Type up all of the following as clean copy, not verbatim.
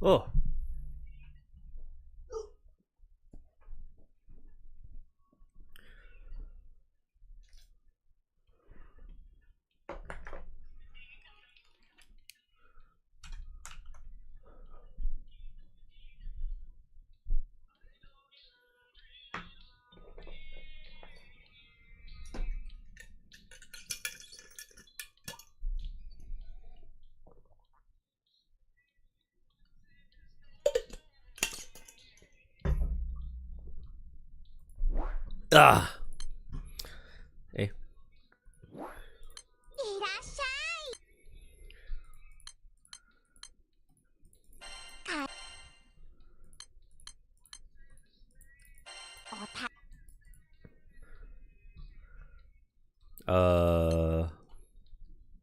Oh. Ah. Hey.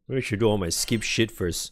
Maybe I should do all my skip shit first.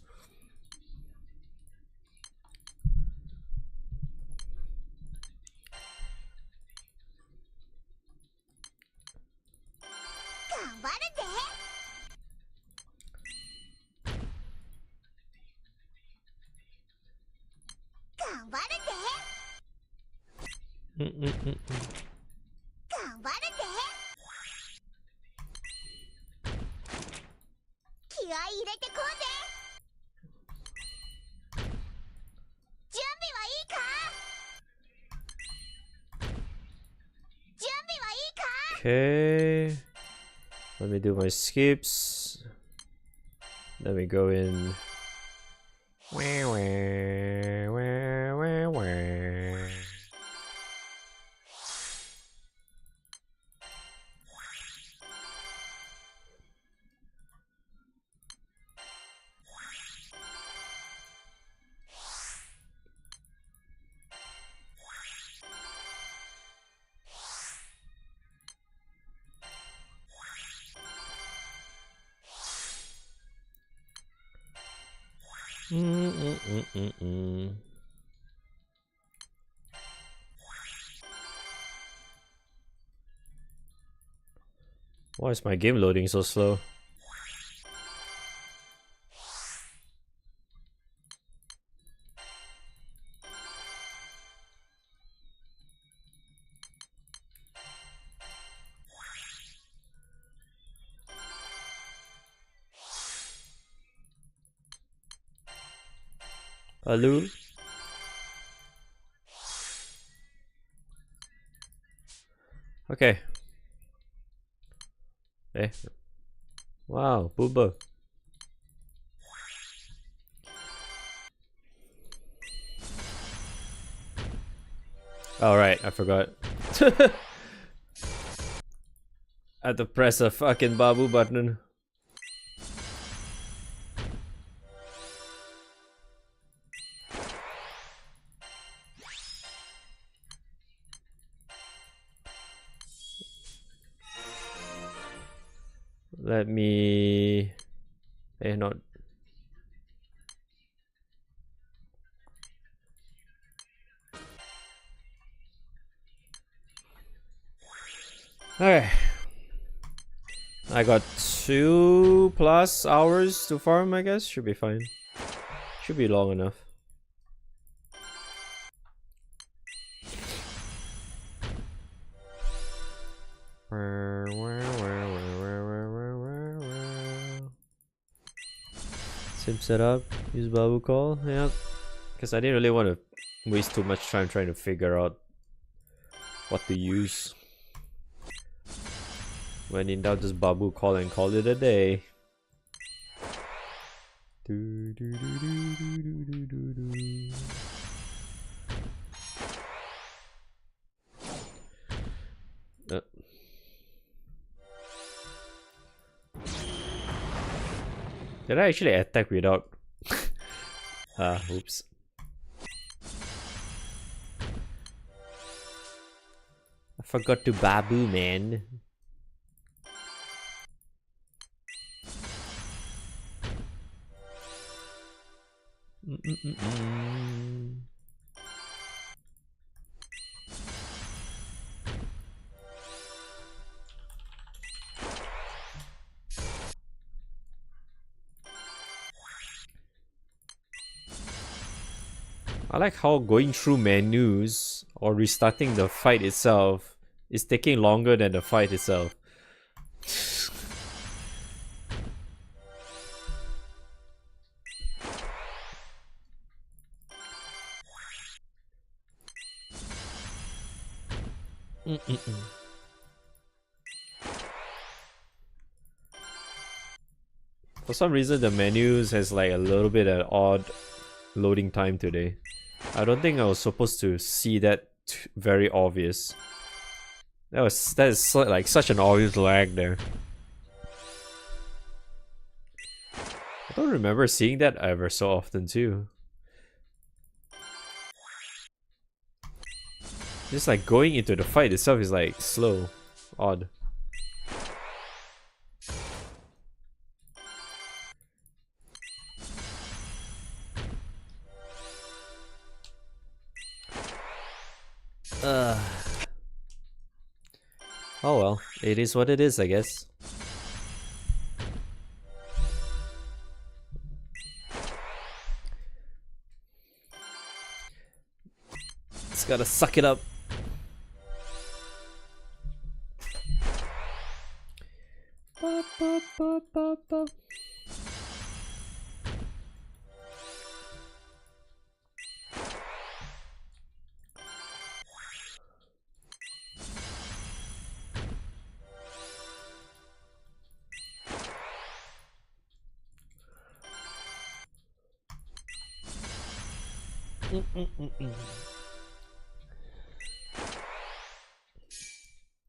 Okay. Let me do my skips. Let me go in. Why is my game loading so slow? Hello? Okay. Hey. Wow, booba. Oh right, I forgot. I had to press a fucking babu button. Let me... Eh, not... Okay. I got 2+ hours to farm, I guess. Should be fine. Should be long enough. Sim setup, use babu call, yeah. Because I didn't really want to waste too much time trying to figure out what to use. When in doubt, just babu call and call it a day. Did I actually attack without? Oops. I forgot to babu, man. I like how going through menus or restarting the fight itself is taking longer than the fight itself. For some reason the menus has like a little bit of odd loading time today. I don't think I was supposed to see that very obvious. That is like such an obvious lag there. I don't remember seeing that ever so often too. Just like going into the fight itself is like slow, odd. Oh well, it is what it is, I guess. Just gotta suck it up. Ba, ba, ba, ba, ba.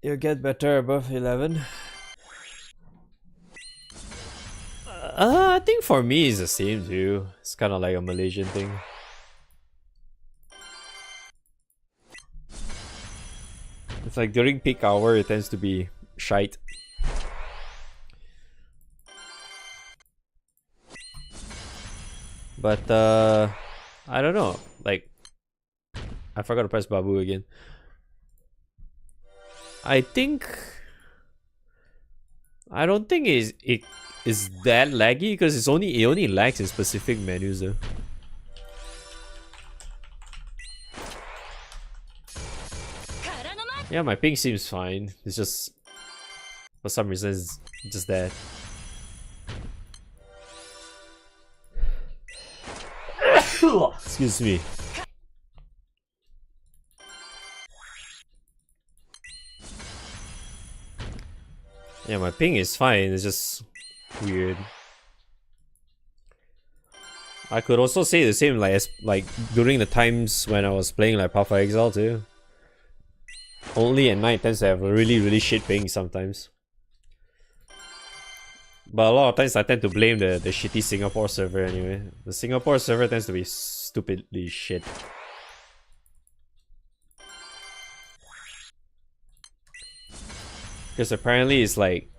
You'll get better above 11. I think for me it's the same too. It's kind of like a Malaysian thing. It's like during peak hour it tends to be shite. But I don't know. Like, I forgot to press babu again. I don't think it is that laggy because it only lags in specific menus though. Yeah, my ping seems fine. It's just for some reason it's just that. Excuse me. Yeah, my ping is fine, it's just weird. I could also say the same like during the times when I was playing like Path of Exile too. Only at night tends to have a really shit ping sometimes. But a lot of times I tend to blame the shitty Singapore server anyway. The Singapore server tends to be stupidly shit. Because apparently it's like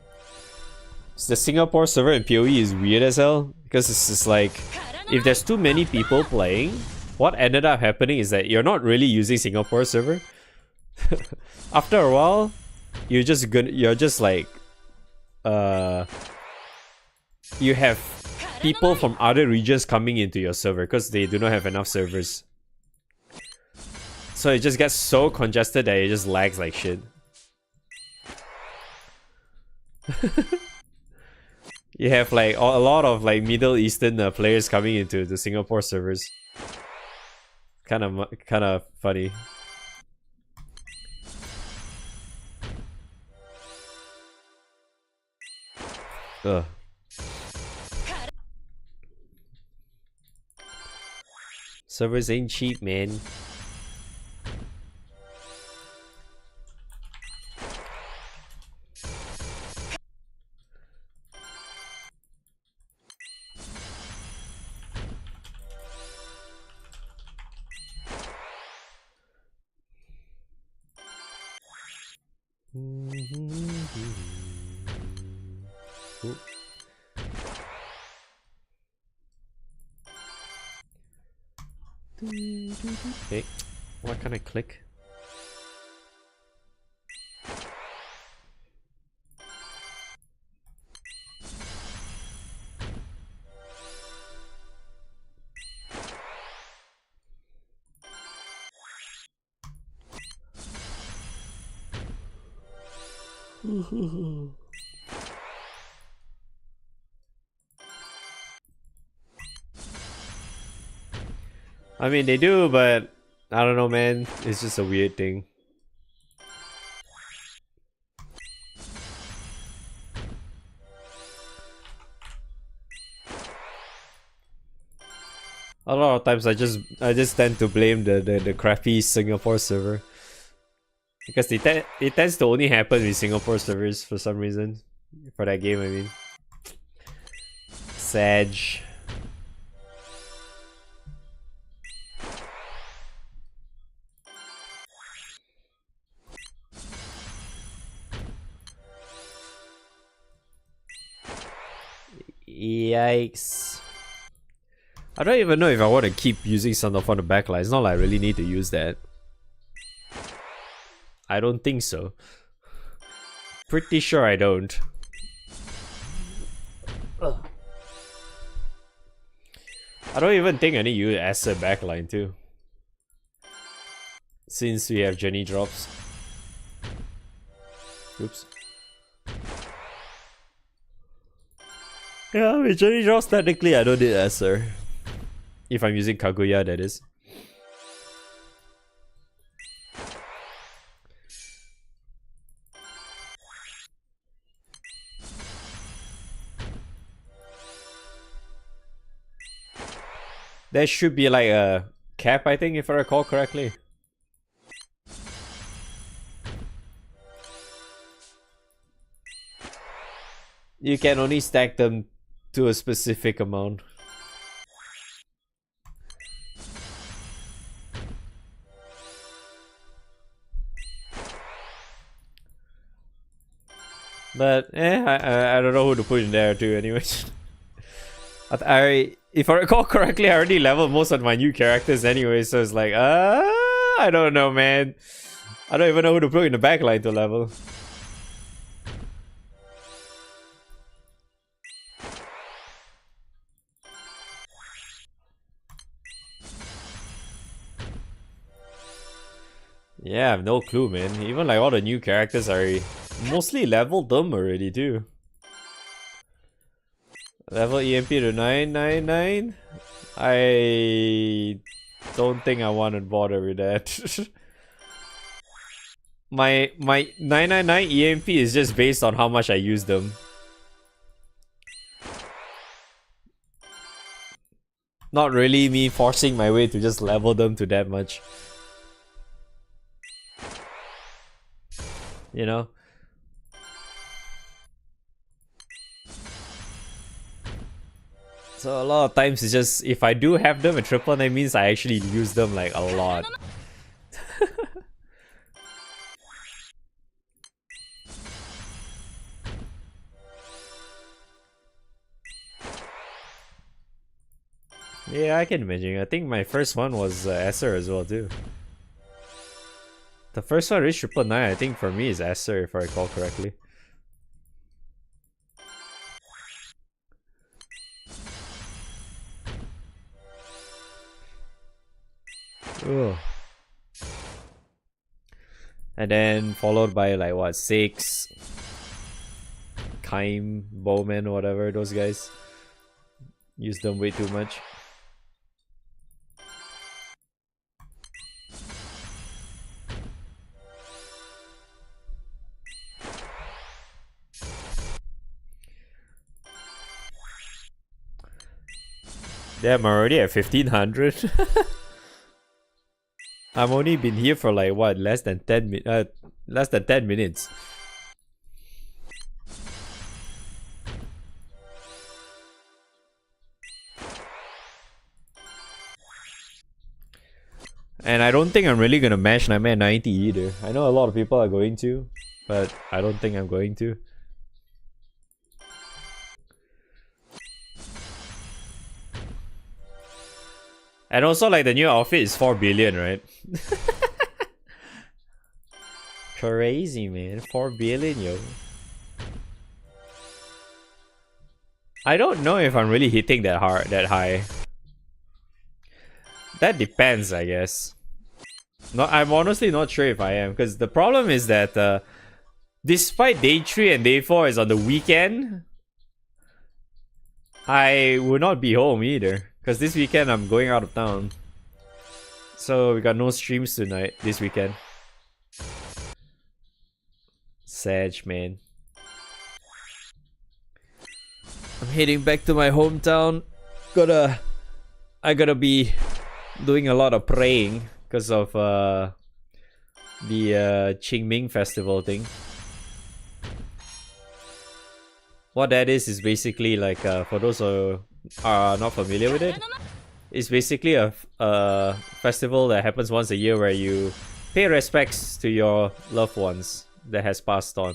the Singapore server in PoE is weird as hell. Because it's just like if there's too many people playing, what ended up happening is that you're not really using Singapore server. After a while, you're just like you have people from other regions coming into your server because they do not have enough servers. So it just gets so congested that it just lags like shit. You have like a lot of like Middle Eastern players coming into the Singapore servers. Kind of funny. Ugh. Servers ain't cheap, man. Ooh. Okay, what can I click? I mean, they do, but I don't know, man. It's just a weird thing. A lot of times I just tend to blame the crappy Singapore server. Because it tends to only happen with Singapore servers for some reason. For that game, I mean. Sag. Yikes. I don't even know if I want to keep using Son of on the backline. It's not like I really need to use that. I don't think so. Pretty sure I don't. I don't even think I need to use Asset backline too. Since we have Jenny drops. Oops. Yeah, with Jenny drops technically I don't need Asset. If I'm using Kaguya, that is. There should be like a cap, I think, if I recall correctly. You can only stack them to a specific amount. But I don't know who to put in there too. Anyways, if I recall correctly, I already leveled most of my new characters anyway. So it's like I don't know, man. I don't even know who to put in the backline to level. Yeah, I have no clue, man. Even like all the new characters are mostly leveled them already too. Level EMP to 999? I don't think I want to bother with that. my 999 EMP is just based on how much I use them. Not really me forcing my way to just level them to that much. You know? So a lot of times it's just, if I do have them at triple, that means I actually use them like a lot. Yeah, I can imagine. I think my first one was Esser as well too. The first one reached 999, I think for me is Esser if I recall correctly. Ugh. And then followed by like what, 6 Kaim, Bowman, whatever, those guys. Use them way too much. Damn, I'm already at 1500. I've only been here for like what, less than 10 minutes. And I don't think I'm really gonna mash Nightmare 90 either. I know a lot of people are going to, but I don't think I'm going to. And also like the new outfit is 4 billion, right? Crazy, man. 4 billion, yo. I don't know if I'm really hitting that high. That depends, I guess. No, I'm honestly not sure if I am, because the problem is that despite day 3 and day 4 is on the weekend, I will not be home either. Because this weekend I'm going out of town. So we got no streams tonight, this weekend. Sag, man. I'm heading back to my hometown. I gotta be doing a lot of praying because of the Qingming festival thing. What that is basically like, for those who are not familiar with it, it's basically a festival that happens once a year where you pay respects to your loved ones that has passed on.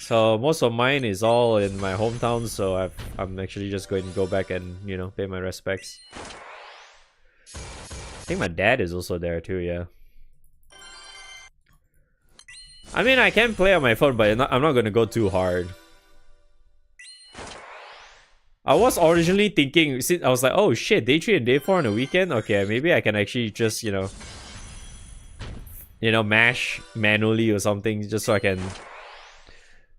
So most of mine is all in my hometown, so I'm actually just going to go back and, you know, pay my respects. I think my dad is also there too, yeah. I mean, I can play on my phone, but I'm not gonna go too hard. I was originally thinking, I was like, oh shit, day 3 and day 4 on the weekend? Okay, maybe I can actually just, you know, mash manually or something, just so I can,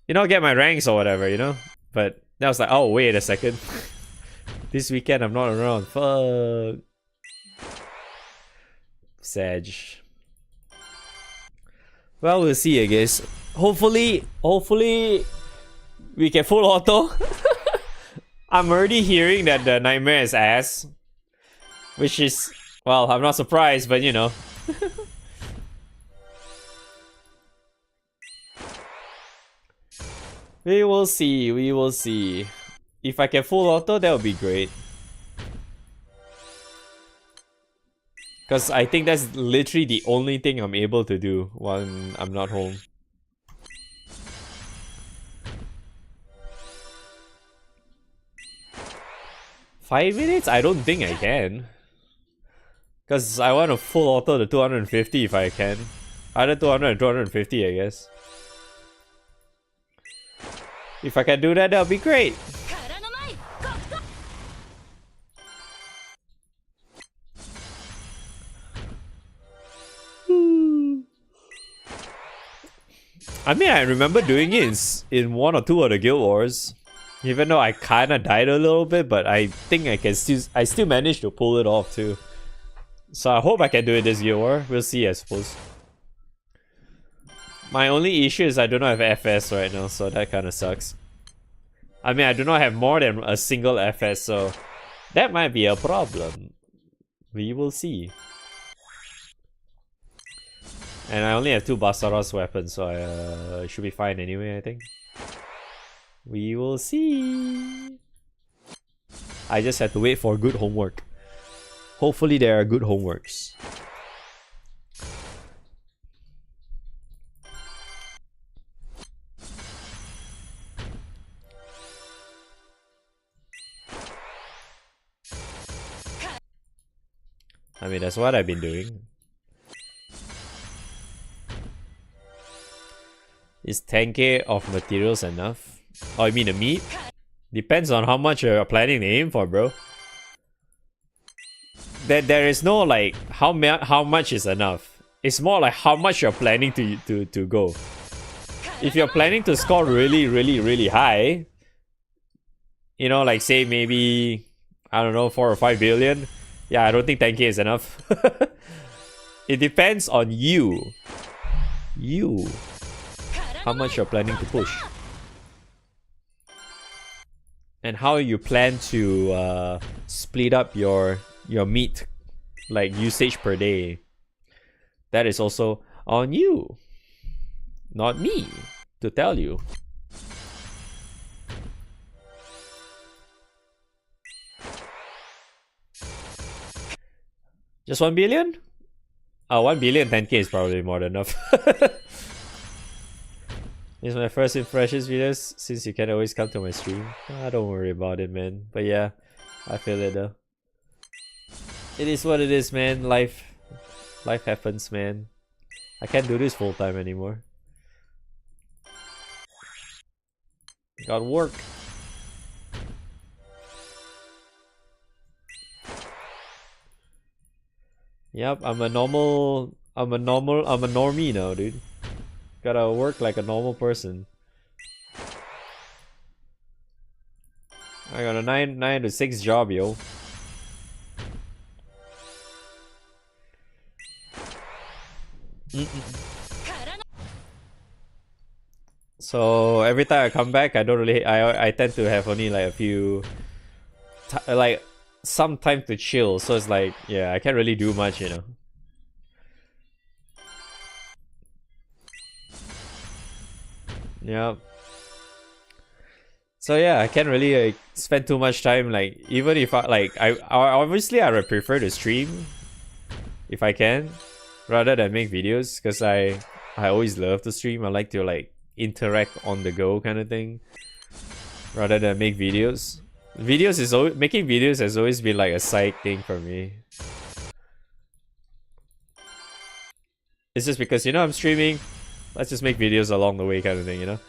you know, get my ranks or whatever, you know? But then I was like, oh, wait a second. This weekend I'm not around. Fuck. Sag. Well, we'll see, I guess. Hopefully we can full auto. I'm already hearing that the nightmare is ass. Which is, well, I'm not surprised, but you know. We will see, we will see. If I can full auto, that would be great. Because I think that's literally the only thing I'm able to do when I'm not home. Five minutes? I don't think I can. Because I want to full auto the 250 if I can. Either 200 and 250, I guess. If I can do that, that would be great. I mean, I remember doing it in 1 or 2 of the Guild Wars. Even though I kinda died a little bit, but I think I still managed to pull it off too. So I hope I can do it this Guild War. We'll see, I suppose. My only issue is I do not have FS right now, so that kinda sucks. I mean, I do not have more than a single FS, so that might be a problem. We will see. And I only have 2 Basaros weapons, so I should be fine anyway, I think. We will see. I just have to wait for good homework. Hopefully there are good homeworks. I mean, that's what I've been doing. Is 10k of materials enough? Oh, you mean the meat? Depends on how much you're planning to aim for, bro. There is no like how much is enough. It's more like how much you're planning to go. If you're planning to score really high, you know, like say maybe, I don't know, 4 or 5 billion. Yeah, I don't think 10k is enough. It depends on you. How much you're planning to push. And how you plan to split up your meat, like usage per day. That is also on you. Not me to tell you. Just 1 billion? 1 billion, 10k is probably more than enough. It's my first impressions videos, since you can always come to my stream. Don't worry about it, man. But yeah, I feel it though. It is what it is, man. Life happens, man. I can't do this full time anymore. Got work. Yep, I'm a normal I'm a normie now, dude. Gotta work like a normal person. I got a 9 to 6 job, yo. So every time I come back, I don't really. I tend to have only like a few, like some time to chill. So it's like, yeah, I can't really do much, you know. Yeah. So yeah, I can't really like, spend too much time. Like even if I obviously I would prefer to stream if I can, rather than make videos, because I always love to stream. I like to like interact on the go kind of thing, rather than make videos. Making videos has always been like a side thing for me. It's just because, you know, I'm streaming. Let's just make videos along the way kind of thing, you know.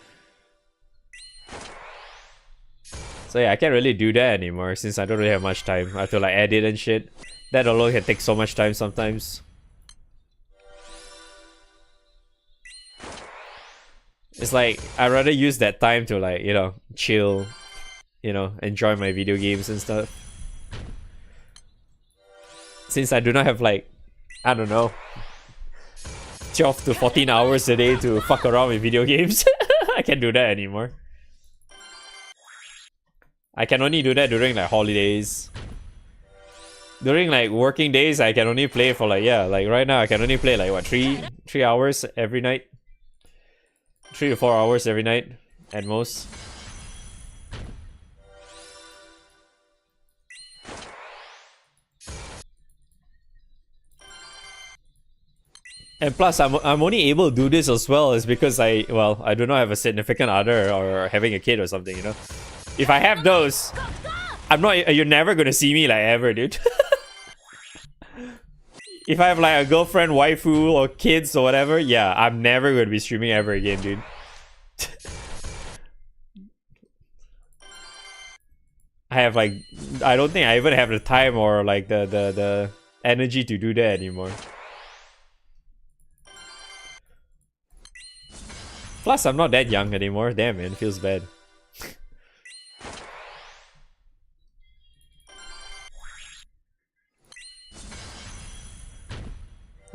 So yeah, I can't really do that anymore since I don't really have much time. I have to like edit and shit. That alone can take so much time sometimes. It's like, I'd rather use that time to like, you know, chill, you know, enjoy my video games and stuff. Since I do not have like, I don't know, 12 to 14 hours a day to fuck around with video games. I can't do that anymore. I can only do that during like holidays. During like working days, I can only play for like, yeah, like right now I can only play like what, 3 hours every night? 3 to 4 hours every night at most. And plus, I'm only able to do this as well is because I do not have a significant other or having a kid or something, you know. If I have those, you're never gonna see me like ever, dude. If I have like a girlfriend, waifu, or kids or whatever, yeah, I'm never gonna be streaming ever again, dude. I have like, I don't think I even have the time or like the energy to do that anymore. Plus, I'm not that young anymore. Damn, man, feels bad.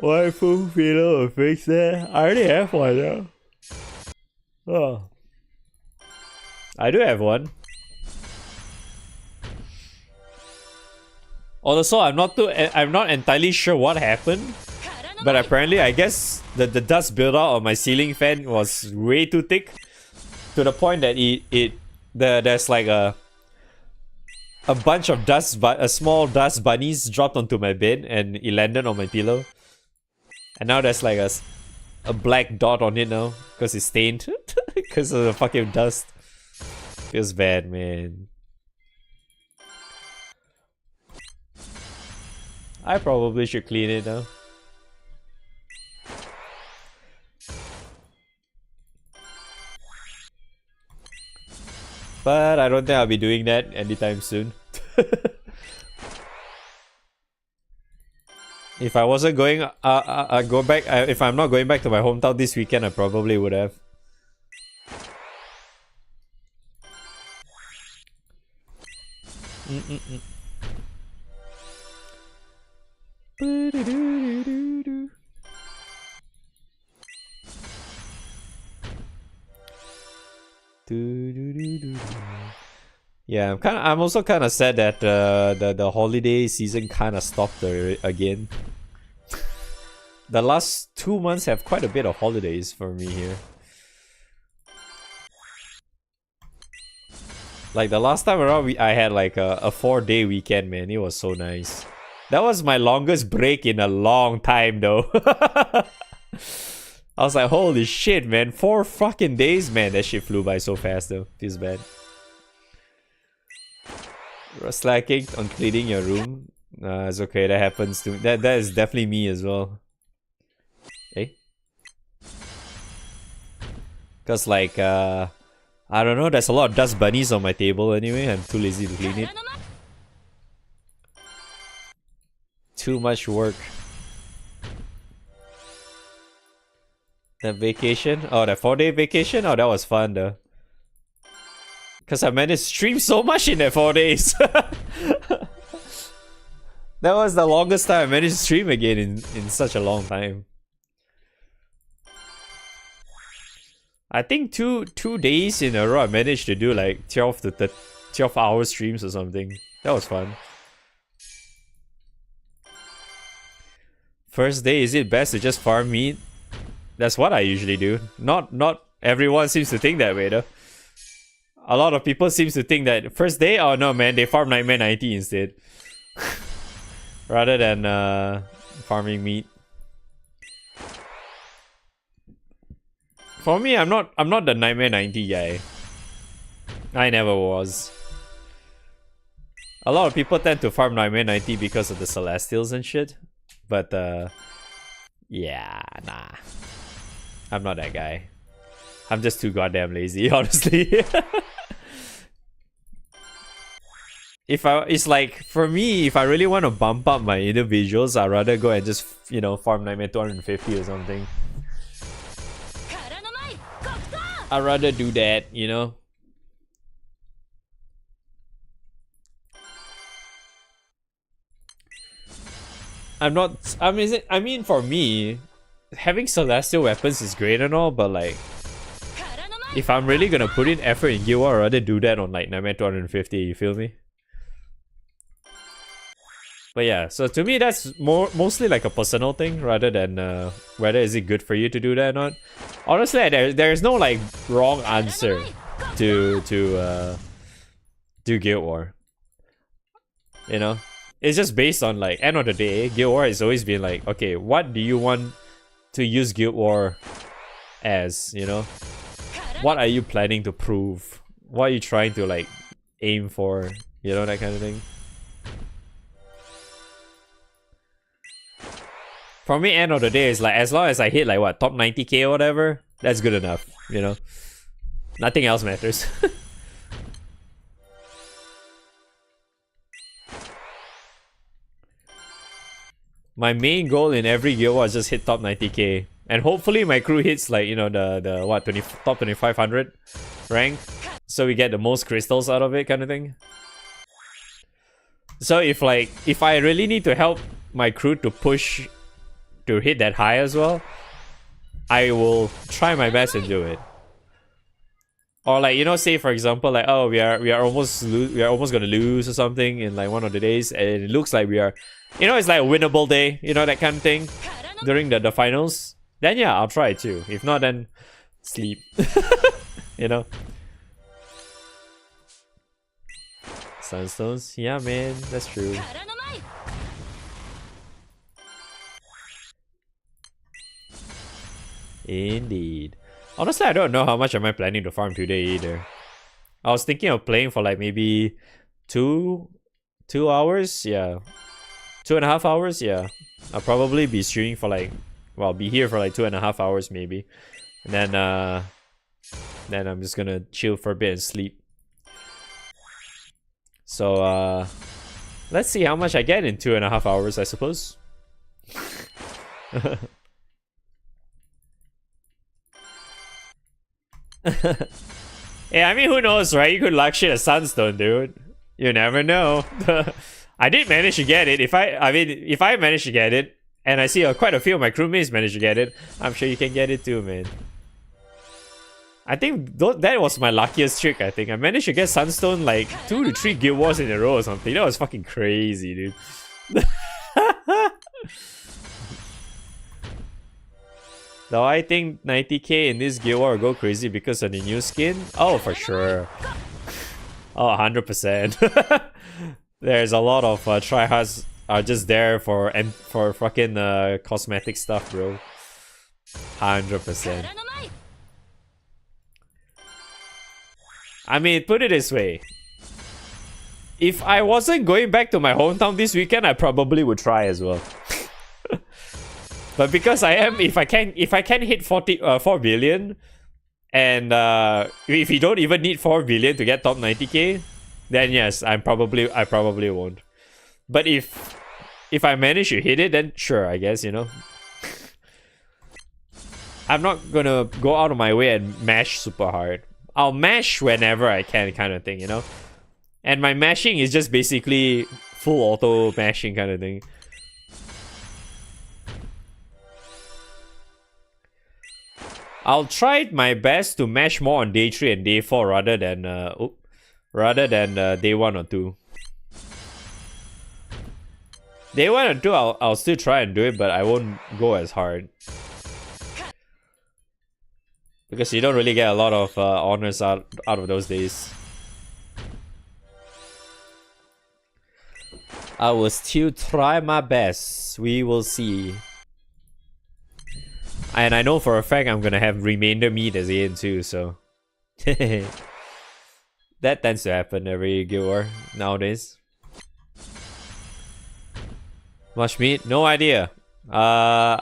Waifu feel or fix that? I already have one though. Oh, I do have one. Also, I'm not entirely sure what happened, but apparently, I guess the dust buildup on my ceiling fan was way too thick, to the point that there's like a bunch of small dust bunnies dropped onto my bed and it landed on my pillow, and now there's like a black dot on it now because it's stained because of the fucking dust. Feels bad, man. I probably should clean it now. But I don't think I'll be doing that anytime soon. If I wasn't going, go back. If I'm not going back to my hometown this weekend, I probably would have. Yeah, I'm also kind of sad that the holiday season kind of stopped again. The last 2 months have quite a bit of holidays for me here. Like the last time around, I had like a 4-day weekend, man. It was so nice. That was my longest break in a long time, though. I was like, holy shit, man. 4 fucking days, man. That shit flew by so fast, though. Feels bad. Slacking on cleaning your room. It's okay. That happens to me. That is definitely me as well. Eh? Cause like, I don't know. There's a lot of dust bunnies on my table anyway. I'm too lazy to clean it. Too much work. The vacation? Oh, the 4-day vacation? Oh, that was fun though. Because I managed to stream so much in that 4 days. That was the longest time I managed to stream again in such a long time. I think two days in a row I managed to do like 12 to 12 hour streams or something. That was fun. First day, is it best to just farm meat? That's what I usually do. Not everyone seems to think that way though. A lot of people seems to think that first day, oh no man, they farm Nightmare 90 instead. Rather than farming meat. For me, I'm not the Nightmare 90 guy. I never was. A lot of people tend to farm Nightmare 90 because of the Celestials and shit. But yeah, nah. I'm not that guy. I'm just too goddamn lazy, honestly. It's like, for me, if I really want to bump up my individuals, I'd rather go and just, you know, farm Nightmare 250 or something. I'd rather do that, you know? I mean, for me, having Celestial weapons is great and all, but like, if I'm really gonna put in effort in Guild War, I'd rather do that on like Nightmare 250, you feel me? But yeah, so to me that's mostly like a personal thing rather than whether is it good for you to do that or not. Honestly, there's no like wrong answer to Guild War. You know? It's just based on like, end of the day, Guild War has always been like, okay, what do you want to use Guild War as, you know? What are you planning to prove? What are you trying to like aim for? You know, that kind of thing. For me, end of the day is like, as long as I hit like what, top 90k or whatever, that's good enough, you know? Nothing else matters. My main goal in every guild was just hit top 90k. And hopefully my crew hits like, you know, the what, top 2500 rank. So we get the most crystals out of it kind of thing. So if I really need to help my crew to push to hit that high as well, I will try my best and do it. Or like, you know, say for example, like, oh, we are almost gonna lose or something in like one of the days, and it looks like we are, you know, it's like a winnable day, you know, that kind of thing during the finals. Then yeah, I'll try it too. If not, then sleep. You know. Sunstones, yeah, man, that's true. Indeed. Honestly, I don't know how much am I planning to farm today either. I was thinking of playing for like maybe two hours, yeah. 2.5 hours, yeah. I'll probably be streaming for like, well, be here for like 2.5 hours maybe. And then I'm just gonna chill for a bit and sleep. So let's see how much I get in 2.5 hours, I suppose. Yeah, I mean, who knows, right? You could luck shit a sunstone, dude. You never know. I did manage to get it. If I manage to get it, and I see quite a few of my crewmates manage to get it, I'm sure you can get it too, man. I think that was my luckiest trick, I think. I managed to get sunstone like 2 to 3 guild wars in a row or something. That was fucking crazy, dude. Though I think 90k in this guild war will go crazy because of the new skin. Oh, for sure. Oh, 100%. There's a lot of tryhards are just there for fucking cosmetic stuff, bro. 100%. I mean, put it this way. If I wasn't going back to my hometown this weekend, I probably would try as well. But because I am, if I can hit 4 billion, and if you don't even need 4 billion to get top 90k, then yes, I probably won't. But if I manage to hit it, then sure, I guess, you know. I'm not gonna go out of my way and mash super hard. I'll mash whenever I can, kind of thing, you know? And my mashing is just basically full auto mashing kind of thing. I'll try my best to mash more on day 3 and day 4 rather than day 1 or 2. Day 1 or 2, I'll still try and do it, but I won't go as hard. Because you don't really get a lot of honors out of those days. I will still try my best. We will see. And I know for a fact I'm gonna have remainder meat as in too, so that tends to happen every Guild War nowadays. Much meat? No idea. I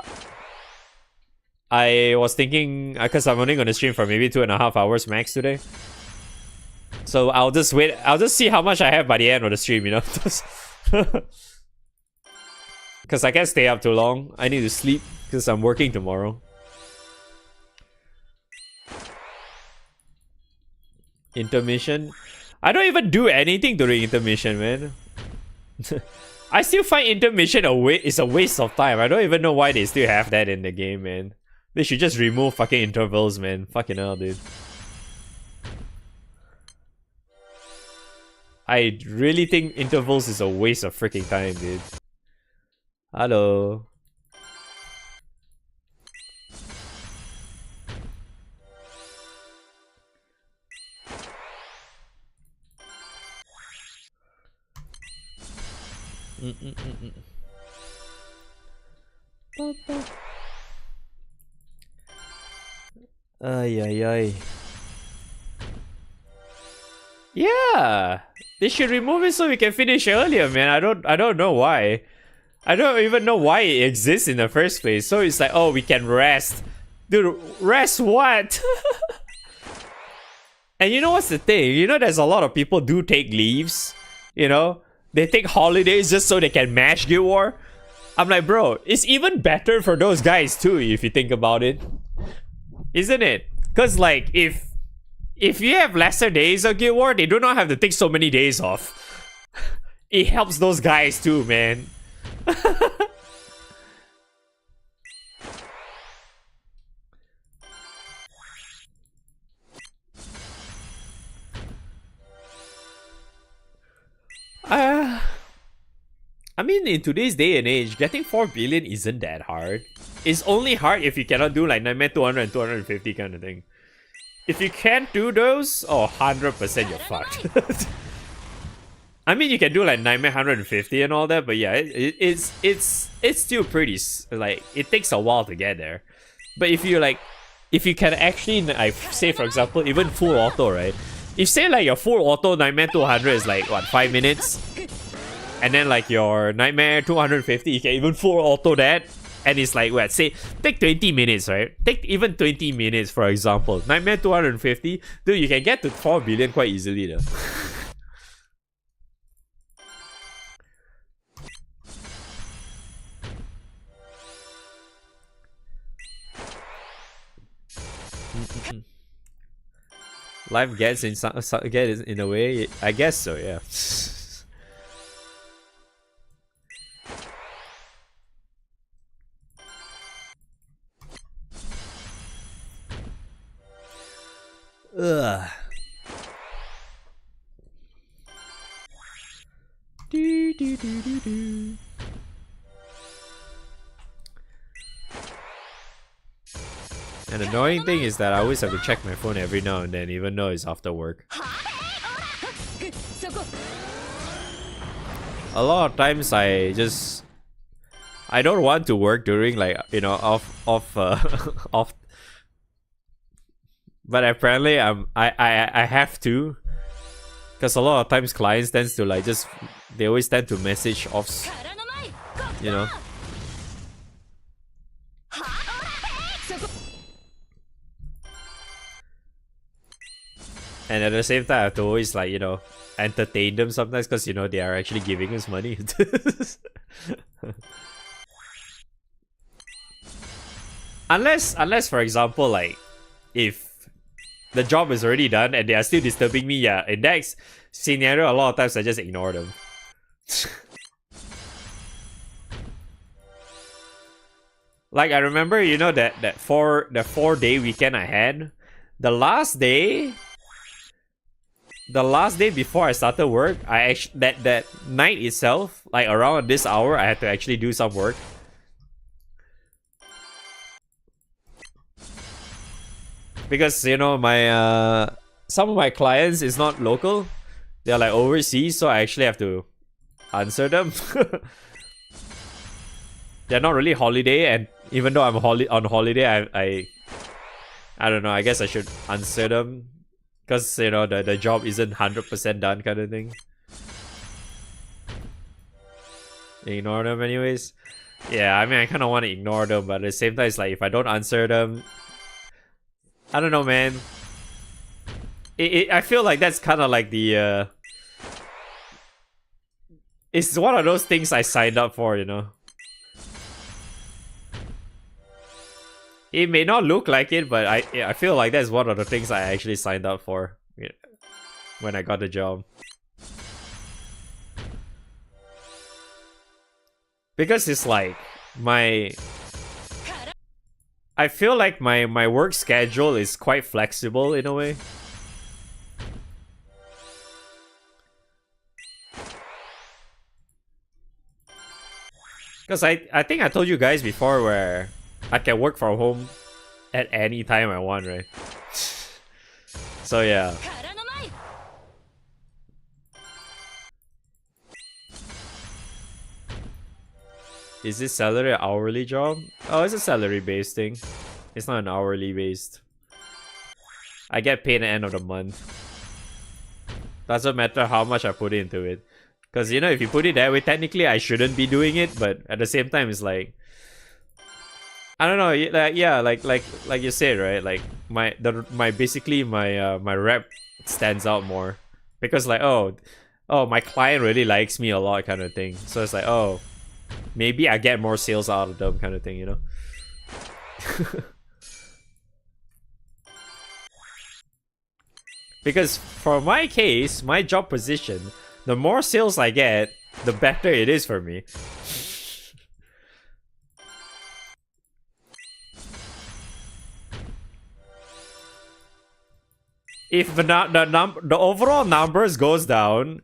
was thinking, because I'm only gonna stream for maybe 2.5 hours max today. So I'll just wait. I'll just see how much I have by the end of the stream, you know? Because I can't stay up too long. I need to sleep because I'm working tomorrow. Intermission? I don't even do anything during intermission, man. I still find intermission is a waste of time. I don't even know why they still have that in the game, man. They should just remove fucking intervals, man. Fucking hell, dude. I really think intervals is a waste of freaking time, dude. Hello. Ay ay ay. Yeah, they should remove it so we can finish earlier, man. I don't know why. I don't even know why it exists in the first place. So it's like, oh, we can rest. Dude, rest what? And you know what's the thing? You know there's a lot of people do take leaves. You know? They take holidays just so they can mash Guild War. I'm like, bro, it's even better for those guys too, if you think about it. Isn't it? Because like, if you have lesser days of Guild War, they do not have to take so many days off. It helps those guys too, man. I mean, in today's day and age, getting 4 billion isn't that hard. It's only hard if you cannot do like Nightmare 200 and 250 kind of thing. If you can't do those, oh, 100% you're fucked. I mean, you can do like Nightmare 150 and all that, but yeah, it's still pretty, like, it takes a while to get there. But if you can actually, like, say for example, even full auto, right? If say like your full auto Nightmare 200 is like, what, 5 minutes? And then like your Nightmare 250, you can even full auto that. And it's like, what, say, take 20 minutes, right? Take even 20 minutes, for example. Nightmare 250, dude, you can get to 4 billion quite easily, though. Life gets in a way, I guess so, yeah. Ugh. An annoying thing is that I always have to check my phone every now and then, even though it's after work. A lot of times I don't want to work during, like, you know, off. But apparently I have to, because a lot of times clients tends to like they always tend to message offs, you know. And at the same time I have to always, like, you know, entertain them sometimes, because, you know, they are actually giving us money. Unless for example, like, if the job is already done and they are still disturbing me, yeah, in that scenario, a lot of times I just ignore them. Like, I remember, you know, that 4-day weekend I had. The last day before I started work, I actually that night itself, like around this hour, I had to actually do some work. Because, you know, my some of my clients is not local. They're like overseas, so I actually have to answer them. They're not really holiday, and even though I'm on holiday, I don't know, I guess I should answer them. Because, you know, the job isn't 100% done kind of thing. Ignore them anyways. Yeah, I mean, I kind of want to ignore them, but at the same time, it's like, if I don't answer them, I don't know, man. I feel like that's kind of like the... It's one of those things I signed up for, you know. It may not look like it, but I feel like that's one of the things I actually signed up for when I got the job. Because it's like I feel like my work schedule is quite flexible in a way. Because I think I told you guys before where I can work from home at any time I want, right? So yeah. Is this salary an hourly job? Oh, it's a salary based thing. It's not an hourly based. I get paid at the end of the month. Doesn't matter how much I put into it. Because, you know, if you put it that way, technically I shouldn't be doing it, but at the same time, it's like, I don't know, like, yeah, like you said, right? Like my rep stands out more because, like, oh, my client really likes me a lot, kind of thing. So it's like, oh, maybe I get more sales out of them, kind of thing, you know. Because for my case, my job position, the more sales I get, the better it is for me. If the overall numbers goes down,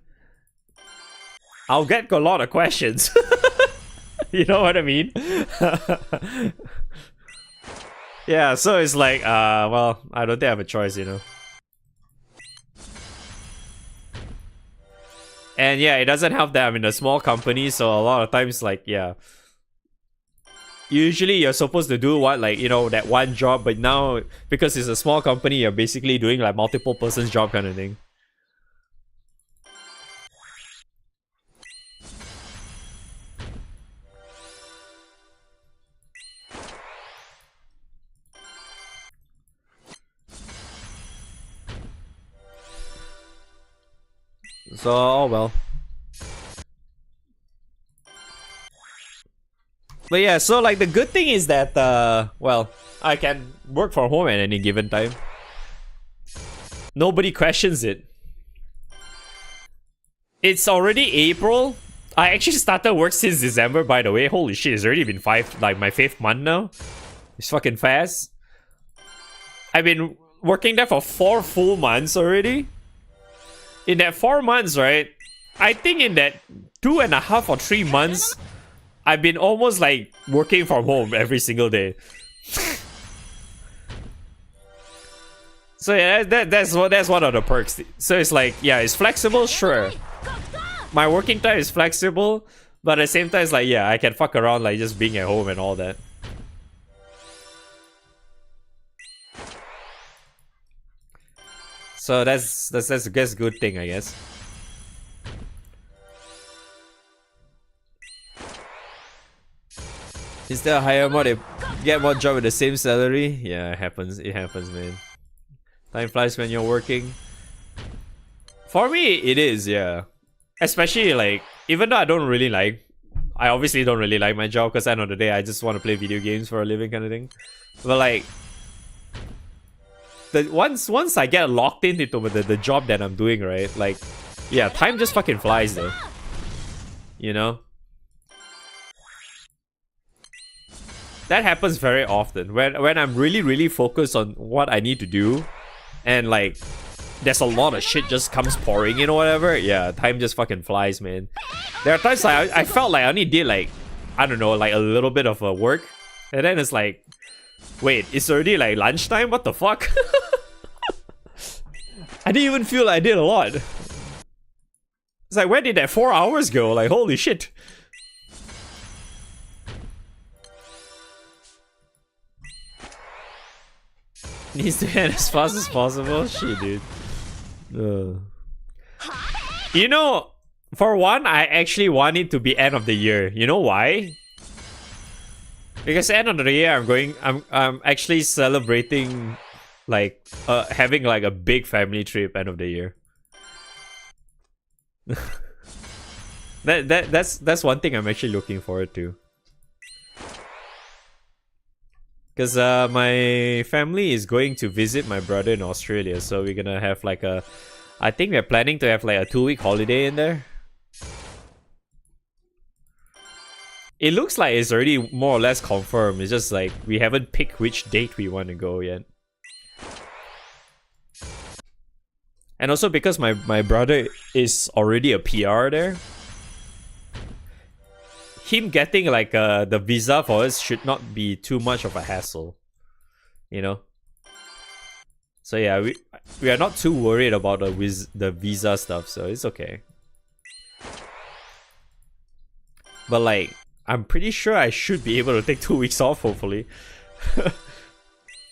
I'll get a lot of questions. You know what I mean? Yeah, so it's like, well, I don't think I have a choice, you know. And yeah, it doesn't help that I'm in a small company, so a lot of times, like, yeah. Usually you're supposed to do what, like, you know, that one job, but now, because it's a small company, you're basically doing like multiple person's job kind of thing. So, oh well. But yeah, so like the good thing is that, well, I can work from home at any given time. Nobody questions it. It's already April. I actually started work since December, by the way. Holy shit, it's already been my 5th month now. It's fucking fast. I've been working there for 4 full months already. In that 4 months, right? I think in that 2.5 or 3 months, I've been almost like working from home every single day. So yeah, that's one of the perks. So it's like, yeah, it's flexible, sure. My working time is flexible, but at the same time, it's like, yeah, I can fuck around like just being at home and all that. So that's a good thing, I guess. Instead of hire more, they get more job with the same salary. Yeah, it happens. It happens, man. Time flies when you're working. For me, it is, yeah. Especially like, even though I don't really like I obviously don't really like my job because at the end of the day, I just want to play video games for a living kind of thing. But like, once I get locked into the job that I'm doing, right? Like, yeah, time just fucking flies though. You know? That happens very often when I'm really focused on what I need to do, and like there's a lot of shit just comes pouring in or whatever. Yeah, time just fucking flies, man. There are times like I felt like I only did like, I don't know, like a little bit of work, and then it's like, wait, it's already like lunchtime? What the fuck? I didn't even feel like I did a lot. It's like, where did that 4 hours go? Like, holy shit. Needs to end as fast as possible. Shit, dude. You know, for one, I actually want it to be end of the year. You know why? Because end of the year, I'm actually celebrating, like, having like a big family trip end of the year. That's one thing I'm actually looking forward to. Because my family is going to visit my brother in Australia, so we're gonna have like a, I think we're planning to have like a 2-week holiday in there. It looks like it's already more or less confirmed. It's just like we haven't picked which date we want to go yet. And also because my brother is already a PR there, him getting like the visa for us should not be too much of a hassle, you know. So yeah, we are not too worried about the visa stuff, so it's okay. But like, I'm pretty sure I should be able to take 2 weeks off, hopefully.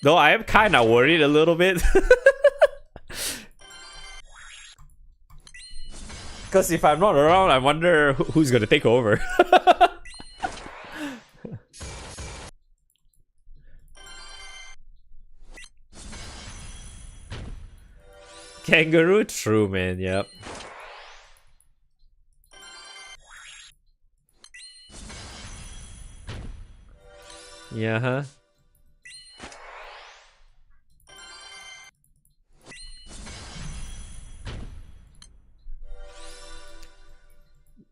Though I am kind of worried a little bit. Because if I'm not around, I wonder who's gonna take over. Kangaroo? True, man, yep. Yeah, huh?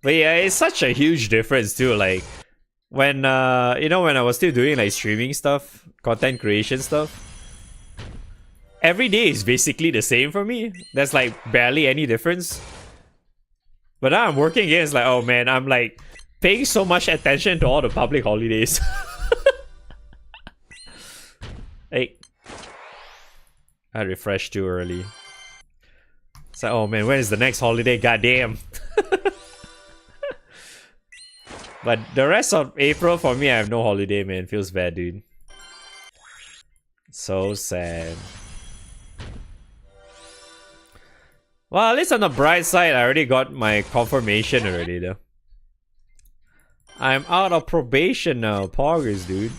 But yeah, it's such a huge difference too. Like when you know, when I was still doing like streaming stuff, content creation stuff, every day is basically the same for me. There's like barely any difference. But now I'm working again, it's like, oh man, I'm like paying so much attention to all the public holidays. Hey, I refreshed too early. It's like, oh man, when is the next holiday? Goddamn. But the rest of April for me, I have no holiday, man. Feels bad, dude. So sad. Well, at least on the bright side, I already got my confirmation already, though. I'm out of probation now, poggers, dude.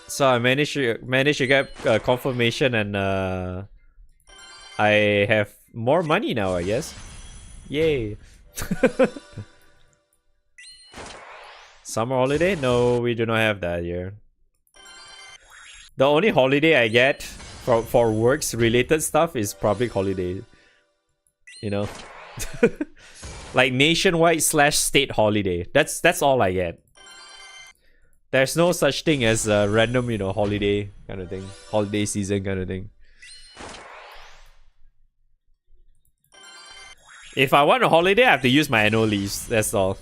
So I managed to get confirmation, and I have more money now, I guess. Yay. Summer holiday? No, we do not have that here. The only holiday I get for works related stuff is public holiday. You know? Like nationwide / state holiday. That's all I get. There's no such thing as a random, you know, holiday kind of thing. Holiday season kind of thing. If I want a holiday, I have to use my annual leaves. That's all.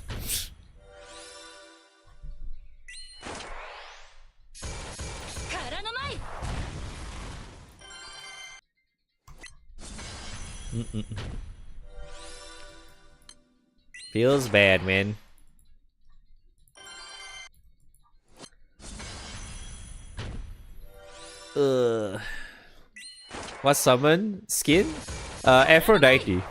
Feels bad, man. What summon? Skin? Aphrodite.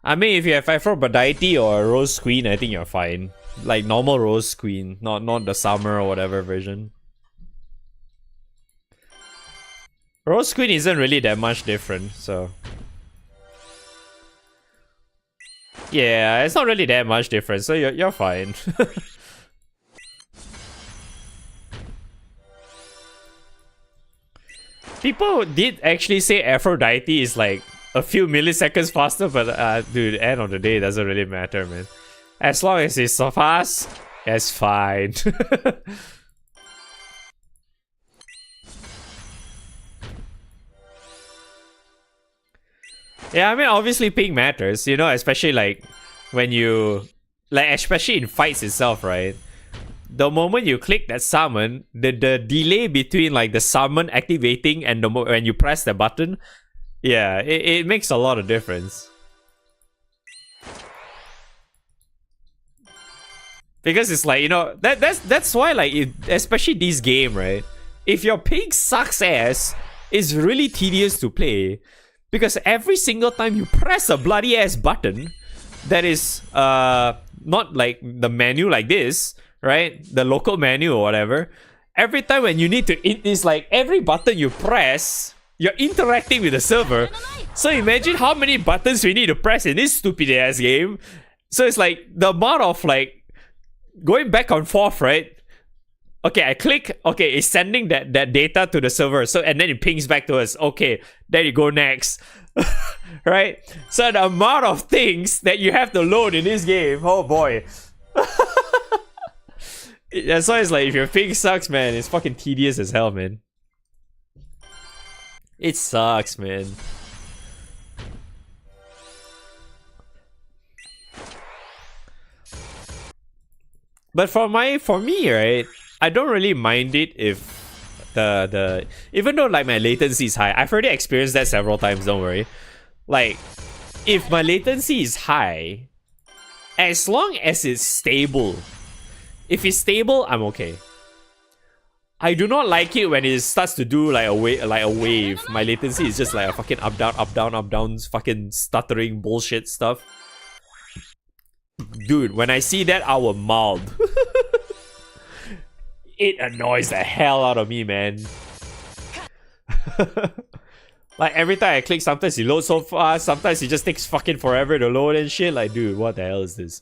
I mean, if you have Aphrodite or Rose Queen, I think you're fine. Like normal Rose Queen, not the summer or whatever version. Rose Queen isn't really that much different, so. Yeah, it's not really that much difference, so you're fine. People did actually say Aphrodite is like a few milliseconds faster, but dude, end of the day, it doesn't really matter, man. As long as it's so fast, it's fine. Yeah, I mean, obviously ping matters, you know, especially like when you, like, especially in fights itself, right? The moment you click that summon, the delay between like the summon activating and when you press the button, yeah, it makes a lot of difference. Because it's like, you know, that's why, like, especially this game, right? If your ping sucks ass, it's really tedious to play. Because every single time you press a bloody ass button that is not like the menu like this, right? The local menu or whatever. Every time when you need to, it's like every button you press, you're interacting with the server. So imagine how many buttons we need to press in this stupid ass game. So it's like the amount of like going back and forth, right? Okay, I click. Okay, it's sending that data to the server. So and then it pings back to us. Okay, there you go next. Right? So the amount of things that you have to load in this game. Oh boy. That's why it's like if your ping sucks, man, it's fucking tedious as hell, man. It sucks, man. But for me, right? I don't really mind it if the even though like my latency is high. I've already experienced that several times, don't worry. Like, if my latency is high, as long as it's stable. If it's stable, I'm okay. I do not like it when it starts to do like a wave. My latency is just like a fucking up down, fucking stuttering bullshit stuff. Dude, when I see that, I will mold. It annoys the hell out of me, man. Like, every time I click, sometimes it loads so fast, sometimes it just takes fucking forever to load and shit. Like, dude, what the hell is this?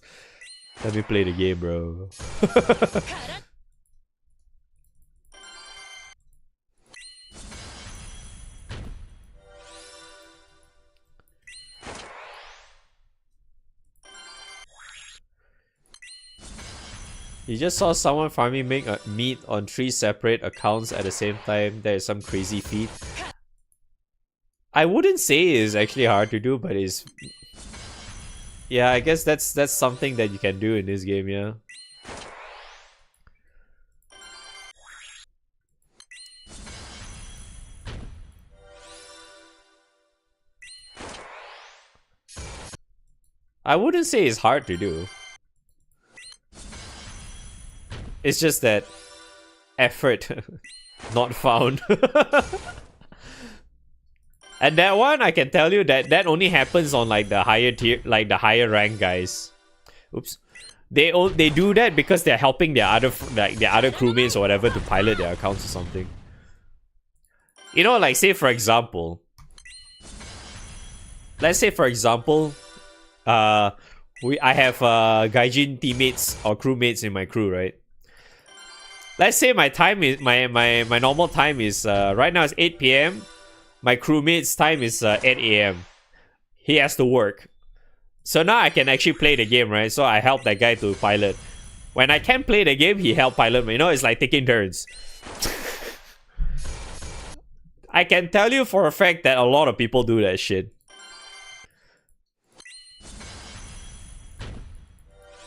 Let me play the game, bro. You just saw someone farming meat on 3 separate accounts at the same time. There is some crazy feat. I wouldn't say it's actually hard to do, but it's... Yeah, I guess that's something that you can do in this game, yeah. I wouldn't say it's hard to do. It's just that effort not found. And that one, I can tell you that only happens on like the higher tier, like the higher rank guys. Oops. They do that because they're helping their other crewmates or whatever to pilot their accounts or something. You know, like say for example, let's say for example, I have gaijin teammates or crewmates in my crew, right? Let's say my time is my normal time is right now it's 8 p.m. My crewmate's time is 8 a.m. He has to work. So now I can actually play the game, right? So I help that guy to pilot. When I can't play the game, he help pilot me. You know, it's like taking turns. I can tell you for a fact that a lot of people do that shit.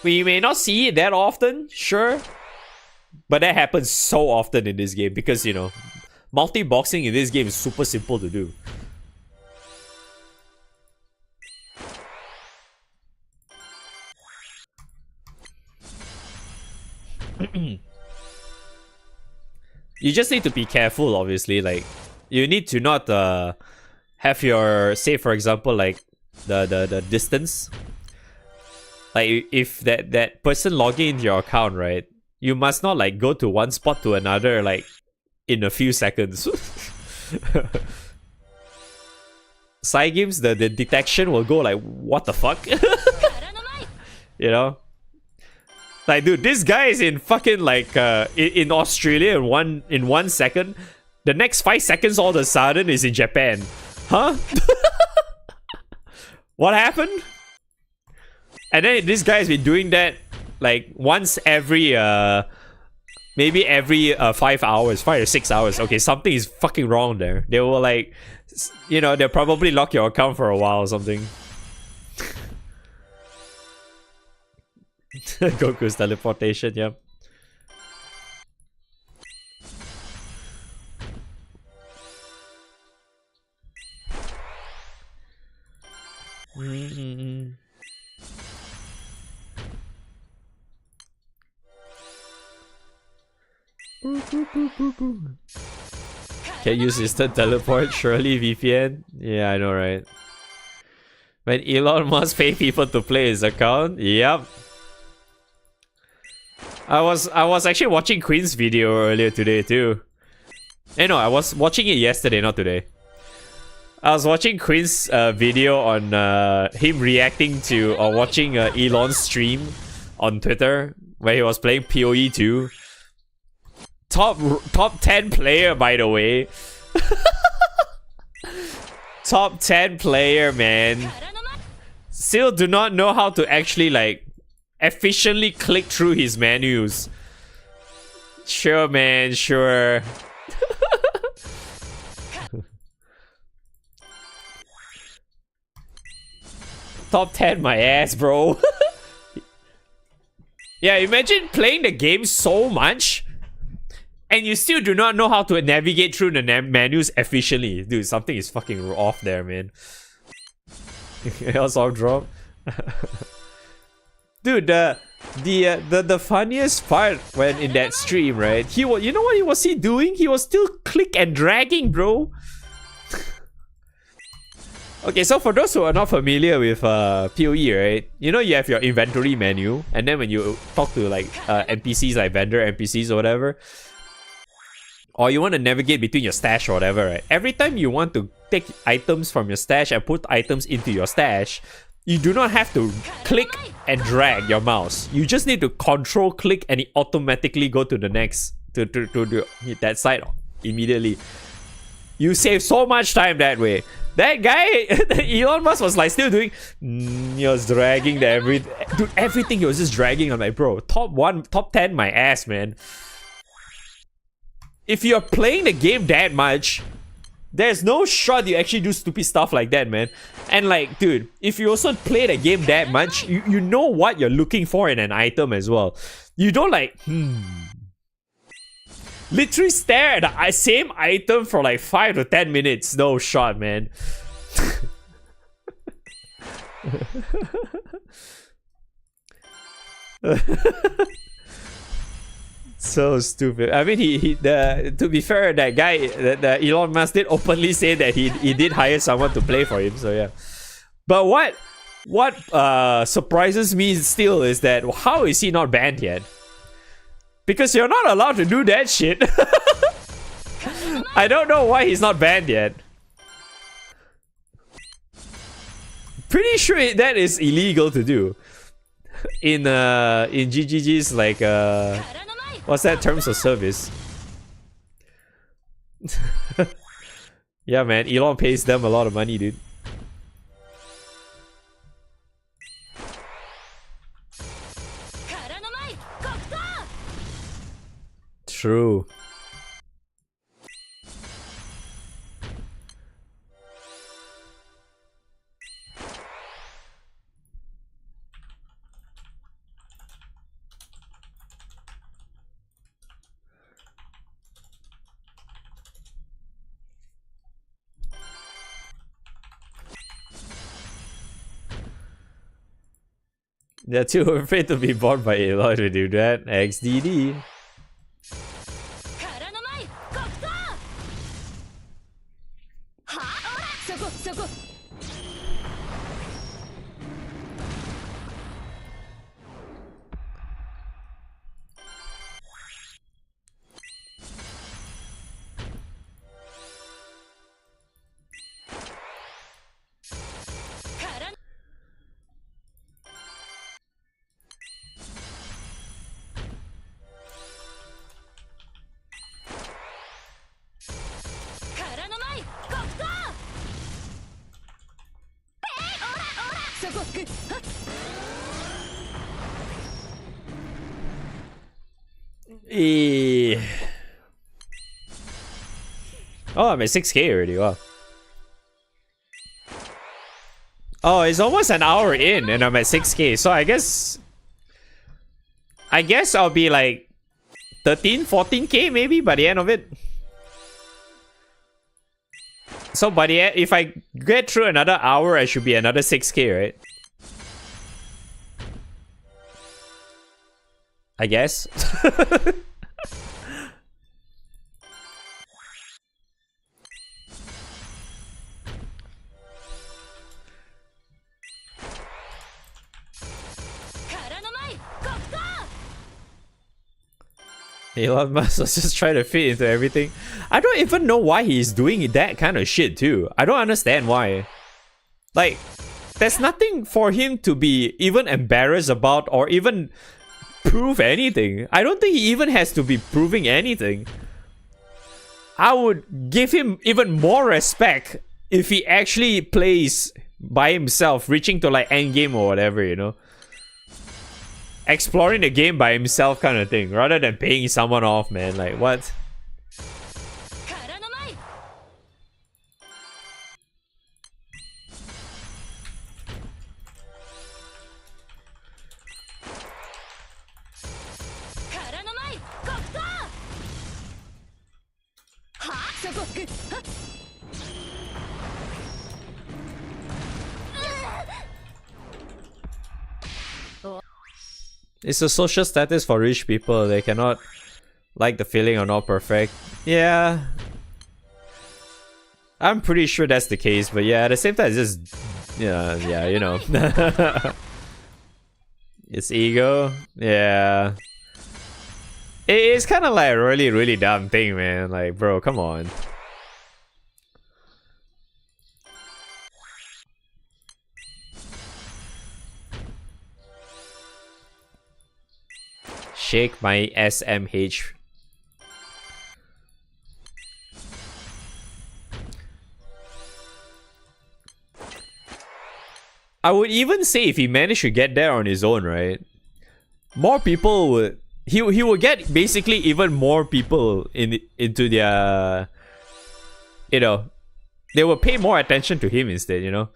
We may not see it that often, sure. But that happens so often in this game because, you know, multi-boxing in this game is super simple to do. You just need to be careful, obviously. Like, you need to not have your, say for example, like the distance. Like if that person logging into your account, right? You must not like go to one spot to another like in a few seconds. Side games, the detection will go like, what the fuck? You know? Like, dude, this guy is in fucking like in Australia in 1 second. The next 5 seconds, all of a sudden, is in Japan. Huh? What happened? And then this guy's been doing that like once every maybe every 5 hours, 5 or 6 hours. Okay, something is fucking wrong there. They will like, you know, they'll probably lock your account for a while or something. Goku's teleportation, yeah. Can't use instant teleport, surely VPN? Yeah, I know, right? When Elon Musk pay people to play his account? Yep. I was actually watching Queen's video earlier today too. No, I was watching it yesterday, not today. I was watching Queen's video on him reacting to or watching Elon's stream on Twitter where he was playing PoE 2. Top 10 player, by the way. Top 10 player, man. Still do not know how to actually like efficiently click through his menus. Sure, man, sure. Top 10 my ass, bro. Yeah, imagine playing the game so much and you still do not know how to navigate through the menus efficiently. Dude, something is fucking off there, man. Else I'll drop. Dude, the funniest part when in that stream, right? He was, you know what was he doing? He was still click and dragging, bro. Okay, so for those who are not familiar with PoE, right? You know you have your inventory menu, and then when you talk to like NPCs, like vendor NPCs or whatever, or you want to navigate between your stash or whatever, right? Every time you want to take items from your stash and put items into your stash, you do not have to click and drag your mouse. You just need to control click and it automatically go to the next, to that side immediately. You save so much time that way. That guy, Elon Musk was like still doing, he was dragging dude, everything he was just dragging. I'm like, bro, top 10 my ass, man. If you're playing the game that much, there's no shot you actually do stupid stuff like that, man. And like, dude, if you also play the game that much, you know what you're looking for in an item as well. You don't like, literally stare at the same item for like 5 to 10 minutes. No shot, man. So stupid. I mean, to be fair, that guy, the Elon Musk did openly say that he did hire someone to play for him. So yeah. But what surprises me still is that how is he not banned yet? Because you're not allowed to do that shit. I don't know why he's not banned yet. Pretty sure that is illegal to do. In GGG's like what's that, terms of service? Yeah, man, Elon pays them a lot of money, dude. True. They're too afraid to be bought by Elon to do that. XDD. Oh, I'm at 6k already. Wow. Oh, it's almost an hour in and I'm at 6k. So I guess I'll be like 13, 14k maybe by the end of it. So by the end, if I get through another hour, I should be another 6k, right? I guess. Elon Musk was just trying to fit into everything. I don't even know why he's doing that kind of shit too. I don't understand why. Like, there's nothing for him to be even embarrassed about or even prove anything. I don't think he even has to be proving anything. I would give him even more respect if he actually plays by himself, reaching to like endgame or whatever, you know? Exploring the game by himself kind of thing, rather than paying someone off, man. Like, what? It's a social status for rich people. They cannot like the feeling or not perfect. Yeah. I'm pretty sure that's the case, but yeah, at the same time, it's just... yeah, you know. It's ego. Yeah. It's kind of like a really, really dumb thing, man. Like, bro, come on. Shake my SMH. I would even say if he managed to get there on his own, right? More people would... He would get basically even more people into their... You know... They will pay more attention to him instead, you know?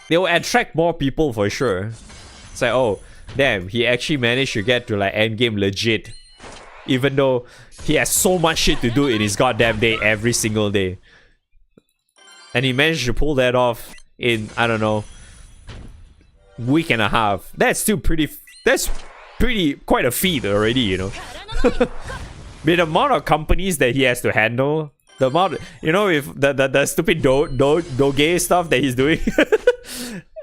They will attract more people for sure. It's like, oh... Damn, he actually managed to get to like endgame legit. Even though he has so much shit to do in his goddamn day every single day. And he managed to pull that off in, I don't know, week and a half. That's still pretty, quite a feat already, you know. With the amount of companies that he has to handle, the amount, you know, with the stupid doge stuff that he's doing.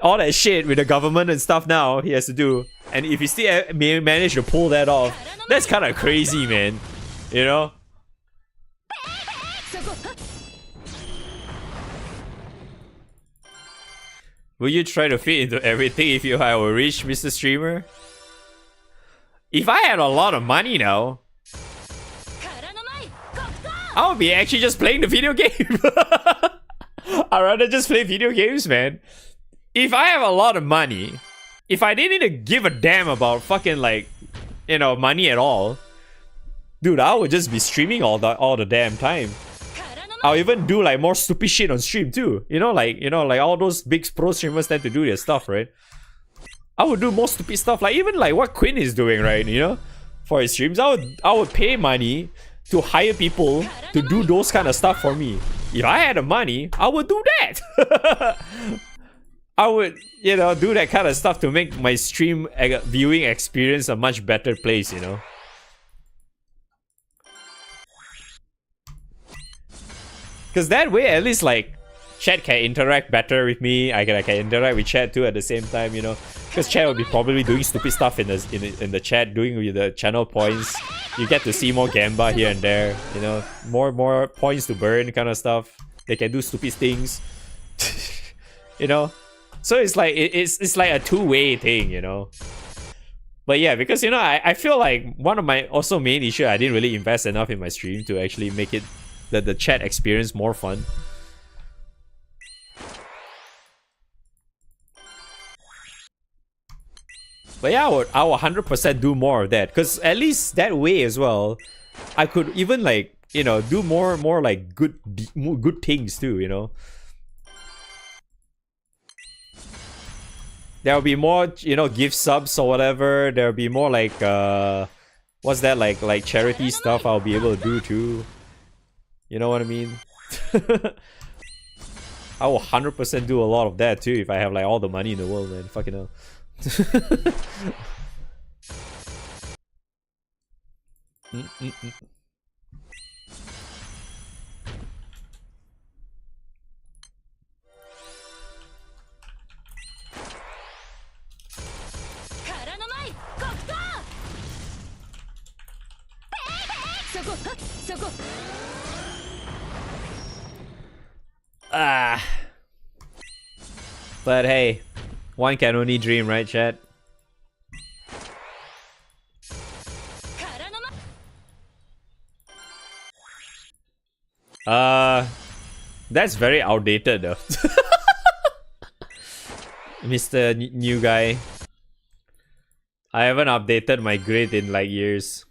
All that shit with the government and stuff now he has to do. And if he still manage to pull that off, that's kind of crazy, man. You know? Will you try to fit into everything if you are rich, Mr. Streamer? If I had a lot of money now, I would be actually just playing the video game. I'd rather just play video games, man. If I have a lot of money, if I didn't even give a damn about fucking like, you know, money at all, dude, I would just be streaming all the damn time. I'll even do like more stupid shit on stream too. You know, like all those big pro streamers tend to do their stuff, right? I would do more stupid stuff, like even like what Quinn is doing, right? You know, for his streams, I would pay money to hire people to do those kind of stuff for me. If I had the money, I would do that. I would, you know, do that kind of stuff to make my stream viewing experience a much better place, you know. Because that way, at least, like, chat can interact better with me. I can interact with chat too at the same time, you know. Because chat will be probably doing stupid stuff in the chat, doing with the channel points. You get to see more gamba here and there, you know. More points to burn kind of stuff. They can do stupid things. You know. So it's like it's like a two-way thing, you know. But yeah, because you know, I feel like one of my also main issue, I didn't really invest enough in my stream to actually make it the chat experience more fun. But yeah, I would 100% do more of that, because at least that way as well, I could even like, you know, do more like good things too, you know. There'll be more, you know, gift subs or whatever. There'll be more like what's that, like charity stuff I'll be able to do too. You know what I mean? I will 100% do a lot of that too if I have like all the money in the world, man. Fucking hell. Ah. But hey, one can only dream, right, chat? That's very outdated though. Mr. New guy. I haven't updated my grid in like years.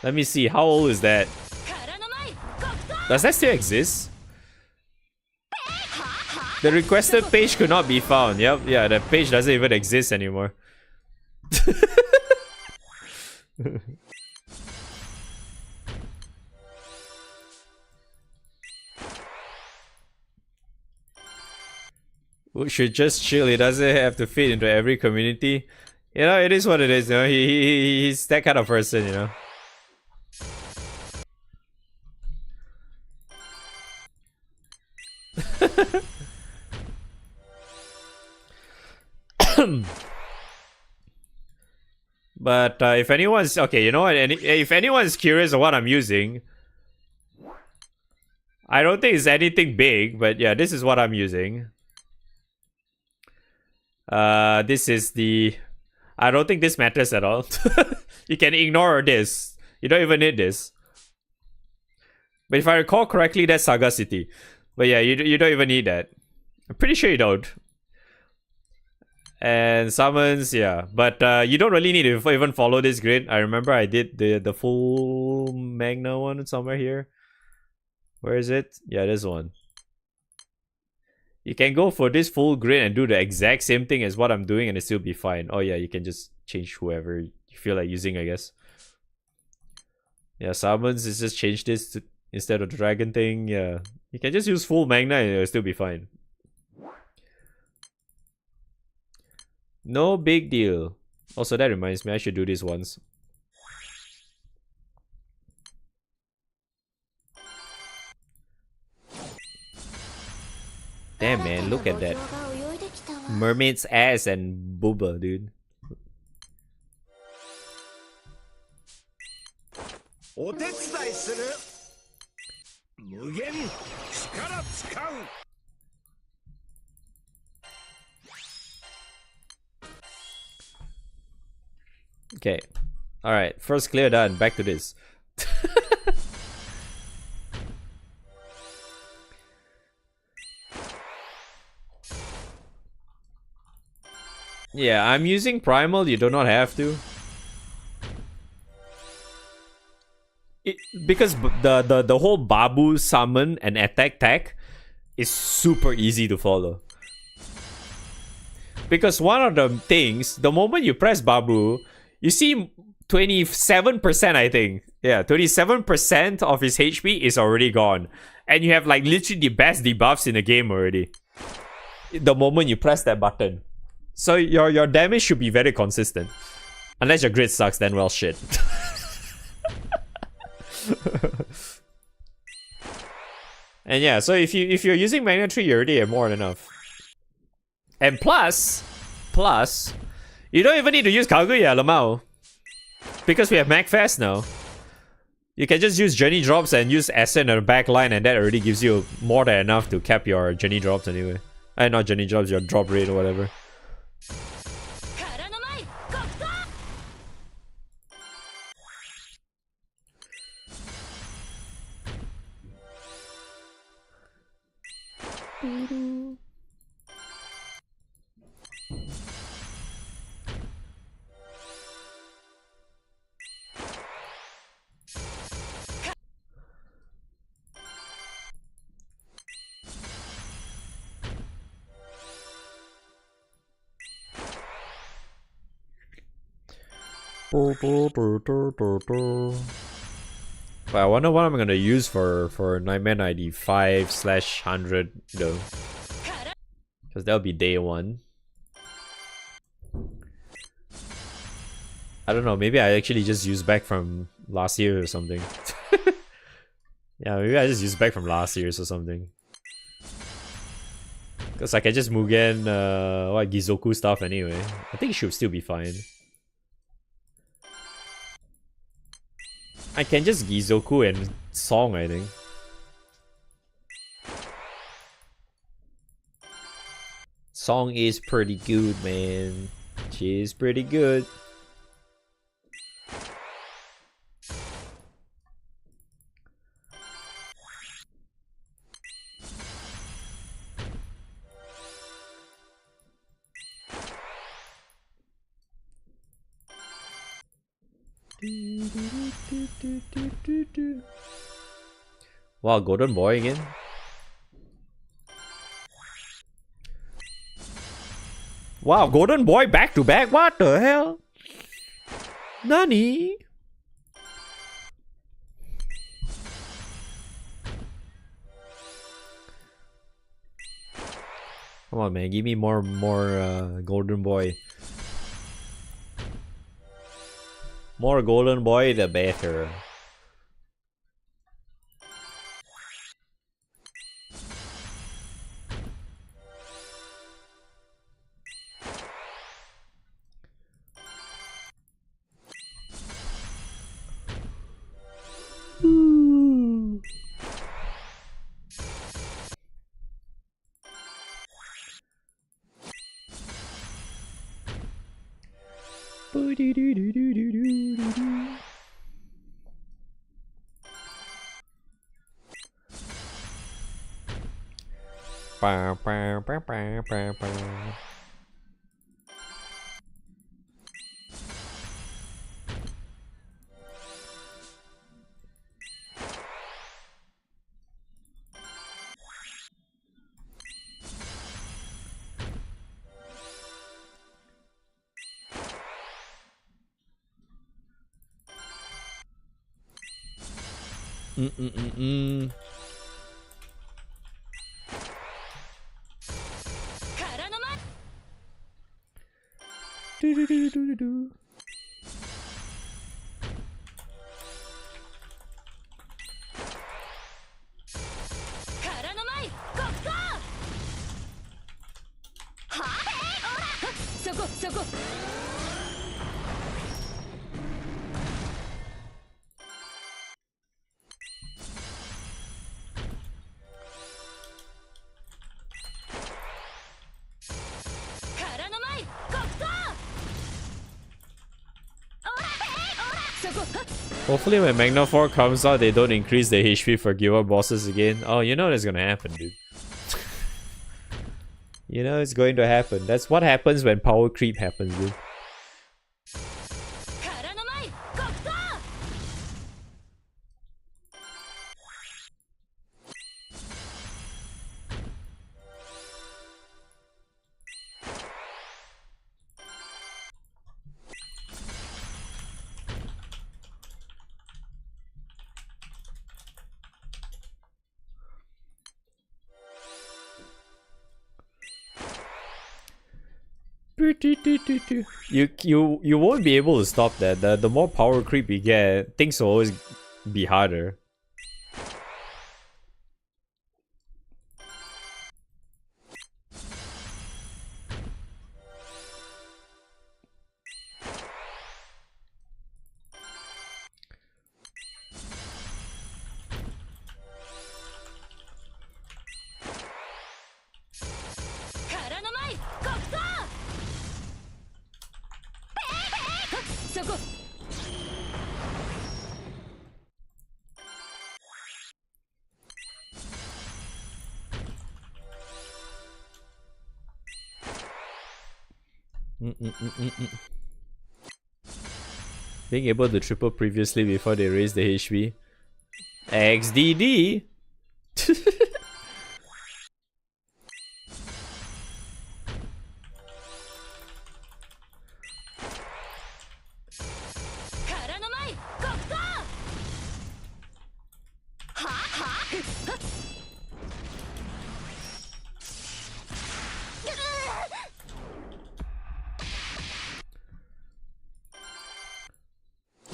Let me see, how old is that? Does that still exist? The requested page could not be found. Yep, yeah, the page doesn't even exist anymore. We should just chill. He doesn't have to fit into every community. You know, it is what it is. You know, he's that kind of person. You know. But if anyone's okay, you know what? If anyone's curious of what I'm using, I don't think it's anything big. But yeah, this is what I'm using. This is the. I don't think this matters at all. You can ignore this. You don't even need this. But if I recall correctly, that's Sagacity. But yeah, you don't even need that. I'm pretty sure you don't. And summons, yeah. But you don't really need to even follow this grid. I remember I did the full Magna one somewhere here. Where is it? Yeah, this one. You can go for this full grid and do the exact same thing as what I'm doing and it still be fine. Oh yeah, you can just change whoever you feel like using, I guess. Yeah, summons is just change this to, instead of the dragon thing. Yeah, you can just use full Magna and it'll still be fine. No big deal. Also, that reminds me, I should do this once. Damn, man, look at that. Mermaid's ass and booba, dude. Okay. Alright, first clear done. Back to this. Yeah, I'm using Primal. You do not have to. Because the whole Babu summon and attack tag is super easy to follow. Because one of the things, the moment you press Babu, you see 27%, I think. Yeah, 27% of his HP is already gone. And you have like literally the best debuffs in the game already. The moment you press that button. So your damage should be very consistent. Unless your grid sucks, then well shit. And yeah, so if you're using Magna Tree, you already have more than enough. And plus, you don't even need to use Kaguya, Lamau. Because we have MagFest now. You can just use Journey Drops and use Ascent on the back line, and that already gives you more than enough to cap your Journey Drops anyway. Not Journey Drops, your drop rate or whatever. But I wonder what I'm gonna use for Nightmare 95/100 though. Because that'll be day one. I don't know, maybe I actually just use back from last year or something. Yeah, maybe I just use back from last year's or something. Because I can just Mugen what Gizoku stuff anyway. I think it should still be fine. I can just Gizoku and Song, I think. Song is pretty good, man. She is pretty good. Wow, Golden Boy again? Wow, Golden Boy back to back? What the hell? Nani? Come on, man, give me more Golden Boy. More Golden Boy, the better. Hopefully when Magna 4 comes out, they don't increase the HP for Guild bosses again. Oh, you know that's gonna happen, dude. You know it's going to happen. That's what happens when power creep happens, dude. You won't be able to stop that. The more power creep you get, things will always be harder. Being able to triple previously before they raise the HP. XDD!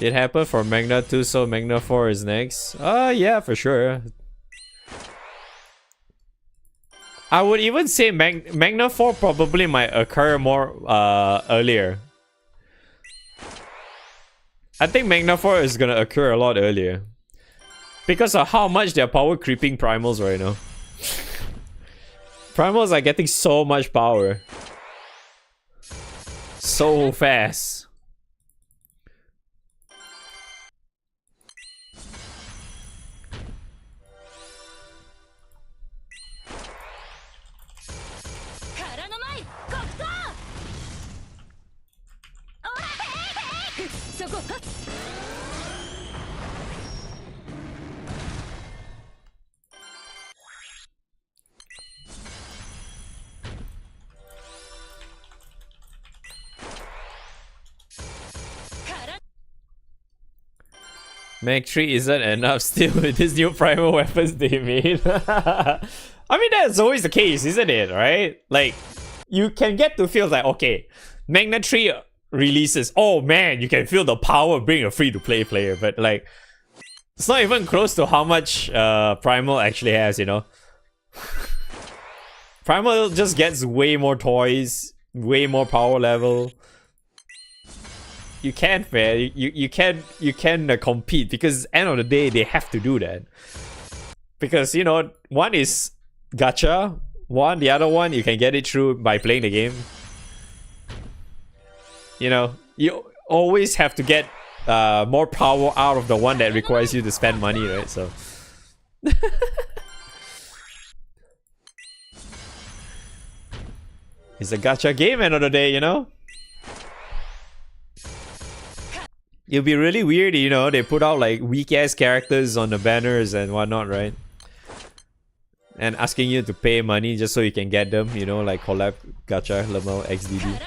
It happened for Magna 2, so Magna 4 is next. Yeah, for sure. I would even say Magna 4 probably might occur more earlier. I think Magna 4 is gonna occur a lot earlier. Because of how much they're power creeping primals right now. Primals are getting so much power. So fast. Mag 3 isn't enough still with these new primal weapons they made. I mean, that's always the case, isn't it, right? Like, you can get to feel like, okay, Magna 3 releases, oh man, you can feel the power of being a free-to-play player, but like, it's not even close to how much Primal actually has, you know? Primal just gets way more toys, way more power level. You can't, man. You can compete because end of the day they have to do that. Because you know, one is gacha, the other one you can get it through by playing the game. You know, you always have to get more power out of the one that requires you to spend money, right? So it's a gacha game end of the day, you know? It'll be really weird, you know, they put out like weak-ass characters on the banners and whatnot, right? And asking you to pay money just so you can get them, you know, like collab gacha, Lemel, XDD.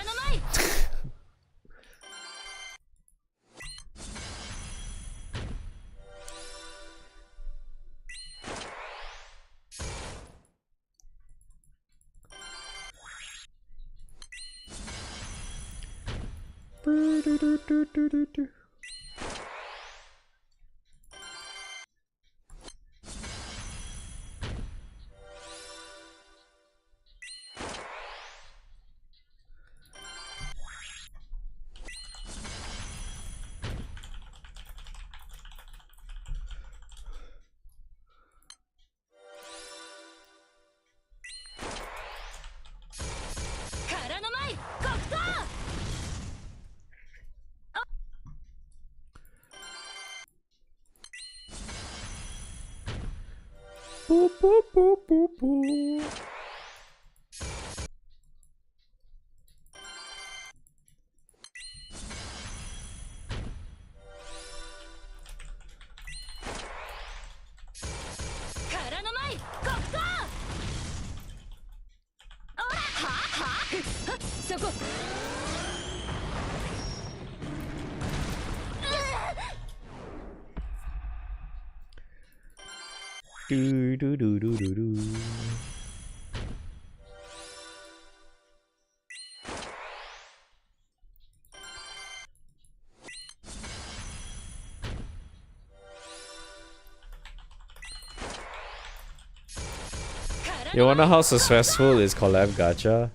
Boop, boop, boop, boop, boop. Do do do do do do. You wonder how successful is collab gacha?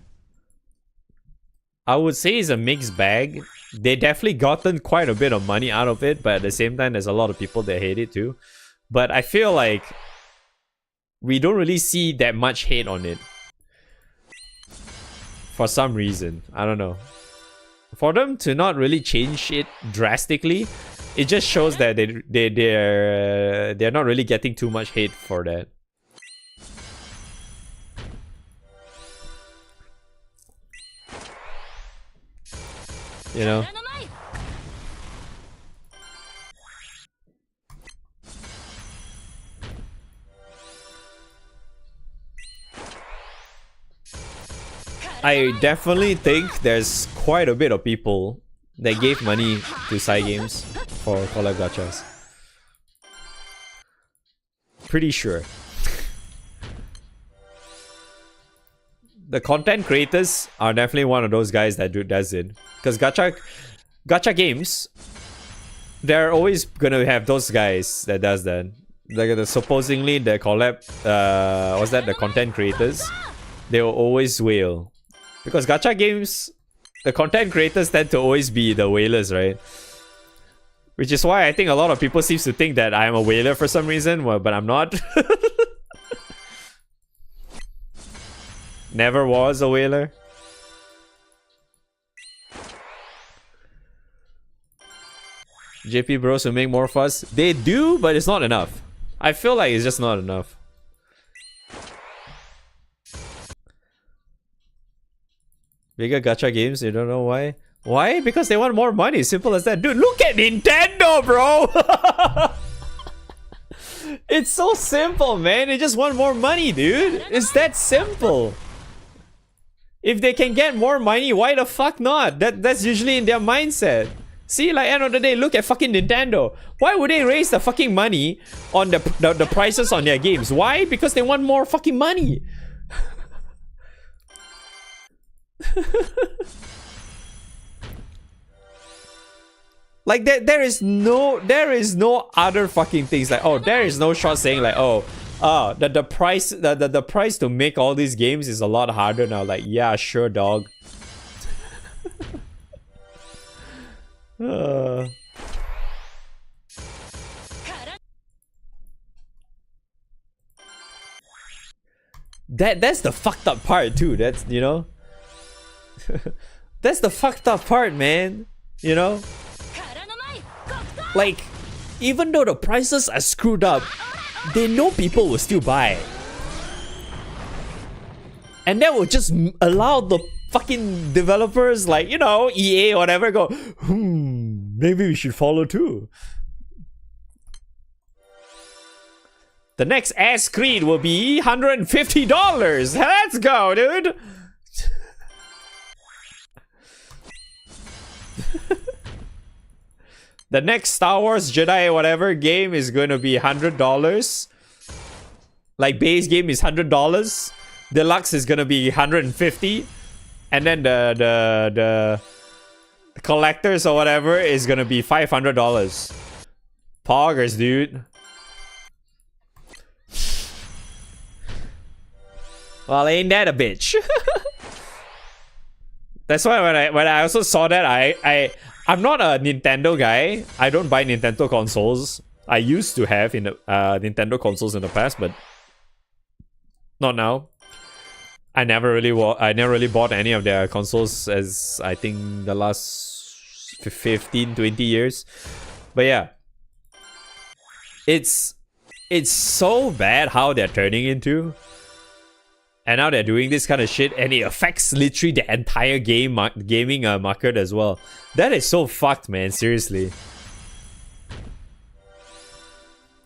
I would say it's a mixed bag. They definitely gotten quite a bit of money out of it, but at the same time, there's a lot of people that hate it too. But I feel like we don't really see that much hate on it. For some reason. I don't know. For them to not really change it drastically, it just shows that they're not really getting too much hate for that. You know? I definitely think there's quite a bit of people that gave money to side games for collab gachas. Pretty sure. The content creators are definitely one of those guys that does it. Because gacha games they're always gonna have those guys that does that. The supposedly the collab, what's that? The content creators, they will always whale, because gacha games, the content creators tend to always be the whalers, right? Which is why I think a lot of people seems to think that I'm a whaler for some reason, well, but I'm not. Never was a whaler. JP bros who make more fuss. They do, but it's not enough. I feel like it's just not enough. Bigger gacha games, you don't know why? Why? Because they want more money. Simple as that. Dude, look at Nintendo, bro! It's so simple, man. They just want more money, dude. It's that simple. If they can get more money, why the fuck not? That's usually in their mindset. See, like, end of the day, look at fucking Nintendo. Why would they raise the fucking money on the prices on their games? Why? Because they want more fucking money. Like, there is no other fucking things. Like, oh, there is no shot saying like, oh, the price to make all these games is a lot harder now. Like, yeah, sure, dog. That's the fucked up part too. That's, you know. That's the fucked up part, man. You know? Like, even though the prices are screwed up, they know people will still buy. And that will just allow the fucking developers, like, you know, EA or whatever, go, maybe we should follow too. The next ass screen will be $150. Let's go, dude. The next Star Wars Jedi whatever game is going to be $100. Like, base game is $100. Deluxe is going to be $150. And then the collectors or whatever is going to be $500. Poggers, dude. Well, ain't that a bitch? That's why when I also saw that, I'm not a Nintendo guy. I don't buy Nintendo consoles. I used to have Nintendo consoles in the past, but not now. I never really bought any of their consoles as I think the last 15, 20 years. But yeah, it's so bad how they're turning into. And now they're doing this kind of shit, and it affects literally the entire gaming market as well. That is so fucked, man. Seriously.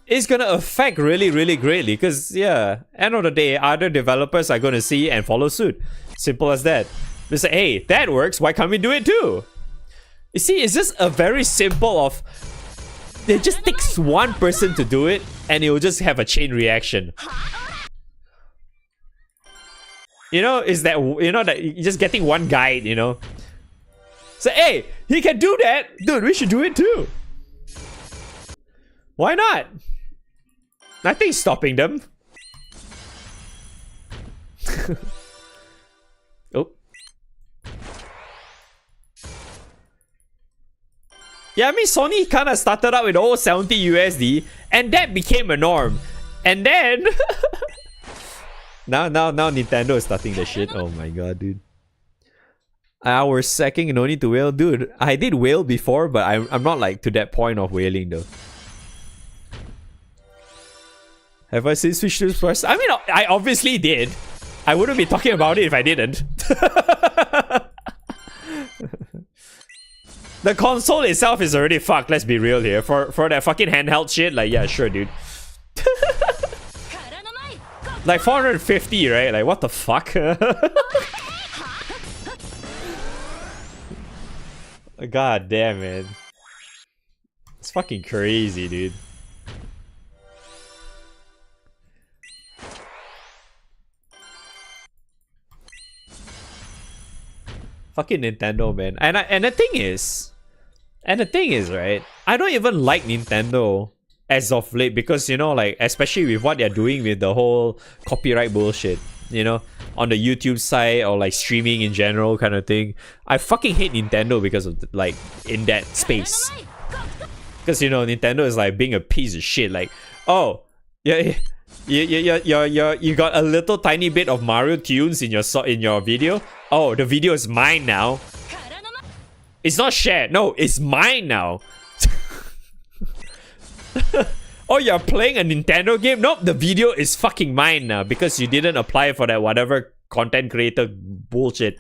It's gonna affect really, really greatly. Because, yeah, end of the day, other developers are gonna see and follow suit. Simple as that. They say, hey, that works. Why can't we do it too? You see, it's just a very simple of... It just takes one person to do it, and it will just have a chain reaction. You know, is that, you know, that you're just getting one guide, you know? So, hey, he can do that. Dude, we should do it too. Why not? Nothing's stopping them. Oh. Yeah, I mean, Sony kind of started out with 70 USD, and that became a norm. And then... Now Nintendo is starting the shit. Oh my god, dude. We're sacking, no need to whale. Dude, I did whale before, but I'm not like to that point of whaling though. Have I seen Switch 2 first? I mean, I obviously did. I wouldn't be talking about it if I didn't. The console itself is already fucked, let's be real here. For that fucking handheld shit, like, yeah, sure, dude. Like 450, right? Like, what the fuck? God damn, man. It's fucking crazy, dude. Fucking Nintendo, man. And the thing is, right? I don't even like Nintendo as of late because, you know, like, especially with what they're doing with the whole copyright bullshit, you know, on the YouTube side or like streaming in general kind of thing. I fucking hate Nintendo because of like in that space. Because, you know, Nintendo is like being a piece of shit. Like, oh, yeah, you got a little tiny bit of Mario tunes in your video. Oh, the video is mine now. It's not shared. No, it's mine now. Oh, you're playing a Nintendo game? Nope, the video is fucking mine now because you didn't apply for that whatever content creator bullshit.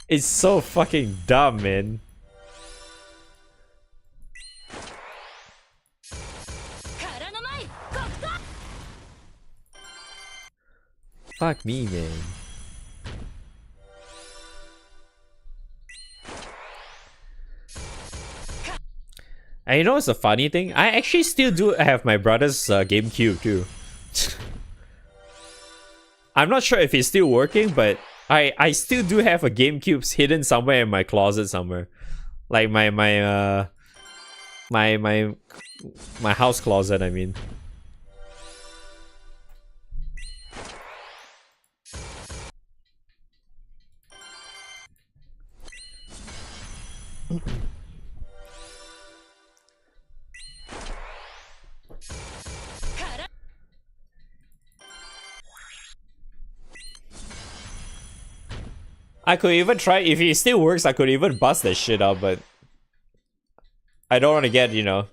It's so fucking dumb, man. Fuck me, man. And you know what's the funny thing? I actually still do have my brother's GameCube too. I'm not sure if it's still working, but I still do have a GameCube hidden somewhere in my closet somewhere, like my house closet. I mean. I could even try, if it still works, I could even bust that shit up, but I don't want to get, you know.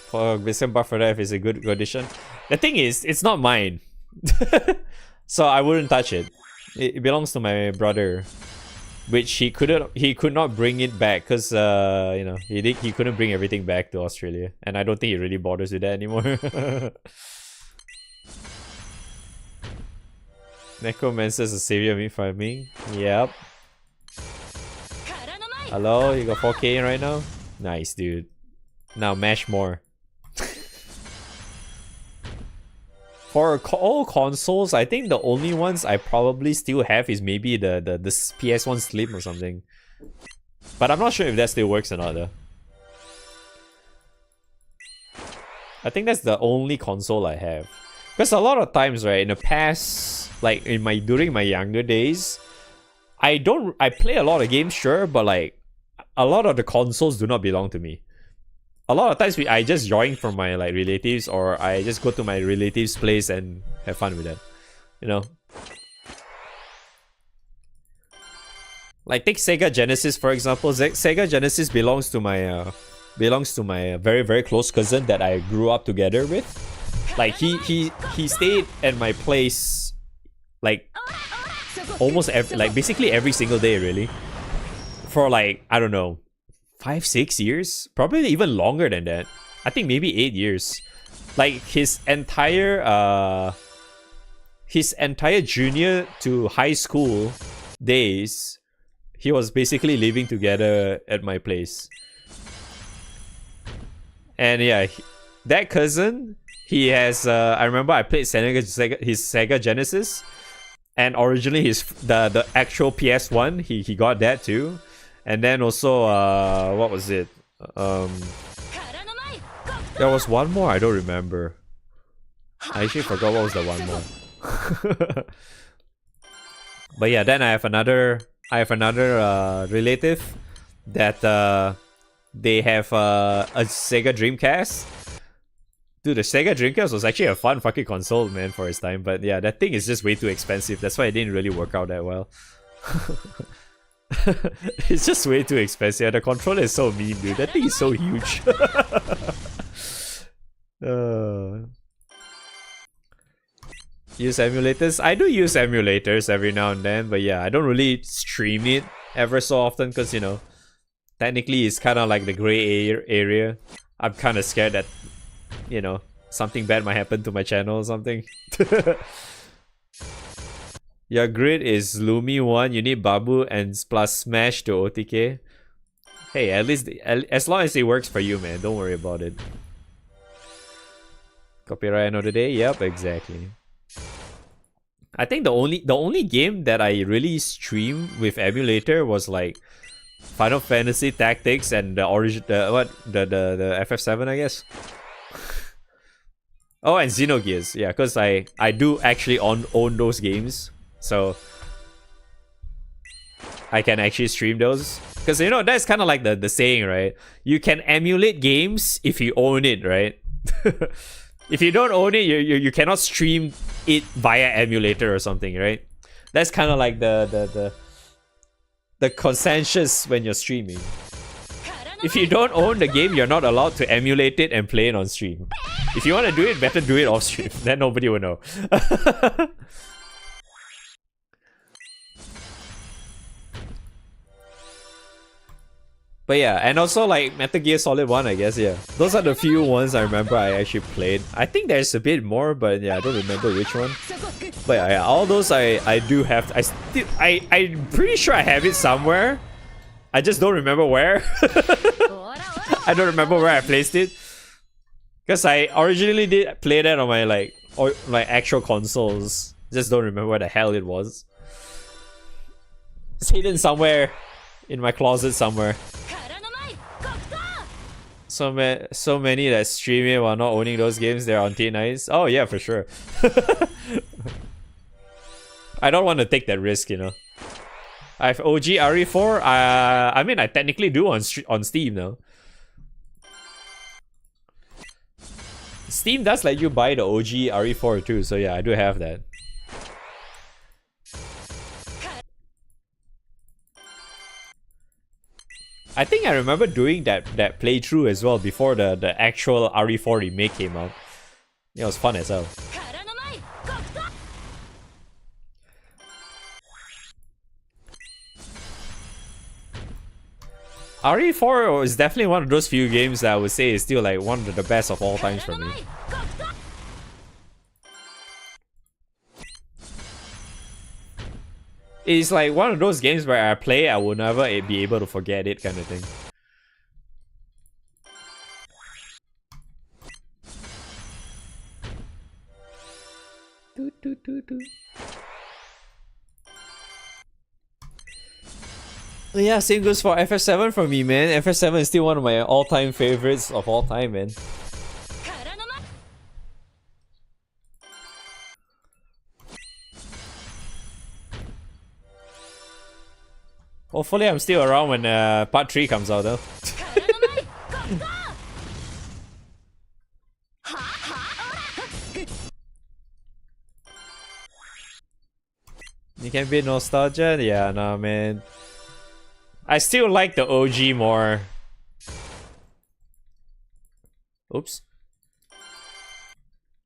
For Biscuit Buff for that, if it's a good condition. The thing is, it's not mine. So I wouldn't touch it. It belongs to my brother. Which he could not bring it back because you know, he couldn't bring everything back to Australia. And I don't think he really bothers with that anymore. Necromancer's a savior of me farming. Yep. Hello, you got 4K in right now? Nice, dude. Now mash more. For all consoles, I think the only ones I probably still have is maybe the PS1 Slim or something. But I'm not sure if that still works or not though. I think that's the only console I have. Because a lot of times, right, in the past, like during my younger days, I play a lot of games, sure, but like a lot of the consoles do not belong to me. A lot of times I just join from my like relatives, or I just go to my relatives' place and have fun with that. You know? Like take Sega Genesis for example. Sega Genesis belongs to my very, very close cousin that I grew up together with. Like he stayed at my place like almost basically every single day really. For like, I don't know, 5-6 years? Probably even longer than that. I think maybe 8 years. Like his entire junior to high school days, he was basically living together at my place. And yeah, that cousin, he has I remember I played his Sega Genesis, and originally the actual PS1, he got that too. And then also what was it? There was one more, I don't remember. I actually forgot what was the one more. But yeah, then I have another relative that they have a Sega Dreamcast. Dude, the Sega Dreamcast was actually a fun fucking console, man, for its time. But yeah, that thing is just way too expensive. That's why it didn't really work out that well. It's just way too expensive. The controller is so mean, dude. That thing is so huge. Use emulators? I do use emulators every now and then, but yeah, I don't really stream it ever so often because, you know, technically it's kind of like the gray area. I'm kind of scared that, you know, something bad might happen to my channel or something. Your grid is Lumi 1, you need Babu and plus Smash to OTK. Hey, at least, as long as it works for you, man, don't worry about it. Copyright end of the day? Yep, exactly. I think the only game that I really stream with emulator was like Final Fantasy Tactics and the origin the FF7, I guess. Oh, and Xenogears, yeah, because I do actually own those games, so I can actually stream those. Because you know that's kind of like the saying, right? You can emulate games if you own it, right? If you don't own it, you cannot stream it via emulator or something, right? That's kind of like the consensus when you're streaming. If you don't own the game, you're not allowed to emulate it and play it on stream. If you want to do it, better do it off stream. Then nobody will know. But yeah, and also like Metal Gear Solid 1, I guess, yeah. Those are the few ones I remember I actually played. I think there's a bit more, but yeah, I don't remember which one. But yeah, all those I do have. I'm pretty sure I have it somewhere. I just don't remember where. I don't remember where I placed it. Because I originally did play that on my like actual consoles. Just don't remember where the hell it was. It's hidden somewhere in my closet somewhere. So many that stream it while not owning those games, they're on T9s. Oh yeah, for sure. I don't want to take that risk, you know. I have OG RE4. I mean, I technically do on Steam now. Steam does let you buy the OG RE4 too, so yeah, I do have that. I think I remember doing that playthrough as well before the actual RE4 remake came out. It was fun as hell. RE4 is definitely one of those few games that I would say is still like one of the best of all times for me. It's like one of those games where I play, I will never be able to forget it kind of thing. Yeah, same goes for FF7 for me, man. FF7 is still one of my all-time favorites of all time, man. Hopefully I'm still around when part 3 comes out though. You can beat nostalgia? Yeah, nah man. I still like the OG more. Oops.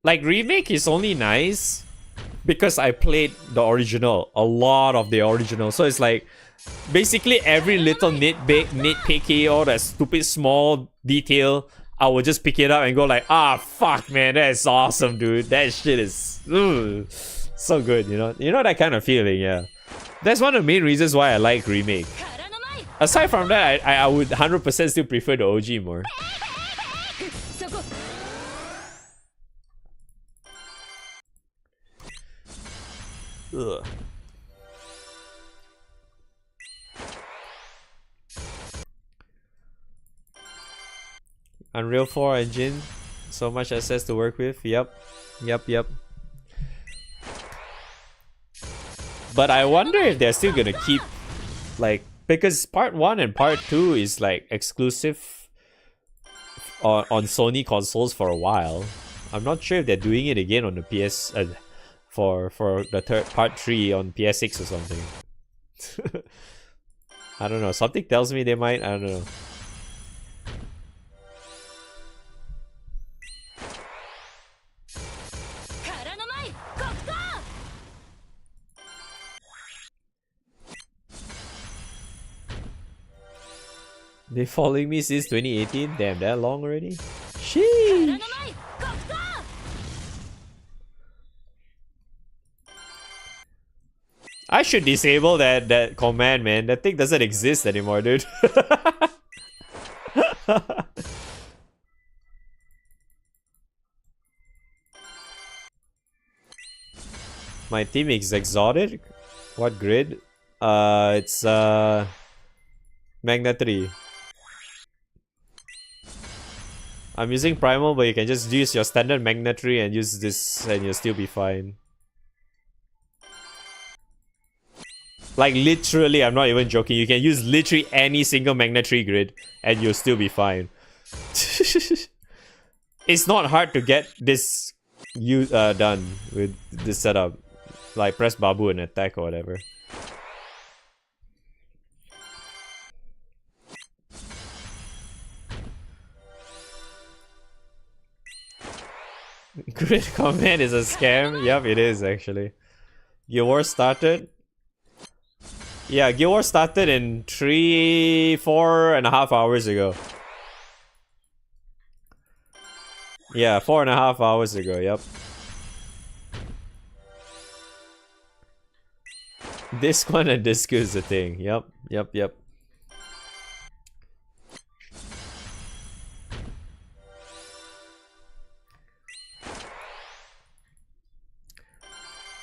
Like, remake is only nice because I played the original, a lot of the original. So it's like, basically every little nitpicky, all that stupid small detail, I will just pick it up and go like, ah, fuck, man, that is awesome, dude. That shit is so good, you know? You know that kind of feeling, yeah. That's one of the main reasons why I like remake. Aside from that, I would 100% still prefer the OG more. Ugh. Unreal 4 engine, so much assets to work with. Yep. But I wonder if they're still gonna keep, like, because part 1 and part 2 is like exclusive on Sony consoles for a while. I'm not sure if they're doing it again on the PS for the part 3 on PS6 or something. I don't know. Something tells me they might. I don't know. They following me since 2018? Damn, that long already? Sheesh! I should disable that command, man. That thing doesn't exist anymore, dude. My team is exotic. What grid? It's Magna 3. I'm using Primal, but you can just use your standard Magna 3 and use this and you'll still be fine. Like literally, I'm not even joking. You can use literally any single Magna 3 grid and you'll still be fine. It's not hard to get this done with this setup. Like press babu and attack or whatever. Grid command is a scam? Yep, it is actually. Guild Wars started? Yeah, Guild Wars started in 4.5 hours ago. Yeah, 4.5 hours ago, yep. Disc 1 and Disc 2 is the thing. Yep.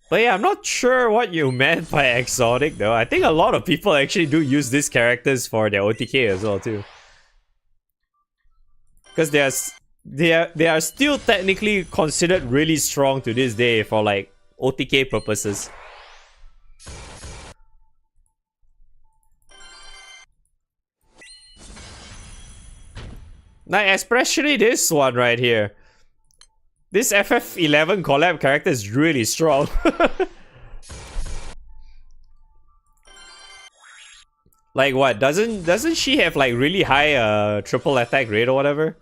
But yeah, I'm not sure what you meant by exotic though. I think a lot of people actually do use these characters for their OTK as well too. Because they are still technically considered really strong to this day for like OTK purposes. Like especially this one right here. This FF11 collab character is really strong. Like what? Doesn't she have like really high triple attack rate or whatever?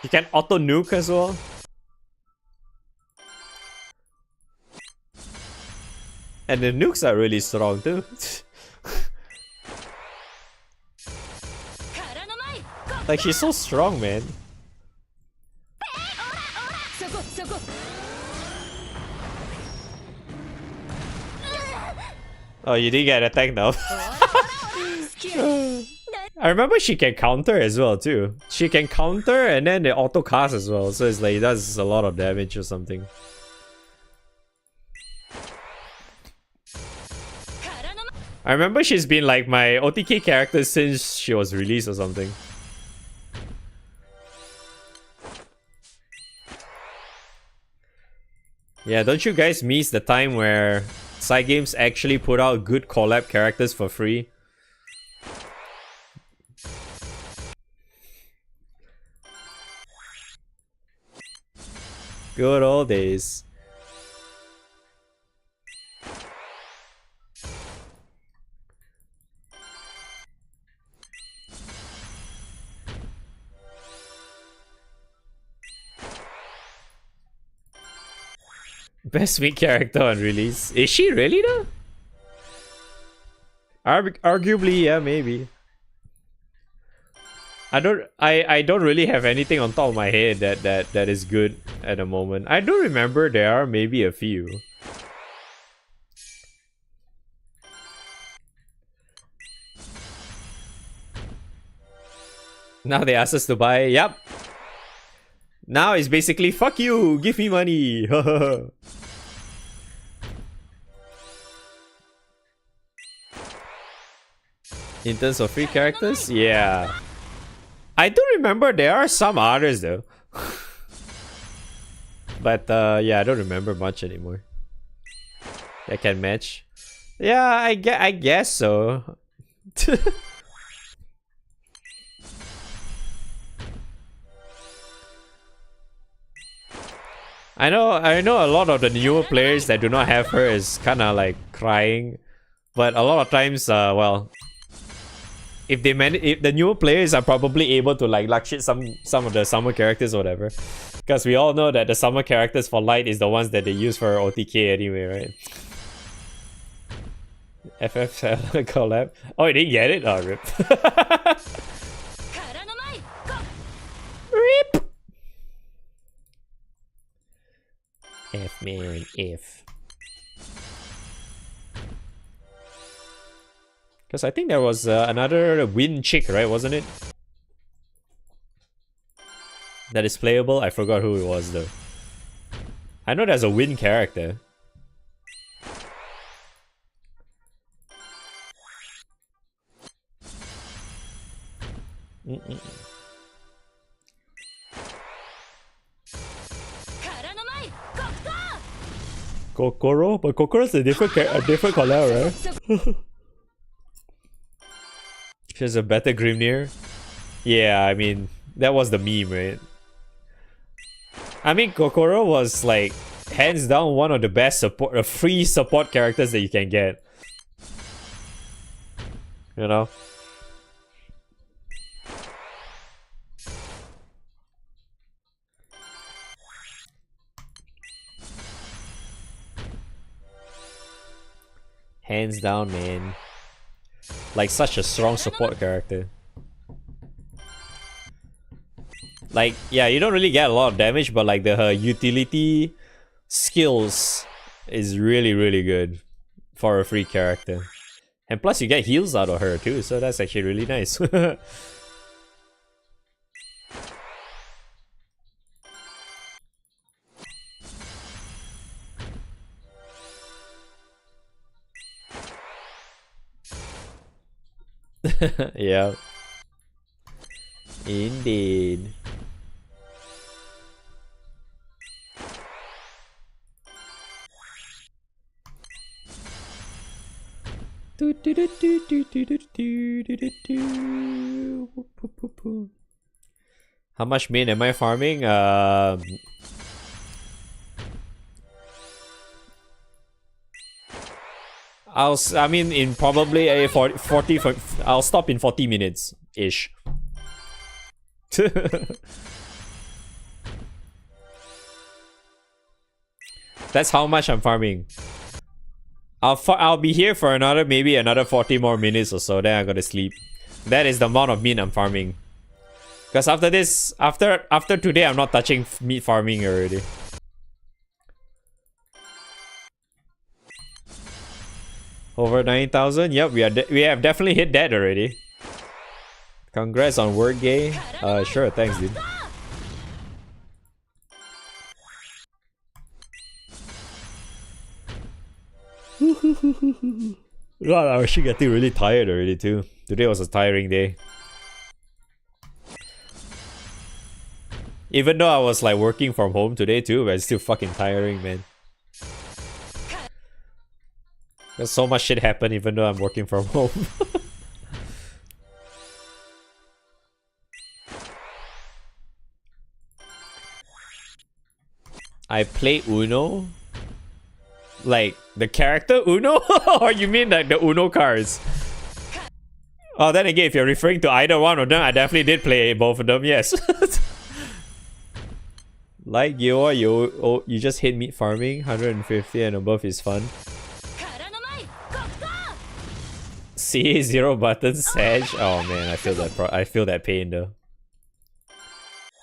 She can auto nuke as well. And the nukes are really strong too. Like she's so strong, man. Oh, you didn't get attacked now. I remember she can counter as well too. She can counter and then they auto cast as well. So it's like it does a lot of damage or something. I remember she's been like my OTK character since she was released or something. Yeah, don't you guys miss the time where side games actually put out good collab characters for free? Good old days. Best weak character on release. Is she really though? Arguably, yeah, maybe. I don't really have anything on top of my head that is good at the moment. I do remember there are maybe a few. Now they ask us to buy. Yep. Now it's basically fuck you, give me money. In terms of free characters, yeah. I do remember there are some others though. But yeah, I don't remember much anymore. I can match. Yeah, I guess so. I know a lot of the newer players that do not have her is kind of like crying, but a lot of times, well, if the newer players are probably able to like luck shit some of the summer characters or whatever, because we all know that the summer characters for light is the ones that they use for OTK anyway, right? FF7 collab. Oh, you didn't get it? Oh, rip. Rip. F man, F. Because I think there was another win chick, right? Wasn't it? That is playable. I forgot who it was though. I know there's a win character. Kokoro? But Kokoro's a different color, right? She's a better Grimnir. Yeah, I mean, that was the meme, right? I mean, Kokoro was like hands down one of the best free support characters that you can get. You know? Hands down, man. Like, such a strong support character. Like, yeah, you don't really get a lot of damage, but like her utility skills is really, really good for a free character. And plus you get heals out of her too, so that's actually really nice. Yeah. Indeed. How much main am I farming? I mean, in probably a 40 I'll stop in 40 minutes ish. That's how much I'm farming. I'll be here for maybe another 40 more minutes or so, then I gotta sleep. That is the amount of meat I'm farming. Because after this, after today, I'm not touching meat farming already. Over 9,000? Yep, we have definitely hit that already. Congrats on word gay. Sure, thanks, dude. God, I'm actually getting really tired already too. Today was a tiring day. Even though I was like working from home today too, but it's still fucking tiring, man. There's so much shit happen even though I'm working from home. I play Uno? Like, the character Uno? Or you mean like the Uno cards? Oh, then again, if you're referring to either one of them, I definitely did play both of them, yes. Like you just hit meat farming, 150 and above is fun. See, 0 buttons, Sage. Oh man, I feel that pain though.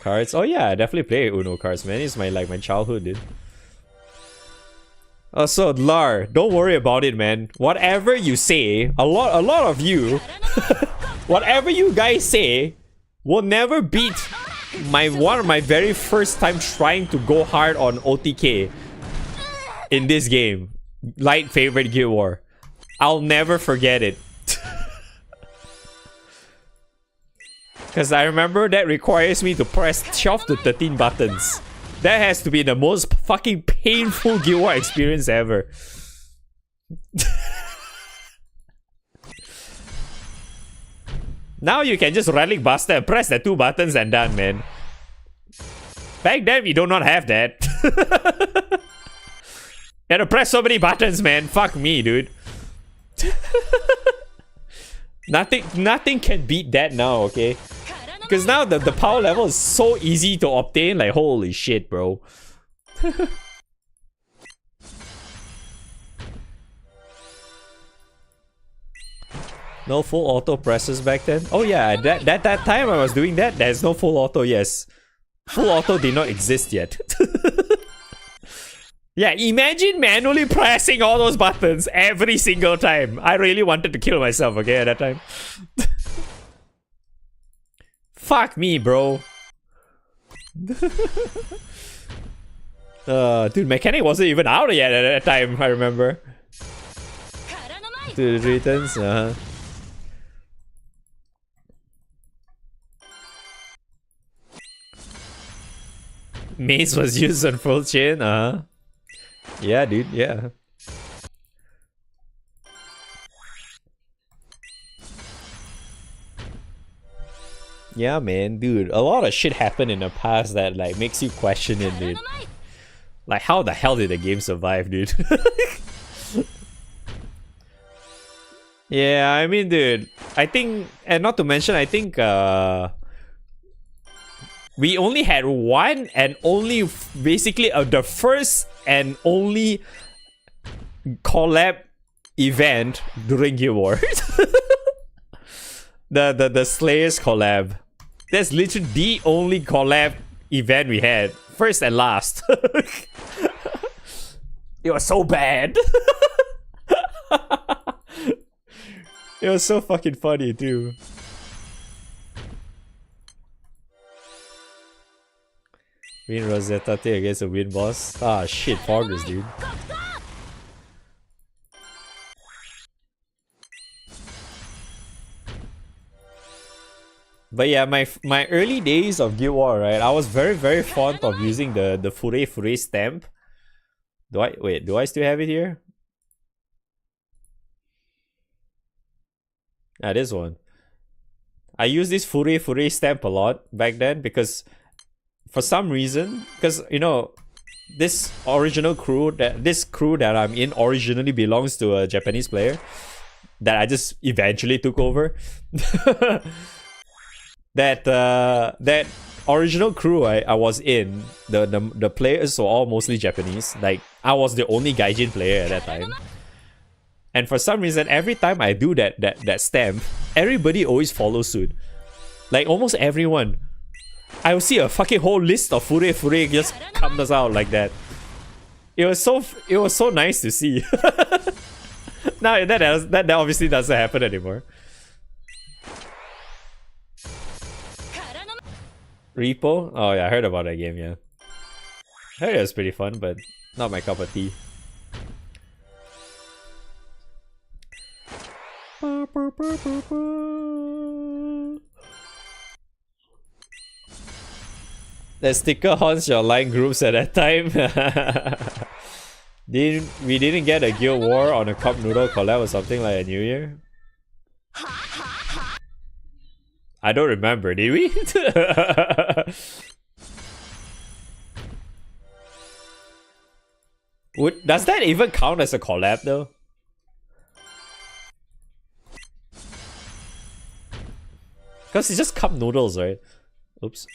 Cards? Oh yeah, I definitely play Uno cards, man. It's my childhood, dude. So Lar, don't worry about it, man. Whatever you say, a lot of you, whatever you guys say, will never beat one of my very first time trying to go hard on OTK in this game. Light favorite Guild War. I'll never forget it. Because I remember that requires me to press 12 to 13 buttons. That has to be the most fucking painful Guild War experience ever. Now you can just Relic Buster and press the 2 buttons and done, man. Back then, we do not have that. You had to press so many buttons, man. Fuck me, dude. Nothing can beat that now, okay? Because now the power level is so easy to obtain, like holy shit, bro. No full auto presses back then? Oh yeah, that time I was doing that, there's no full auto, yes. Full auto did not exist yet. Yeah, imagine manually pressing all those buttons every single time. I really wanted to kill myself, okay, at that time. Fuck me, bro. Dude, mechanic wasn't even out yet at that time, I remember. To the returns, Mace was used on full chain, yeah, dude, yeah. Yeah, man, dude, a lot of shit happened in the past that like makes you question it, dude. Like, how the hell did the game survive, dude? Yeah, I mean, dude, I think, and not to mention, I think we only had one and only, basically, the first and only collab event during Guild Wars. the Slayers collab. That's literally the only collab event we had. First and last. It was so bad. It was so fucking funny too. Win Rosetta T against a win boss. Ah shit, Forgers, dude. But yeah, my early days of Guild War, right? I was very fond of using the Fure stamp. Do I still have it here? Ah, this one. I used this Fure stamp a lot back then because for some reason, because you know, this crew that I'm in originally belongs to a Japanese player that I just eventually took over. That original crew I was in, the players were all mostly Japanese. Like, I was the only Gaijin player at that time. And for some reason, every time I do that stamp, everybody always follows suit. Like, almost everyone. I will see a fucking whole list of Fure just comes out like that. It was so nice to see. Now that obviously doesn't happen anymore. Repo? Oh yeah, I heard about that game, yeah. I heard it was pretty fun, but not my cup of tea. The sticker haunts your line groups at that time. We didn't get a Guild War on a Cup Noodle collab or something like a New Year? I don't remember, did we? Does that even count as a collab though? Because it's just cup noodles, right? Oops.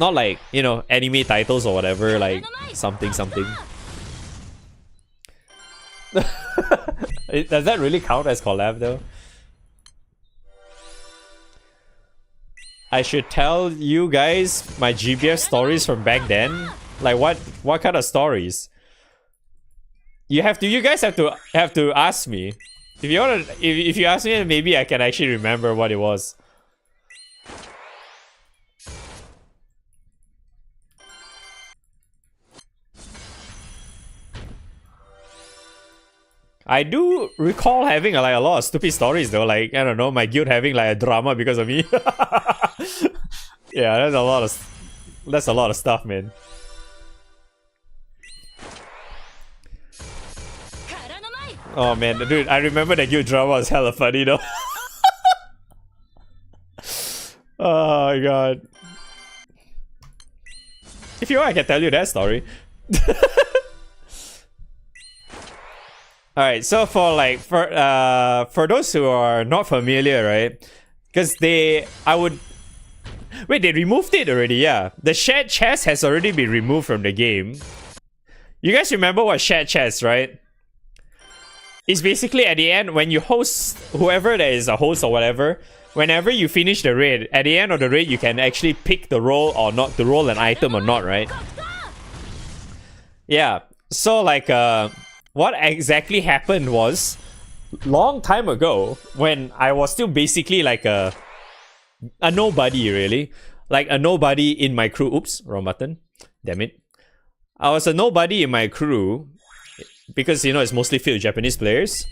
Not like, you know, anime titles or whatever, like something. Does that really count as collab though? I should tell you guys my GBF stories from back then. Like what kind of stories? You guys have to ask me. If you ask me, maybe I can actually remember what it was. I do recall having like a lot of stupid stories though, like I don't know, my guild having like a drama because of me. Yeah, that's a lot of stuff, man. Oh man, dude, I remember that guild drama was hella funny though. Oh my god. If you want, I can tell you that story. Alright, so for those who are not familiar, right? Because they removed it already, yeah. The shared chest has already been removed from the game. You guys remember what shared chest, right? It's basically at the end, when you host whoever that is a host or whatever, whenever you finish the raid, at the end of the raid, you can actually pick the role or not, to roll an item or not, right? Yeah, so like, what exactly happened was, long time ago, when I was still basically like a nobody, really. Like a nobody in my crew. Oops, wrong button. Damn it. I was a nobody in my crew, because, you know, it's mostly filled with Japanese players.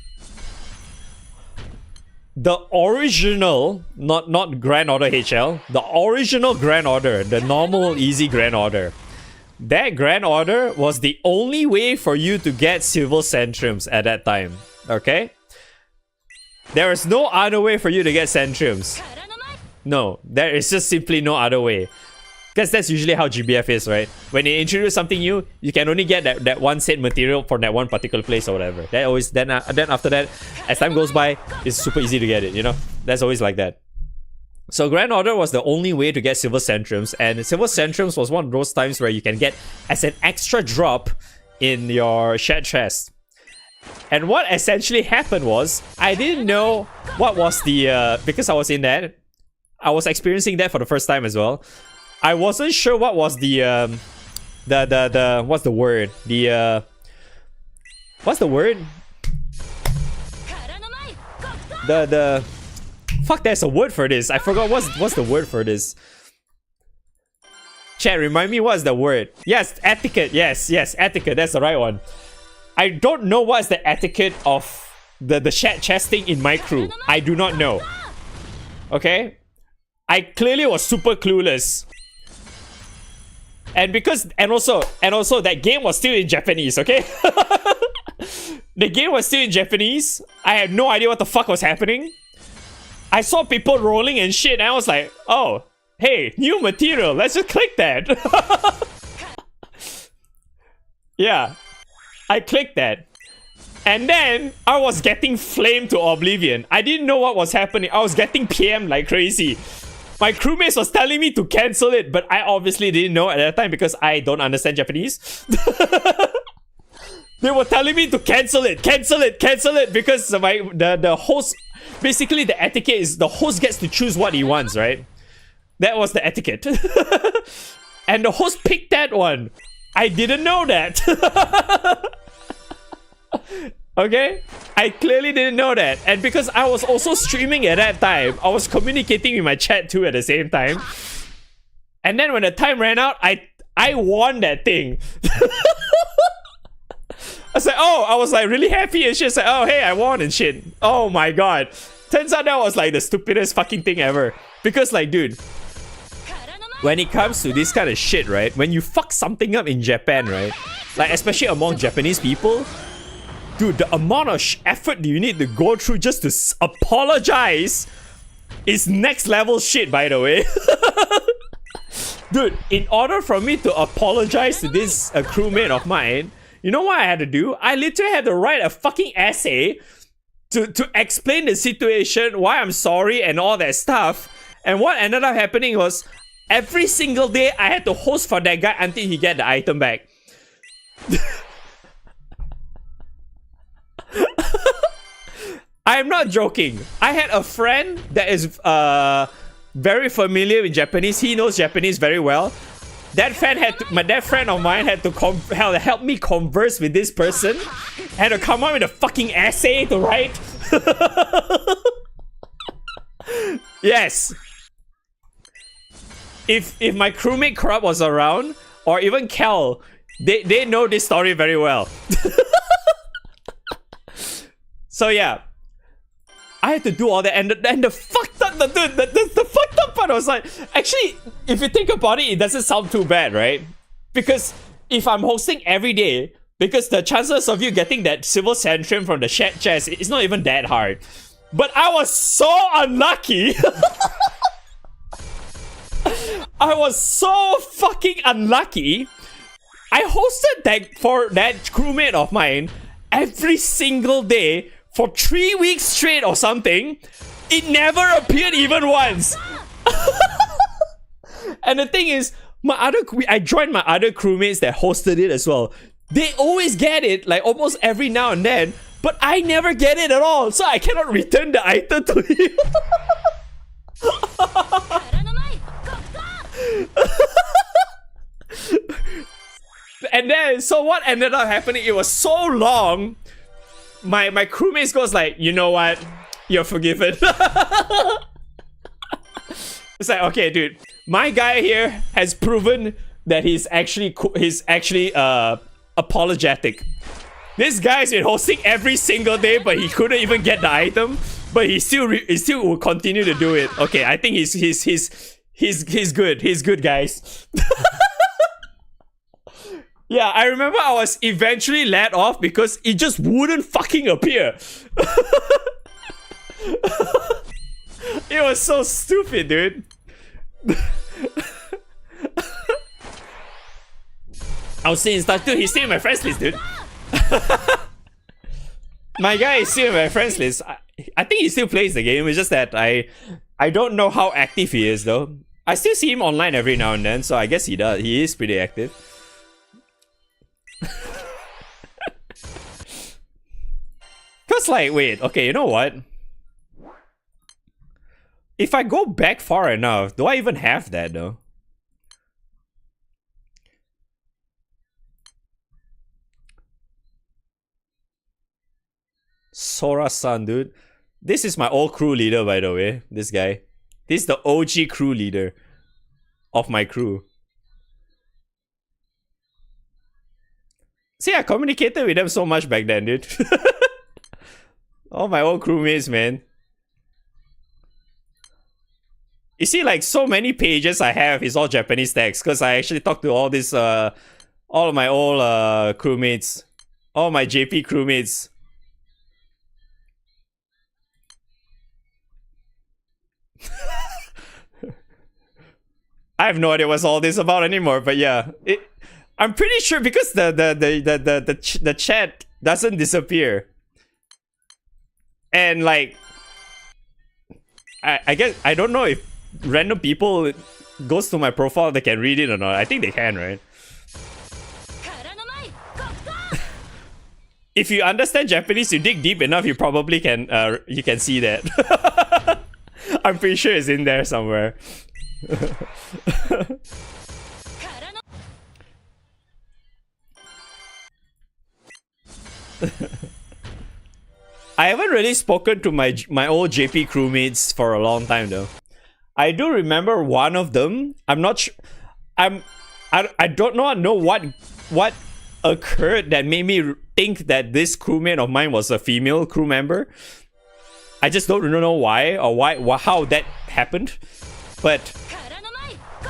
The original, not Grand Order HL, the original Grand Order, the normal easy Grand Order, that Grand Order was the only way for you to get Civil Centriums at that time. Okay? There is no other way for you to get Centriums. No, there is just simply no other way. Because that's usually how GBF is, right? When they introduce something new, you can only get that one set material from that one particular place or whatever. That always then after that, as time goes by, it's super easy to get it, you know? That's always like that. So Grand Order was the only way to get Silver Centriums, and Silver Centriums was one of those times where you can get as an extra drop in your shared chest. And what essentially happened was, I didn't know what was the, because I was in that, I was experiencing that for the first time as well. I wasn't sure what was the what's the word? What's the word? Fuck, there's a word for this. I forgot what's the word for this. Chat, remind me what's the word. Yes, etiquette. Yes, etiquette. That's the right one. I don't know what's the etiquette of the shared chesting in my crew. I do not know. Okay? I clearly was super clueless. And also that game was still in Japanese, okay? The game was still in Japanese. I had no idea what the fuck was happening. I saw people rolling and shit, and I was like, oh, hey, new material, let's just click that. Yeah, I clicked that. And then I was getting flamed to oblivion. I didn't know what was happening. I was getting PM like crazy. My crewmates was telling me to cancel it, but I obviously didn't know at that time because I don't understand Japanese. They were telling me to cancel it because the host, basically the etiquette is the host gets to choose what he wants, right? That was the etiquette. And the host picked that one. I didn't know that. Okay? I clearly didn't know that. And because I was also streaming at that time, I was communicating with my chat too at the same time. And then when the time ran out, I won that thing. I was like really happy and shit. It's like, oh hey, I won and shit. Oh my god. Turns out that was like the stupidest fucking thing ever. Because like, dude, when it comes to this kind of shit, right? When you fuck something up in Japan, right? Like especially among Japanese people, dude, the amount of effort you need to go through just to apologize is next level shit, by the way. Dude, in order for me to apologize to this crewmate of mine, you know what I had to do? I literally had to write a fucking essay to explain the situation, why I'm sorry and all that stuff. And what ended up happening was, every single day I had to host for that guy until he get the item back. I'm not joking. I had a friend that is very familiar with Japanese. He knows Japanese very well. That friend of mine had to help me converse with this person. Had to come up with a fucking essay to write. Yes. If my crewmate Corrupt was around, or even Kel, they know this story very well. So yeah, I had to do all that, and the fucked up the fucked up part was like, actually, if you think about it, it doesn't sound too bad, right? Because if I'm hosting every day, because the chances of you getting that Civil Centrium from the shared chest is not even that hard. But I was so unlucky. I was so fucking unlucky. I hosted for that crewmate of mine every single day for 3 weeks straight or something. It never appeared even once. And the thing is, I joined my other crewmates that hosted it as well. They always get it, like almost every now and then, but I never get it at all, so I cannot return the item to him. And then, so what ended up happening, it was so long, my crewmates goes like, you know what, you're forgiven. It's like, okay, dude, my guy here has proven that he's actually apologetic. This guy's been hosting every single day, but he couldn't even get the item, but he still will continue to do it. Okay, I think he's good. He's good, guys. Yeah, I remember I was eventually let off because it just wouldn't fucking appear. It was so stupid, dude. I was saying stuff, dude, he's still in my friends list, dude. My guy is still in my friends list. I think he still plays the game. It's just that I don't know how active he is though. I still see him online every now and then, so I guess he does. He is pretty active. Cause like, wait, okay, you know what? If I go back far enough, do I even have that though? Sora-san, dude. This is my old crew leader, by the way. This guy. This is the OG crew leader of my crew. See, I communicated with them so much back then, dude. All my old crewmates, man. You see, like, so many pages I have is all Japanese text, because I actually talked to all this, all of my old crewmates. All my JP crewmates. I have no idea what's all this about anymore, but yeah, I'm pretty sure because the chat doesn't disappear, and like, I guess I don't know if random people goes to my profile they can read it or not. I think they can, right? If you understand Japanese, you dig deep enough, you probably can. You can see that. I'm pretty sure it's in there somewhere. I haven't really spoken to my old JP crewmates for a long time though. I do remember one of them. I'm not sure. I don't know what occurred that made me think that this crewmate of mine was a female crew member. I just don't know why or how that happened. But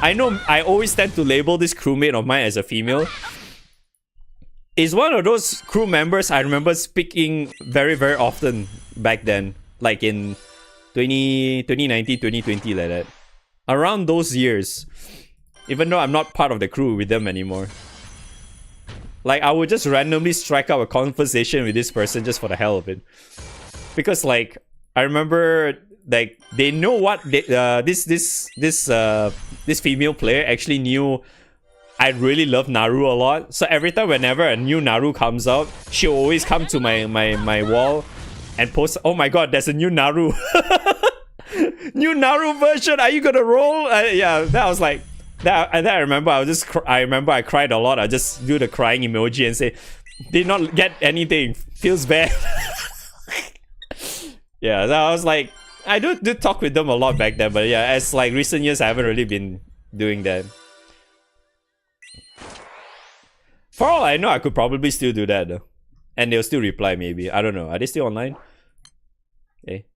I know I always tend to label this crewmate of mine as a female. Is one of those crew members I remember speaking very, very often back then. Like in 2019, 2020, like that. Around those years. Even though I'm not part of the crew with them anymore. Like, I would just randomly strike up a conversation with this person just for the hell of it. Because, like, I remember, like, they know what they, this female player actually knew I really love Naru a lot. So every time whenever a new Naru comes out, she'll always come to my wall and post, oh my god, there's a new Naru. New Naru version, are you gonna roll? Yeah, that was like, that I remember I cried a lot. I just do the crying emoji and say, did not get anything, feels bad. Yeah, so I was like, I do talk with them a lot back then, but yeah, as like recent years I haven't really been doing that. For all I know, I could probably still do that though. And they'll still reply maybe. I don't know. Are they still online? Hey.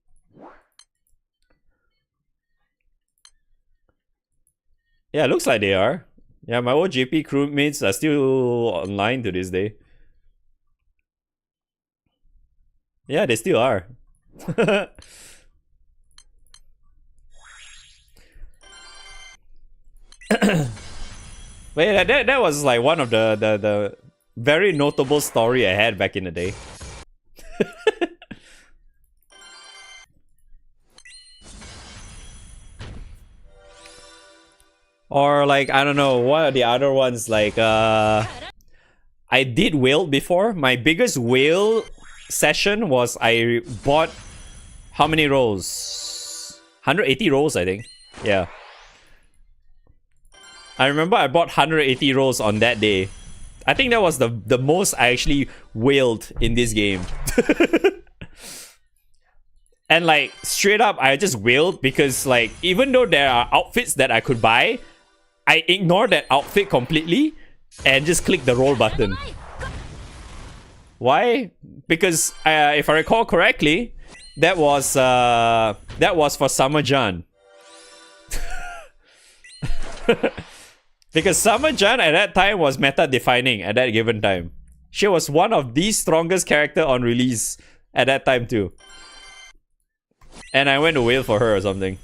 Yeah, looks like they are. Yeah, my old JP crewmates are still online to this day. Yeah, they still are. But yeah, that was like one of the very notable story I had back in the day. Or like, I don't know, what are the other ones? Like, I did whale before. My biggest whale session was I bought how many rolls? 180 rolls, I think. Yeah. I remember I bought 180 rolls on that day. I think that was the most I actually whaled in this game. And like, straight up, I just whaled because like, even though there are outfits that I could buy, I ignored that outfit completely and just click the roll button. Why? Because if I recall correctly, that was for Summer Jan. Because Summer-Jan at that time was meta-defining at that given time. She was one of the strongest character on release at that time too. And I went to whale for her or something.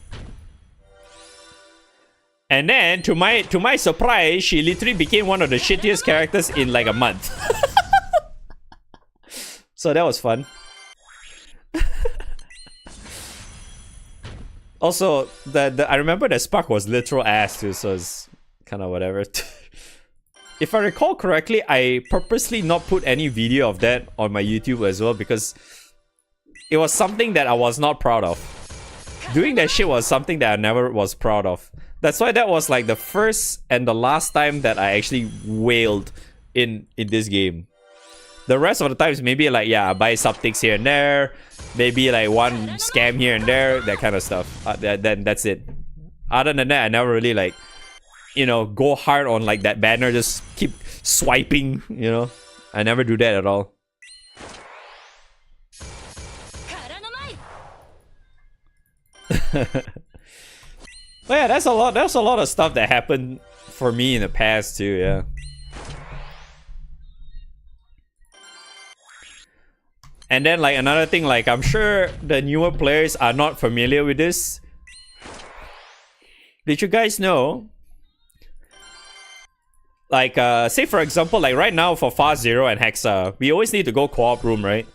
And then, to my surprise, she literally became one of the shittiest characters in like a month. So that was fun. Also, I remember the Spark was literal ass too, so it's kind of whatever. If I recall correctly, I purposely not put any video of that on my YouTube as well because it was something that I was not proud of. Doing that shit was something that I never was proud of. That's why that was like the first and the last time that I actually wailed in this game. The rest of the times, maybe like, yeah, I buy subtics here and there. Maybe like one scam here and there, that kind of stuff. Then that's it. Other than that, I never really like, you know, go hard on like that banner, just keep swiping, you know. I never do that at all. But yeah, there's a lot of stuff that happened for me in the past too, yeah. And then like another thing, like I'm sure the newer players are not familiar with this. Did you guys know? Like say for example, like right now for Fast Zero and Hexa, we always need to go co-op room, right?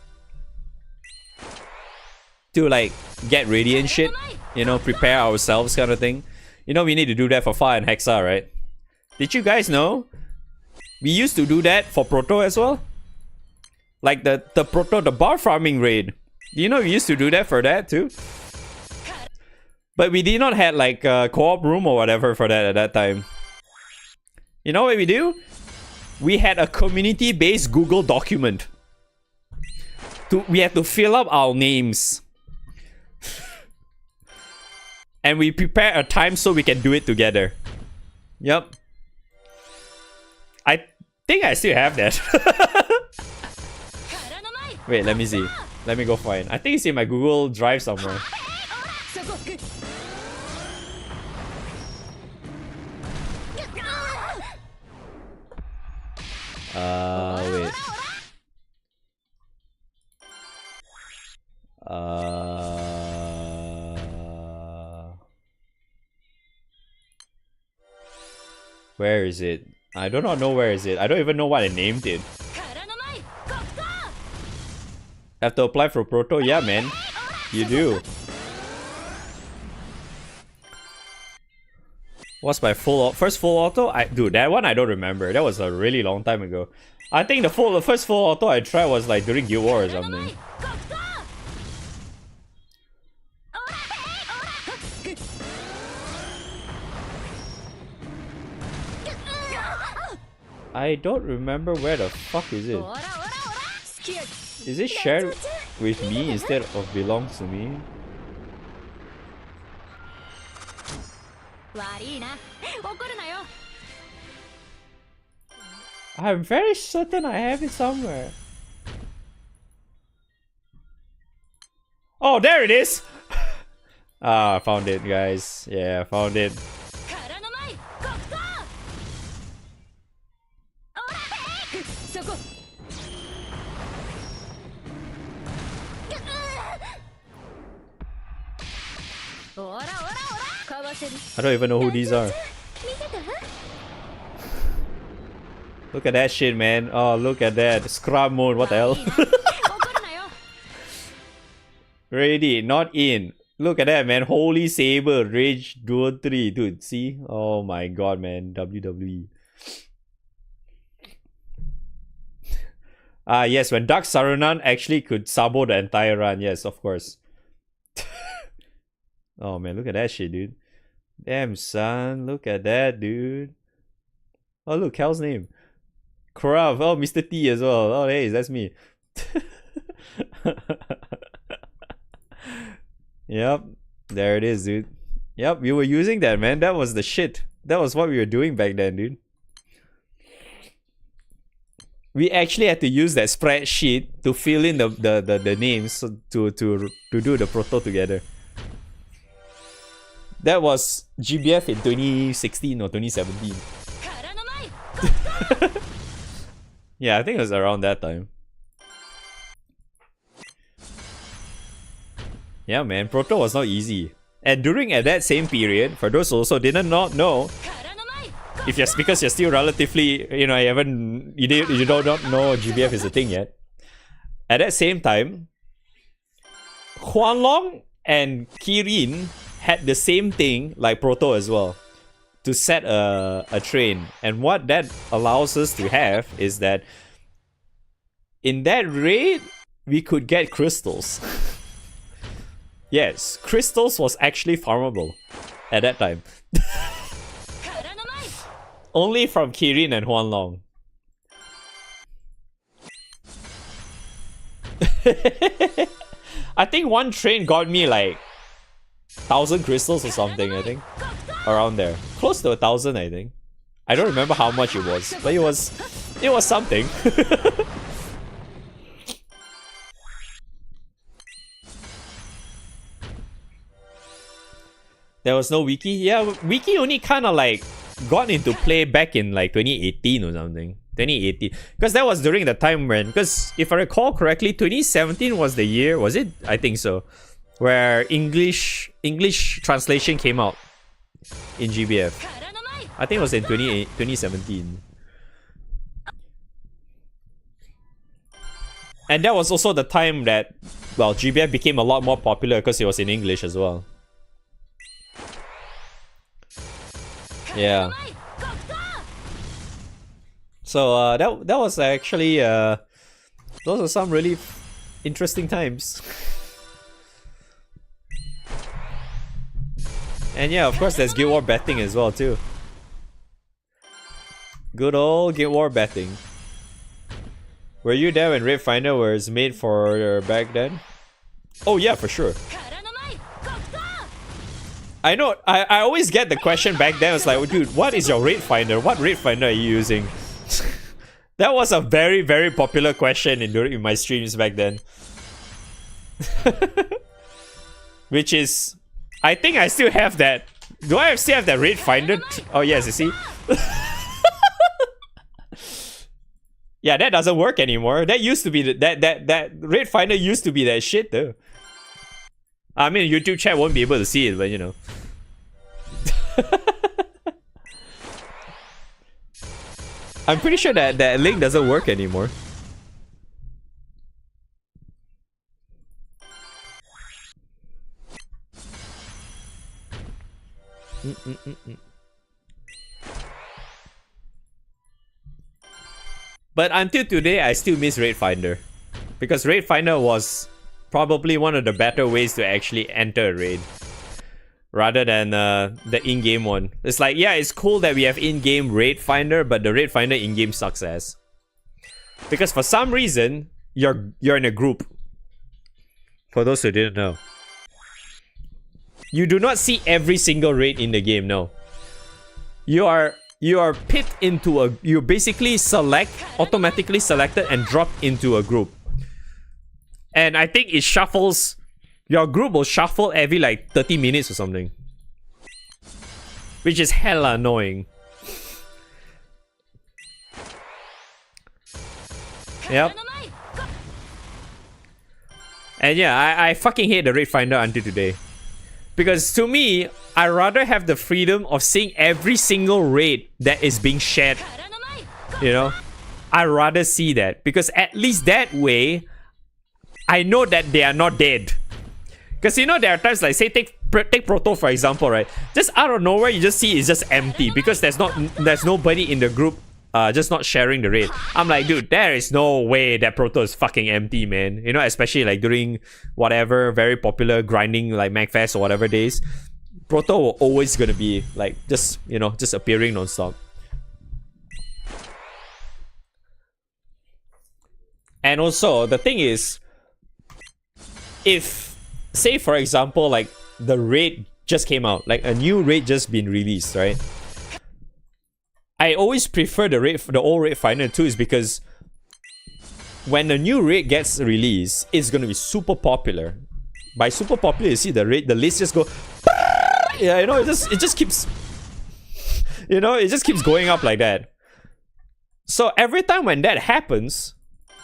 To like get ready and shit. You know, prepare ourselves kind of thing. You know, we need to do that for Far and Hexa, right? Did you guys know? We used to do that for Proto as well. Like the Proto, the bar farming raid. Do you know we used to do that for that too? But we did not have like a co-op room or whatever for that at that time. You know what we do? We had a community-based Google document. We had to fill up our names. And we prepare a time so we can do it together. Yep. I think I still have that. Wait, let me see. Let me go find. I think it's in my Google Drive somewhere. Wait. Where is it? I do not know where is it. I don't even know what I named it. Have to apply for Proto? Yeah, man. You do. What's my first full auto? Dude, that one I don't remember. That was a really long time ago. I think the first full auto I tried was like during Guild War or something. I don't remember where the fuck is it. Is it shared with me instead of belongs to me? I'm very certain I have it somewhere. Oh, there it is! Ah, I found it, guys. Yeah, I found it. I don't even know who these are. Look at that shit, man. Oh, look at that. Scrub mode, what the hell? Ready, not in. Look at that, man. Holy Saber, Rage Duel 3. Dude, see? Oh my god, man. WWE. Ah, yes, when Dark Sarunan actually could sabo the entire run. Yes, of course. Oh man, look at that shit, dude. Damn, son. Look at that, dude. Oh, look, Cal's name. Krav. Oh, Mr. T as well. Oh, hey, that's me. Yep. There it is, dude. Yep, we were using that, man. That was the shit. That was what we were doing back then, dude. We actually had to use that spreadsheet to fill in the names to do the proto together. That was GBF in 2016 or 2017. Yeah, I think it was around that time. Yeah, man, Proto was not easy. And at that same period, for those also did not know, if you're because you're still relatively, you don't know GBF is a thing yet. At that same time, Huanglong and Kirin had the same thing like Proto as well, to set a train. And what that allows us to have is that in that raid, we could get crystals. Yes, crystals was actually farmable at that time. Only from Kirin and Huanglong. I think one train got me like 1,000 crystals or something, I think. Around there. Close to 1,000, I think. I don't remember how much it was, but it was something. There was no wiki? Yeah, wiki only kind of like got into play back in like 2018 or something. 2018. Because that was during the time when, because if I recall correctly, 2017 was the year, was it? I think so. Where English translation came out in GBF. I think it was in 2017. And that was also the time that, well, GBF became a lot more popular because it was in English as well. Yeah. So that was actually those are some really interesting times. And yeah, of course there's Guild War betting as well too. Good old Guild War betting. Were you there when Raid Finder was made for back then? Oh yeah, for sure. I know, I always get the question back then. It's like, dude, what is your Raid Finder? What Raid Finder are you using? That was a very, very popular question in my streams back then. Which is, I think I still have that. Do I still have that Raid Finder? Oh yes, you see? Yeah, that doesn't work anymore. That used to be, that Raid Finder used to be that shit though. I mean, YouTube chat won't be able to see it, but you know. I'm pretty sure that link doesn't work anymore. But until today, I still miss Raid Finder. Because Raid Finder was probably one of the better ways to actually enter a raid. Rather than the in-game one. It's like, yeah, it's cool that we have in-game Raid Finder, but the Raid Finder in-game sucks ass. Because for some reason, you're in a group. For those who didn't know. You do not see every single raid in the game, no. You are pit into a... You basically automatically selected and dropped into a group. And I think it shuffles... Your group will shuffle every like 30 minutes or something. Which is hella annoying. Yep. And yeah, I fucking hate the Raid Finder until today. Because to me, I rather have the freedom of seeing every single raid that is being shared. You know? I rather see that. Because at least that way, I know that they are not dead. Because you know, there are times like, say, take Proto for example, right? Just out of nowhere, you just see it's just empty. Because there's nobody in the group just not sharing the raid. I'm like, dude, there is no way that Proto is fucking empty, man. You know, especially like during whatever very popular grinding like MagFest or whatever days. Proto will always gonna be like just, you know, just appearing non-stop. And also, the thing is, if, say for example, like the raid just came out, like a new raid just been released, right? I always prefer the old Raid Finder too, is because when the new raid gets released, it's gonna be super popular. By super popular, you see the list just go, yeah, you know, it just keeps, you know, it just keeps going up like that. So every time when that happens,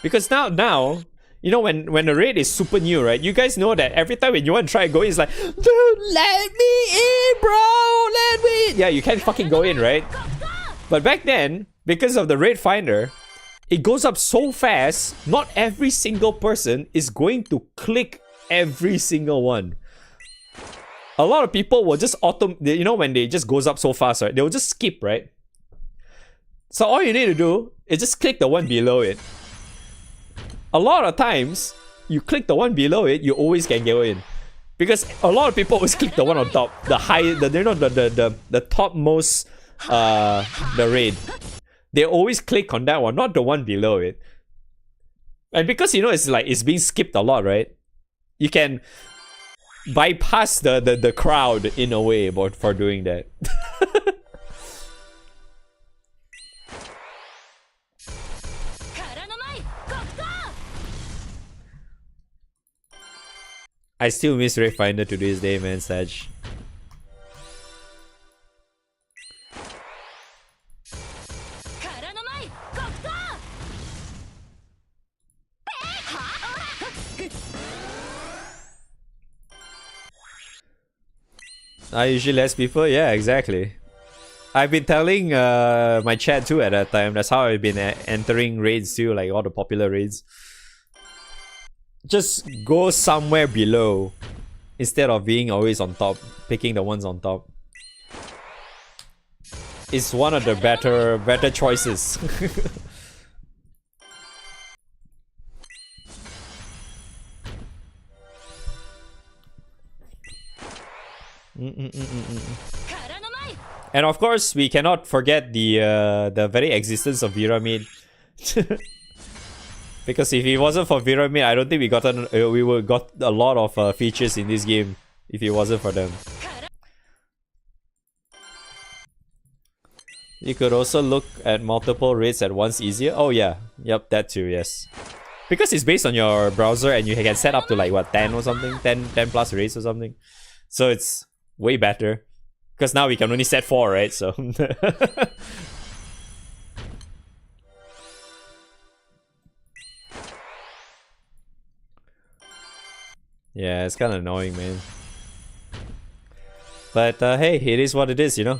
because now, you know, when the raid is super new, right? You guys know that every time when you want to try to go in, it's like, dude, let me in, bro, let me in. Yeah, you can't fucking go in, right? But back then, because of the raid finder, it goes up so fast, not every single person is going to click every single one. A lot of people will just you know, when they just goes up so fast, right? They'll just skip, right? So all you need to do is just click the one below it. A lot of times, you click the one below it, you always can go in. Because a lot of people always click the one on top. The topmost, the raid. They always click on that one, not the one below it. And because, you know, it's being skipped a lot, right? You can bypass the crowd in a way for doing that. I still miss Raid Finder to this day, man, Saj. I usually less people, yeah, exactly. I've been telling my chat too at that time. That's how I've been entering raids too, like all the popular raids. Just go somewhere below instead of being always on top, picking the ones on top. It's one of the better choices. And of course, we cannot forget the very existence of Pyramid. Because if it wasn't for Pyramid, I don't think we would got a lot of features in this game if it wasn't for them. You could also look at multiple raids at once easier. Oh yeah, yep, that too, yes. Because it's based on your browser and you can set up to like what, 10 or something, 10 plus raids or something. So it's way better. Because now we can only set 4, right? So yeah, it's kind of annoying, man. But hey, it is what it is, you know.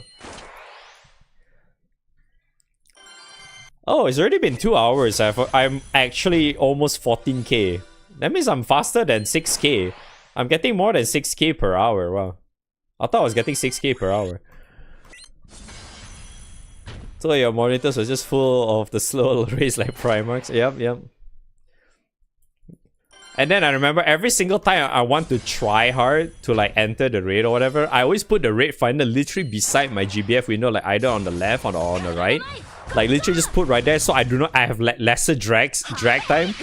Oh, it's already been 2 hours. I'm actually almost 14k. That means I'm faster than 6k. I'm getting more than 6k per hour. Wow. I thought I was getting 6k per hour. So your monitors are just full of the slow race like Primarchs. Yep. And then I remember every single time I want to try hard to like enter the raid or whatever, I always put the raid finder literally beside my GBF window, like either on the left or on the right. Like literally just put right there so I have lesser drag time.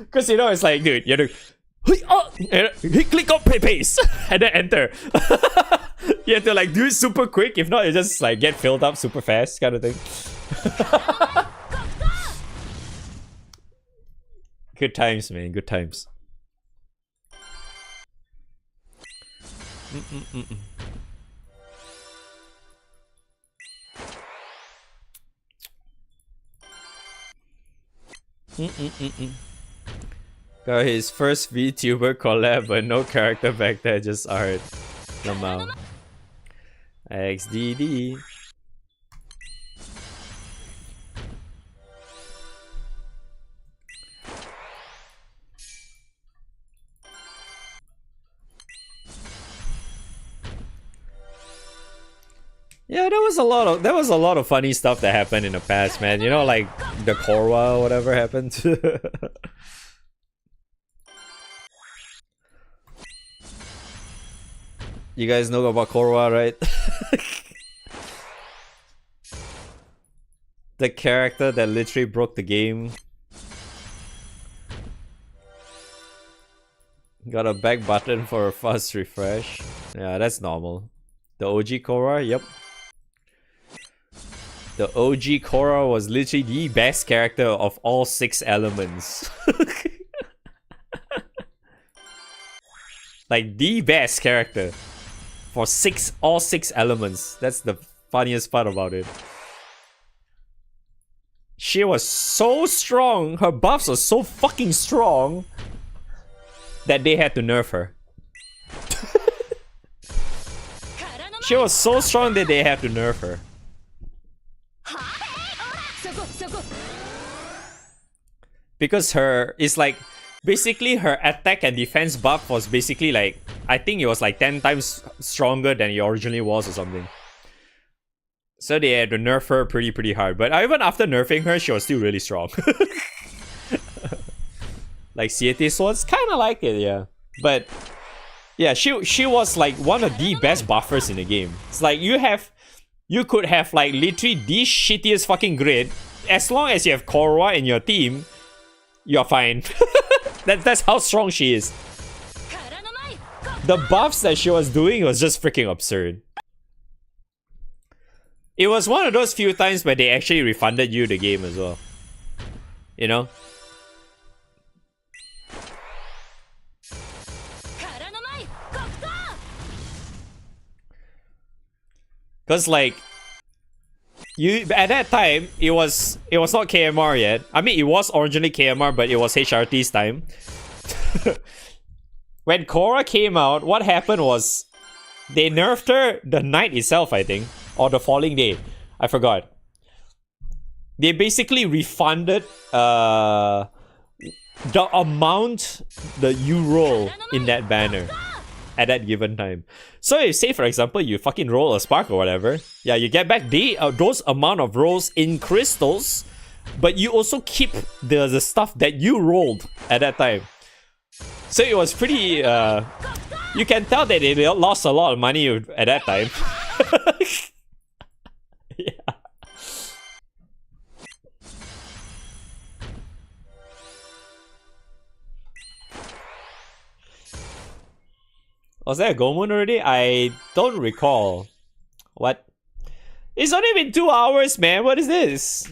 Because you know, it's like, dude, you have to click on paste and then enter. You have to like do it super quick, if not it just like get filled up super fast kind of thing. Good times, man, good times. Got his first VTuber collab, but no character back there, just art. Lamau. XDD. Yeah, there was a lot of funny stuff that happened in the past, man. You know, like the Korwa or whatever happened. You guys know about Korwa, right? The character that literally broke the game. Got a back button for a fast refresh. Yeah, that's normal. The OG Korra, yep. The OG Korra was literally the best character of all 6 elements. Like the best character for all six elements. That's the funniest part about it. She was so strong, her buffs were so fucking strong that they had to nerf her. She was so strong that they had to nerf her. Because it's like, basically her attack and defense buff was basically like, I think it was like 10 times stronger than it originally was or something. So they had to nerf her pretty hard. But even after nerfing her, she was still really strong. Like Siete Swords, kind of like it, yeah. But yeah, she was like one of the best buffers in the game. It's like you could have like literally the shittiest fucking grid. As long as you have Korra in your team, you're fine. That's how strong she is. The buffs that she was doing was just freaking absurd. It was one of those few times where they actually refunded you the game as well. You know? Cause like you at that time it was not KMR yet. I mean it was originally KMR, but it was HRT's time. When Korra came out, what happened was they nerfed her the night itself, I think. Or the following day. I forgot. They basically refunded the amount that you roll in that banner at that given time. So if, say for example, you fucking roll a spark or whatever, yeah, you get back those amount of rolls in crystals, but you also keep the stuff that you rolled at that time. So it was pretty, you can tell that they lost a lot of money at that time. Yeah. Was that a Goemon already? I don't recall. What? It's only been 2 hours, man. What is this?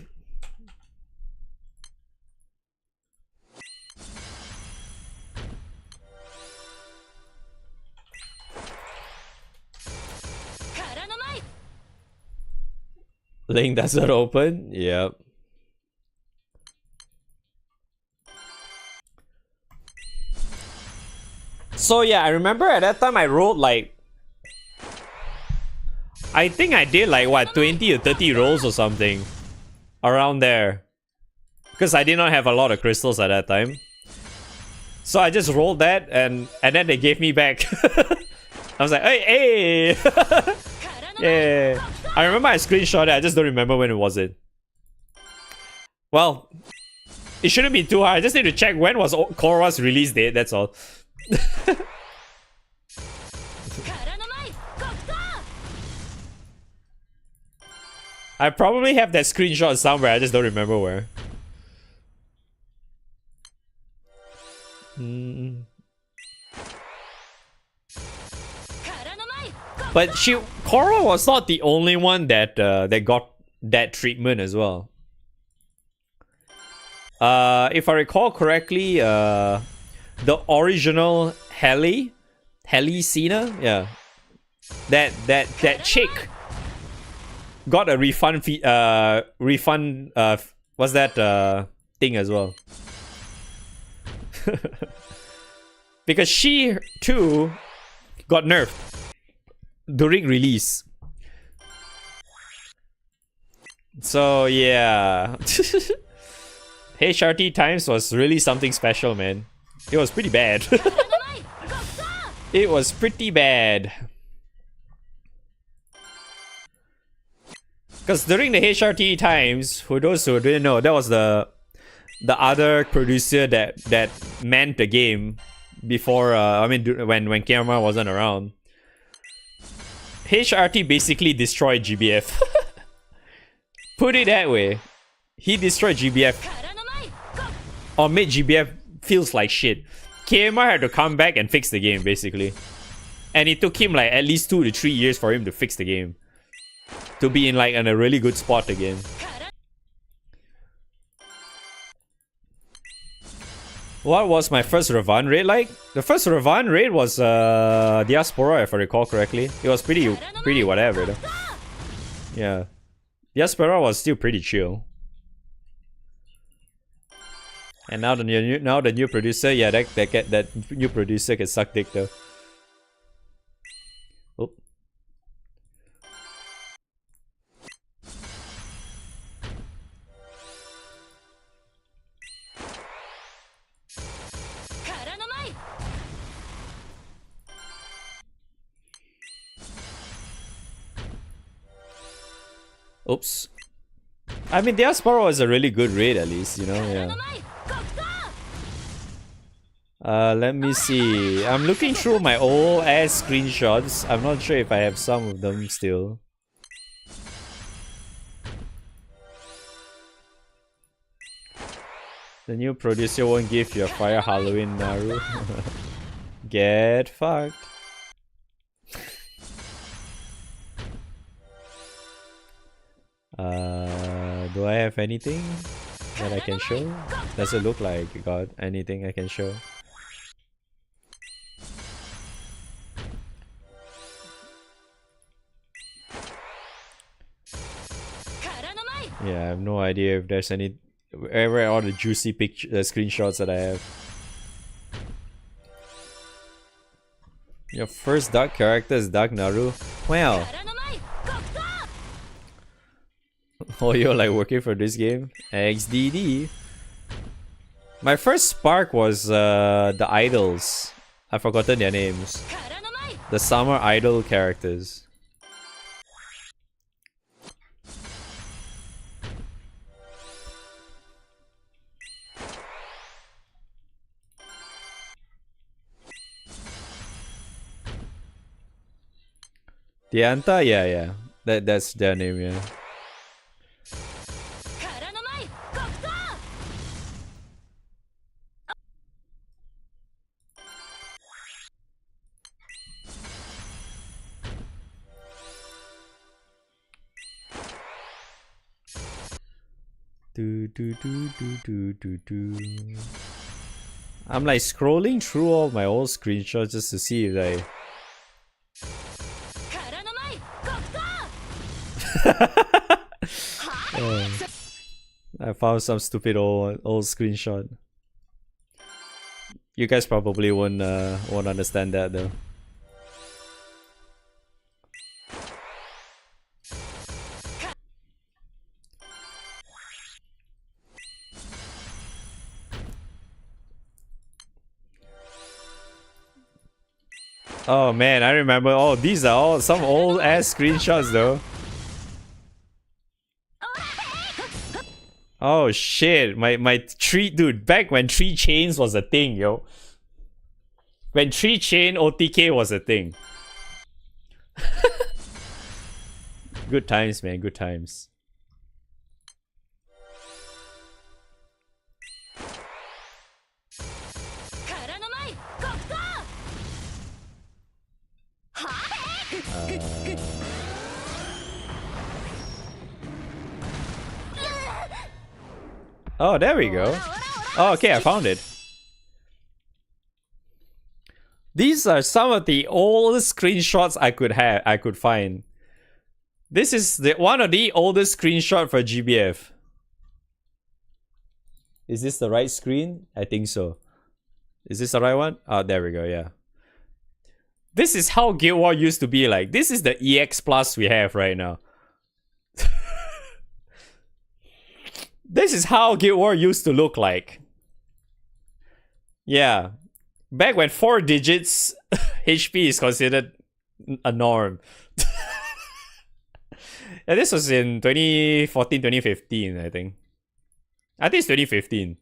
Link doesn't open? Yep. So yeah, I remember at that time I rolled like, I think I did like what, 20 or 30 rolls or something. Around there. Because I did not have a lot of crystals at that time. So I just rolled that and then they gave me back. I was like, hey! Yeah. I remember I screenshot it, I just don't remember when it was it. Well, it shouldn't be too hard. I just need to check when was Korra's release date, that's all. I probably have that screenshot somewhere, I just don't remember where. But Korra was not the only one that got that treatment as well. If I recall correctly, the original Cena, yeah, that chick got a refund what's that thing as well. Because she too got nerfed during release. So yeah. HRT times was really something special, man. It was pretty bad. It was pretty bad. Because during the HRT times, for those who didn't know, that was the other producer that manned the game before, I mean, when KMR wasn't around. HRT basically destroyed GBF. Put it that way. He destroyed GBF. Or made GBF feels like shit. KMR had to come back and fix the game, basically. And it took him like at least 2 to 3 years for him to fix the game. To be in like in a really good spot again. What was my first Revan raid like? The first Revan raid was Diaspora, if I recall correctly. It was pretty whatever though. Yeah. Diaspora was still pretty chill. And now the new producer, yeah, that new producer can suck dick though. Oh. Oops. I mean, their Sparrow is a really good raid at least, you know, yeah. Let me see. I'm looking through my old ass screenshots. I'm not sure if I have some of them still. The new producer won't give you a fire Halloween, Naru. Get fucked. Do I have anything that I can show? Does it look like I got anything I can show? Yeah, I have no idea if there's any. Where are all the juicy picture screenshots that I have? Your first dark character is Dark Naru. Wow. Oh, you're like working for this game? XDD. My first spark was the idols. I've forgotten their names. The summer idol characters. Dianta? Yeah. That's their name, yeah. I'm like scrolling through all my old screenshots just to see if I... I found some stupid old screenshot. You guys probably won't understand that though. Oh man, I remember. Oh, these are all some old ass screenshots though. Oh shit, my tree, dude, back when 3 chains was a thing, yo. When 3 chain OTK was a thing. Good times, man, good times. Oh, there we go. Oh, okay, I found it. These are some of the oldest screenshots I could find. This is one of the oldest screenshot for GBF. Is this the right screen? I think so. Is this the right one? Oh, there we go, yeah. This is how Guild War used to be like. This is the EX Plus we have right now. This is how Guild War used to look like. Yeah. Back when 4 digits HP is considered a norm. Yeah, this was in 2014, 2015, I think. I think it's 2015.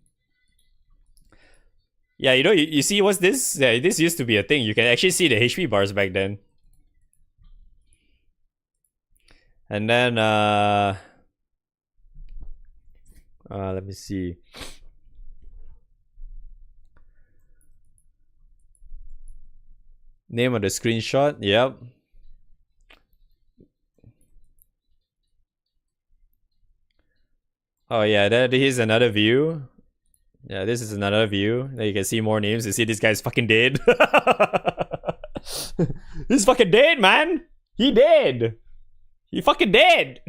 Yeah, you know, you see what's this? Yeah, this used to be a thing. You can actually see the HP bars back then. And then, let me see. Name of the screenshot, yep. Oh yeah, here's another view. Yeah, this is another view. There you can see more names. You see this guy's fucking dead. He's fucking dead, man. He dead. He fucking dead.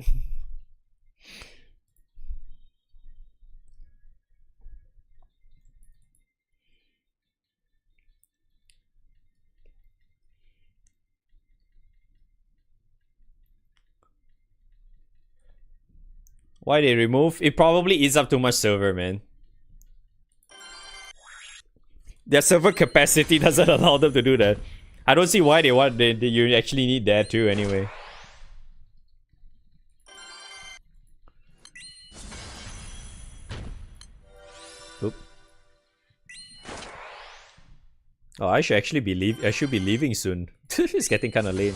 Why they remove? It probably eats up too much server, man. Their server capacity doesn't allow them to do that. I don't see why you actually need that too anyway. Oop. Oh, I should actually I should be leaving soon. It's getting kind of late.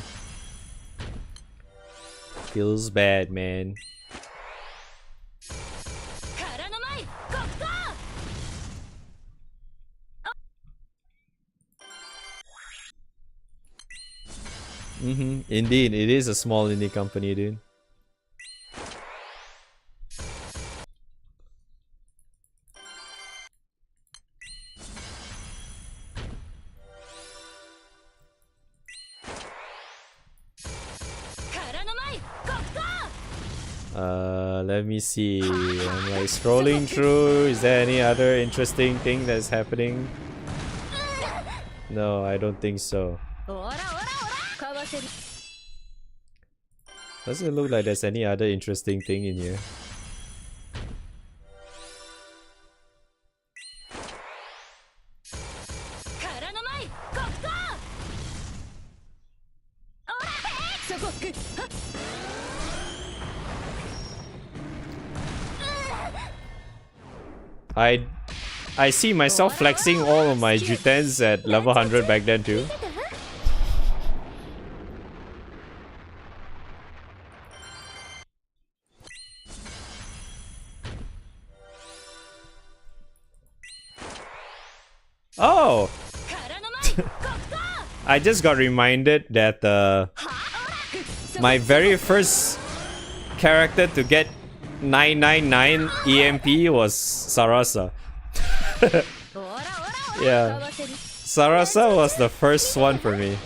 Feels bad, man. Indeed, it is a small indie company, dude. Let me see. I'm like scrolling through. Is there any other interesting thing that's happening? No, I don't think so. Doesn't look like there's any other interesting thing in here. I see myself flexing all of my jutens at level 100 back then too. Oh! I just got reminded that my very first character to get 999 EMP was Sarasa. Yeah. Sarasa was the first one for me.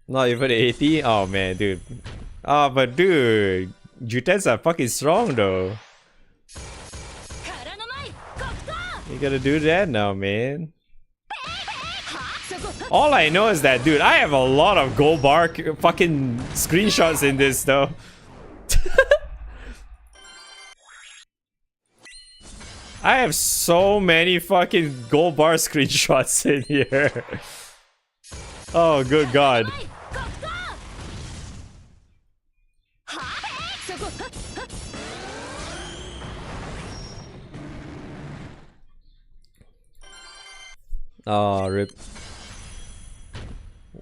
Not even 80? Oh man, dude. Oh, but dude, Jutens are fucking strong though. You gotta do that now, man. All I know is that, dude, I have a lot of gold bar fucking screenshots in this though. I have so many fucking gold bar screenshots in here. Oh, good god. Oh, rip.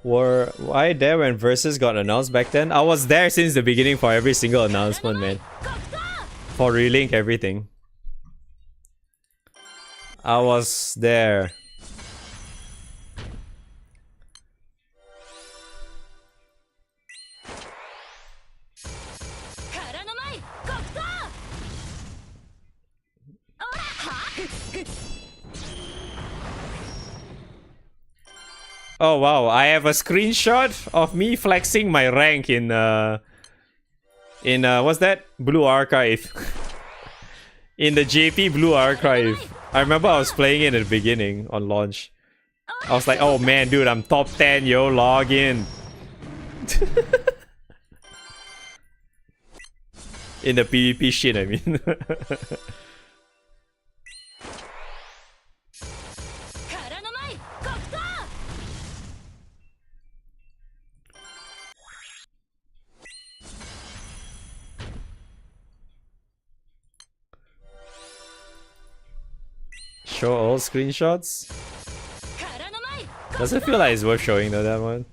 Were I there when Versus got announced back then? I was there since the beginning for every single announcement, man. For relink everything. I was there. Oh wow, I have a screenshot of me flexing my rank in what's that? Blue Archive. In the JP Blue Archive. I remember I was playing it at the beginning on launch. I was like, oh man, dude, I'm top 10, yo, log in. In the PvP shit, I mean. Show all screenshots? Does it feel like it's worth showing though, that one?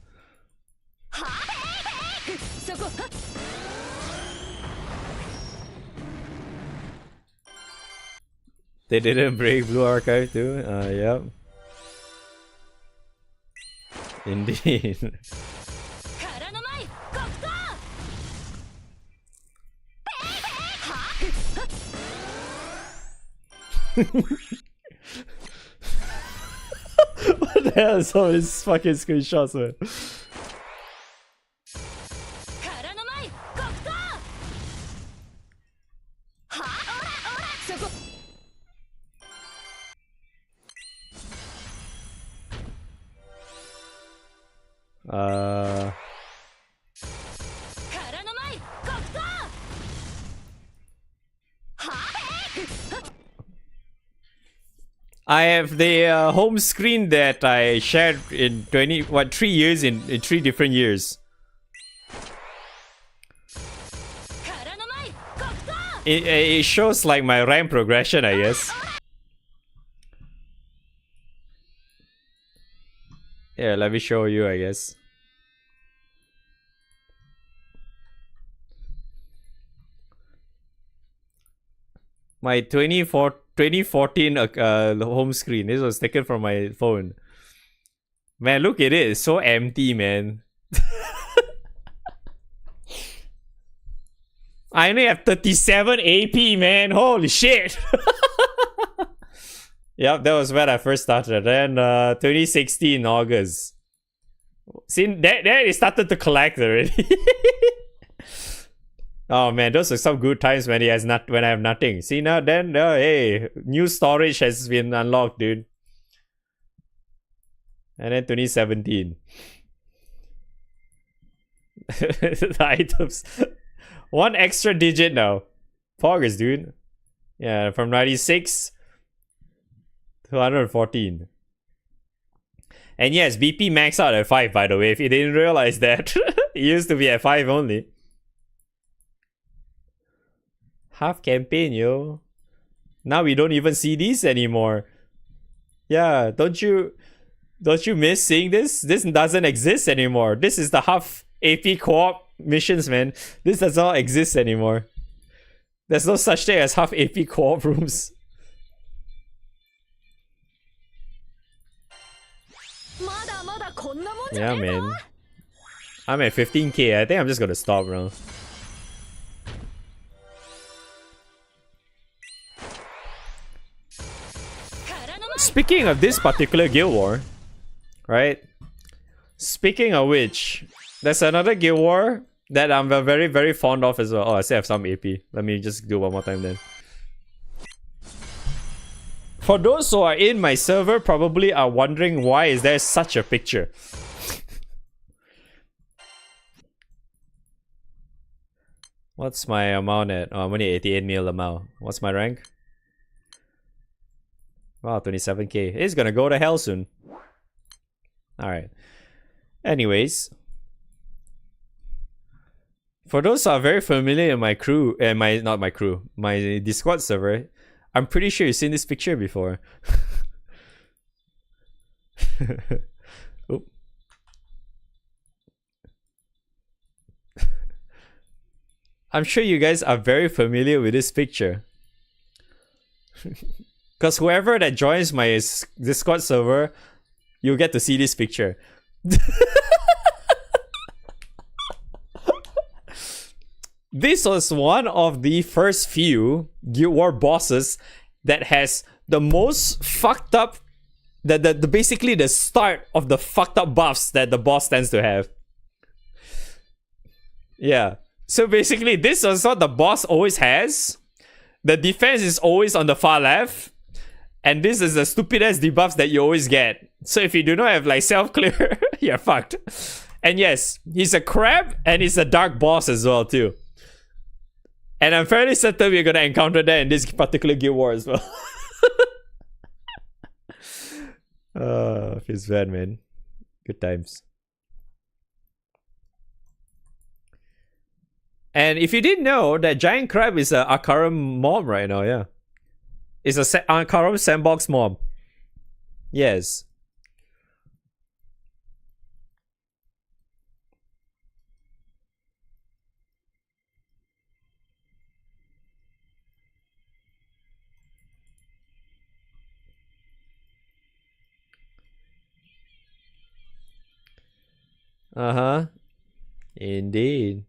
They didn't break Blue Archive too? Yep. Indeed. What the hell is all these fucking screenshots, man? I have the home screen that I shared in 3 years in 3 different years. It shows like my rank progression, I guess. Yeah, let me show you, I guess. My 2014 home screen. This was taken from my phone. Man, look at it. It's so empty, man. I only have 37 AP, man. Holy shit. Yep, that was when I first started. Then 2016 August. See, there it started to collect already. Oh man, those are some good times when when I have nothing. See now, then hey, new storage has been unlocked, dude. And then 2017. The items. One extra digit now. Poggers, dude. Yeah, from 96 to 114. And yes, BP maxed out at 5, by the way, if you didn't realize that. It used to be at 5 only. Half campaign, yo. Now we don't even see these anymore. Yeah, don't you miss seeing this? This doesn't exist anymore. This is the half AP co-op missions, man. This does not exist anymore. There's no such thing as half AP co-op rooms. Yeah, man. I'm at 15k. I think I'm just gonna stop, bro. Speaking of this particular Guild War, right? Speaking of which, there's another Guild War that I'm very, very fond of as well. Oh, I still have some AP. Let me just do one more time then. For those who are in my server, probably are wondering why is there such a picture. What's my amount at? Oh, I'm only 88 mil amount. What's my rank? Wow, 27k. It's gonna go to hell soon. Alright. Anyways. For those who are very familiar in my crew, not my crew, my Discord server, I'm pretty sure you've seen this picture before. Oop. I'm sure you guys are very familiar with this picture. Because whoever that joins my Discord server, you'll get to see this picture. This was one of the first few Guild War bosses that has the most fucked up, basically the start of the fucked up buffs that the boss tends to have. Yeah. So basically, this is what the boss always has. The defense is always on the far left. And this is the stupid ass debuffs that you always get. So if you do not have like self-clear, you're fucked. And yes, he's a crab and he's a dark boss as well too. And I'm fairly certain we're gonna encounter that in this particular Guild War as well. Feels bad, man. Good times. And if you didn't know, that giant crab is a Akaram mob right now, yeah. It's a Akaram sandbox mob. Yes. Uh-huh. Indeed.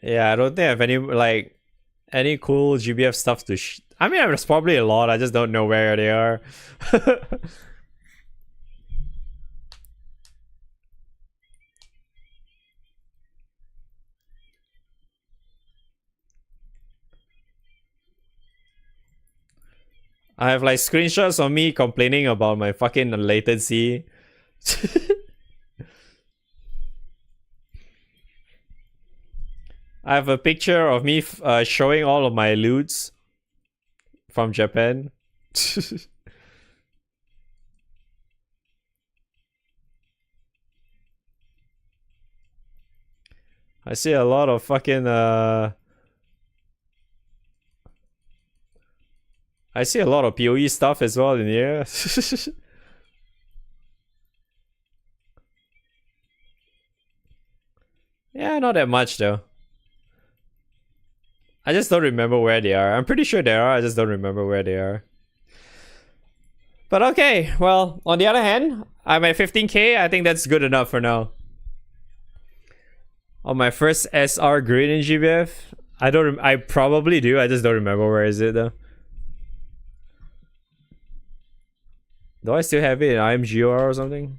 Yeah, I don't think I have any cool GBF stuff to I mean, there's probably a lot, I just don't know where they are. I have like screenshots of me complaining about my fucking latency. I have a picture of me showing all of my loots from Japan. I see a lot of fucking I see a lot of PoE stuff as well in here. Yeah, not that much though. I just don't remember where they are. I'm pretty sure they are, I just don't remember where they are. But okay, well, on the other hand, I'm at 15k. I think that's good enough for now. On my first SR grid in GBF, I probably do. I just don't remember where is it though. Do I still have it in IMGR or something?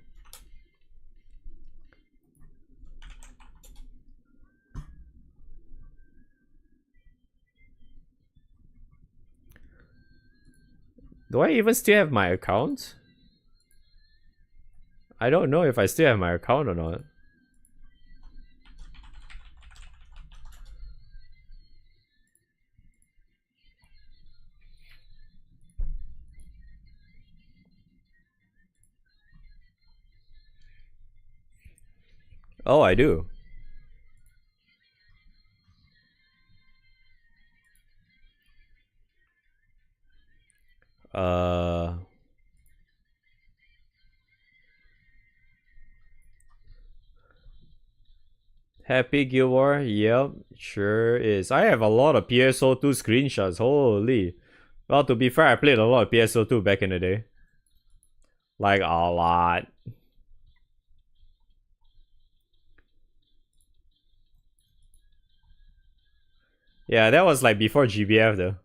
Do I even still have my account? I don't know if I still have my account or not. Oh, I do. Happy Guild War? Yep, sure is. I have a lot of PSO2 screenshots. Holy. Well, to be fair, I played a lot of PSO2 back in the day. Like, a lot. Yeah, that was like before GBF though.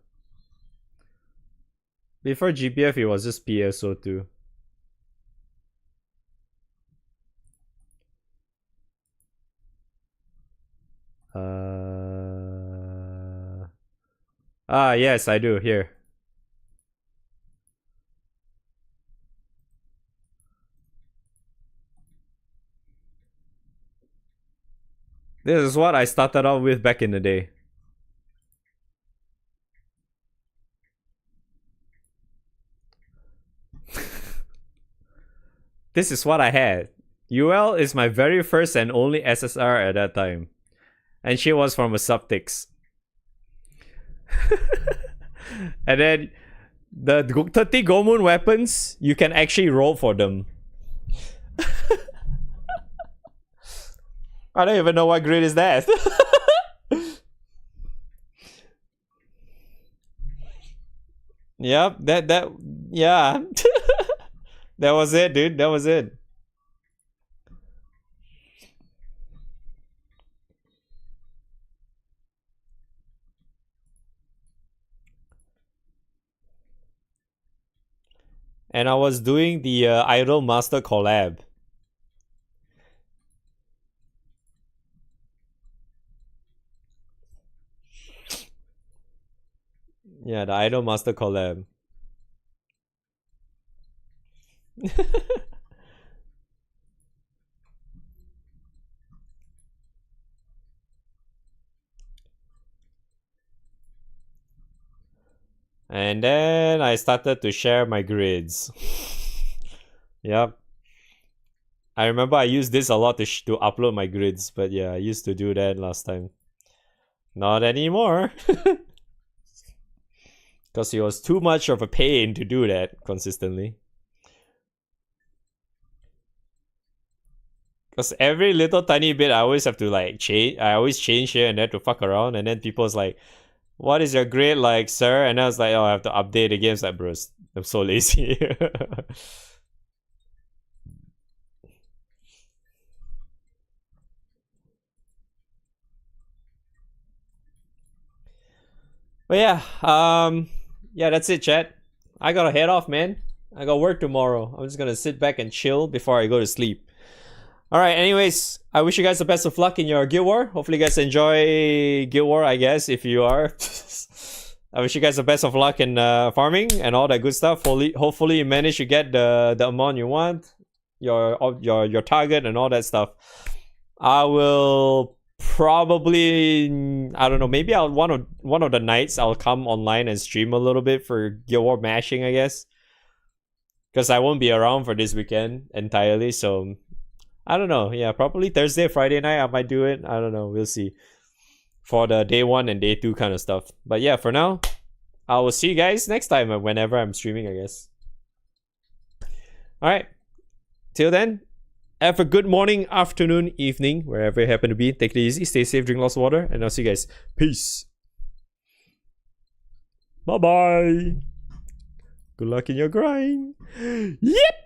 Before GBF, it was just PSO2. Yes, I do. Here. This is what I started off with back in the day. This is what I had. UL is my very first and only SSR at that time. And she was from a Subtix. And then the 30 Gomun weapons, you can actually roll for them. I don't even know what grid is that. Yep, yeah. That was it, dude. That was it. And I was doing the Idol Master collab. Yeah, the Idol Master collab. And then I started to share my grids. Yep. I remember I used this a lot to upload my grids, but yeah, I used to do that last time. Not anymore. Because it was too much of a pain to do that consistently. Because every little tiny bit I always have to like change. I always change here and there to fuck around, and then people's like, what is your grade like, sir? And I was like, oh, I have to update the games. Like, bro, I'm so lazy. But yeah, that's it, chat. I gotta head off, man. I got work tomorrow. I'm just gonna sit back and chill before I go to sleep. Alright, anyways, I wish you guys the best of luck in your Guild War. Hopefully you guys enjoy Guild War, I guess, if you are. I wish you guys the best of luck in farming and all that good stuff. Hopefully you manage to get the amount you want, your target and all that stuff. I will probably, I don't know, maybe I'll one of the nights I'll come online and stream a little bit for Guild War mashing, I guess, because I won't be around for this weekend entirely. So I don't know. Yeah, probably Thursday, Friday night I might do it. I don't know. We'll see for the day 1 and day 2 kind of stuff. But yeah, for now, I will see you guys next time whenever I'm streaming, I guess. All right. Till then, have a good morning, afternoon, evening, wherever you happen to be. Take it easy, stay safe, drink lots of water, and I'll see you guys. Peace. Bye-bye. Good luck in your grind. Yep.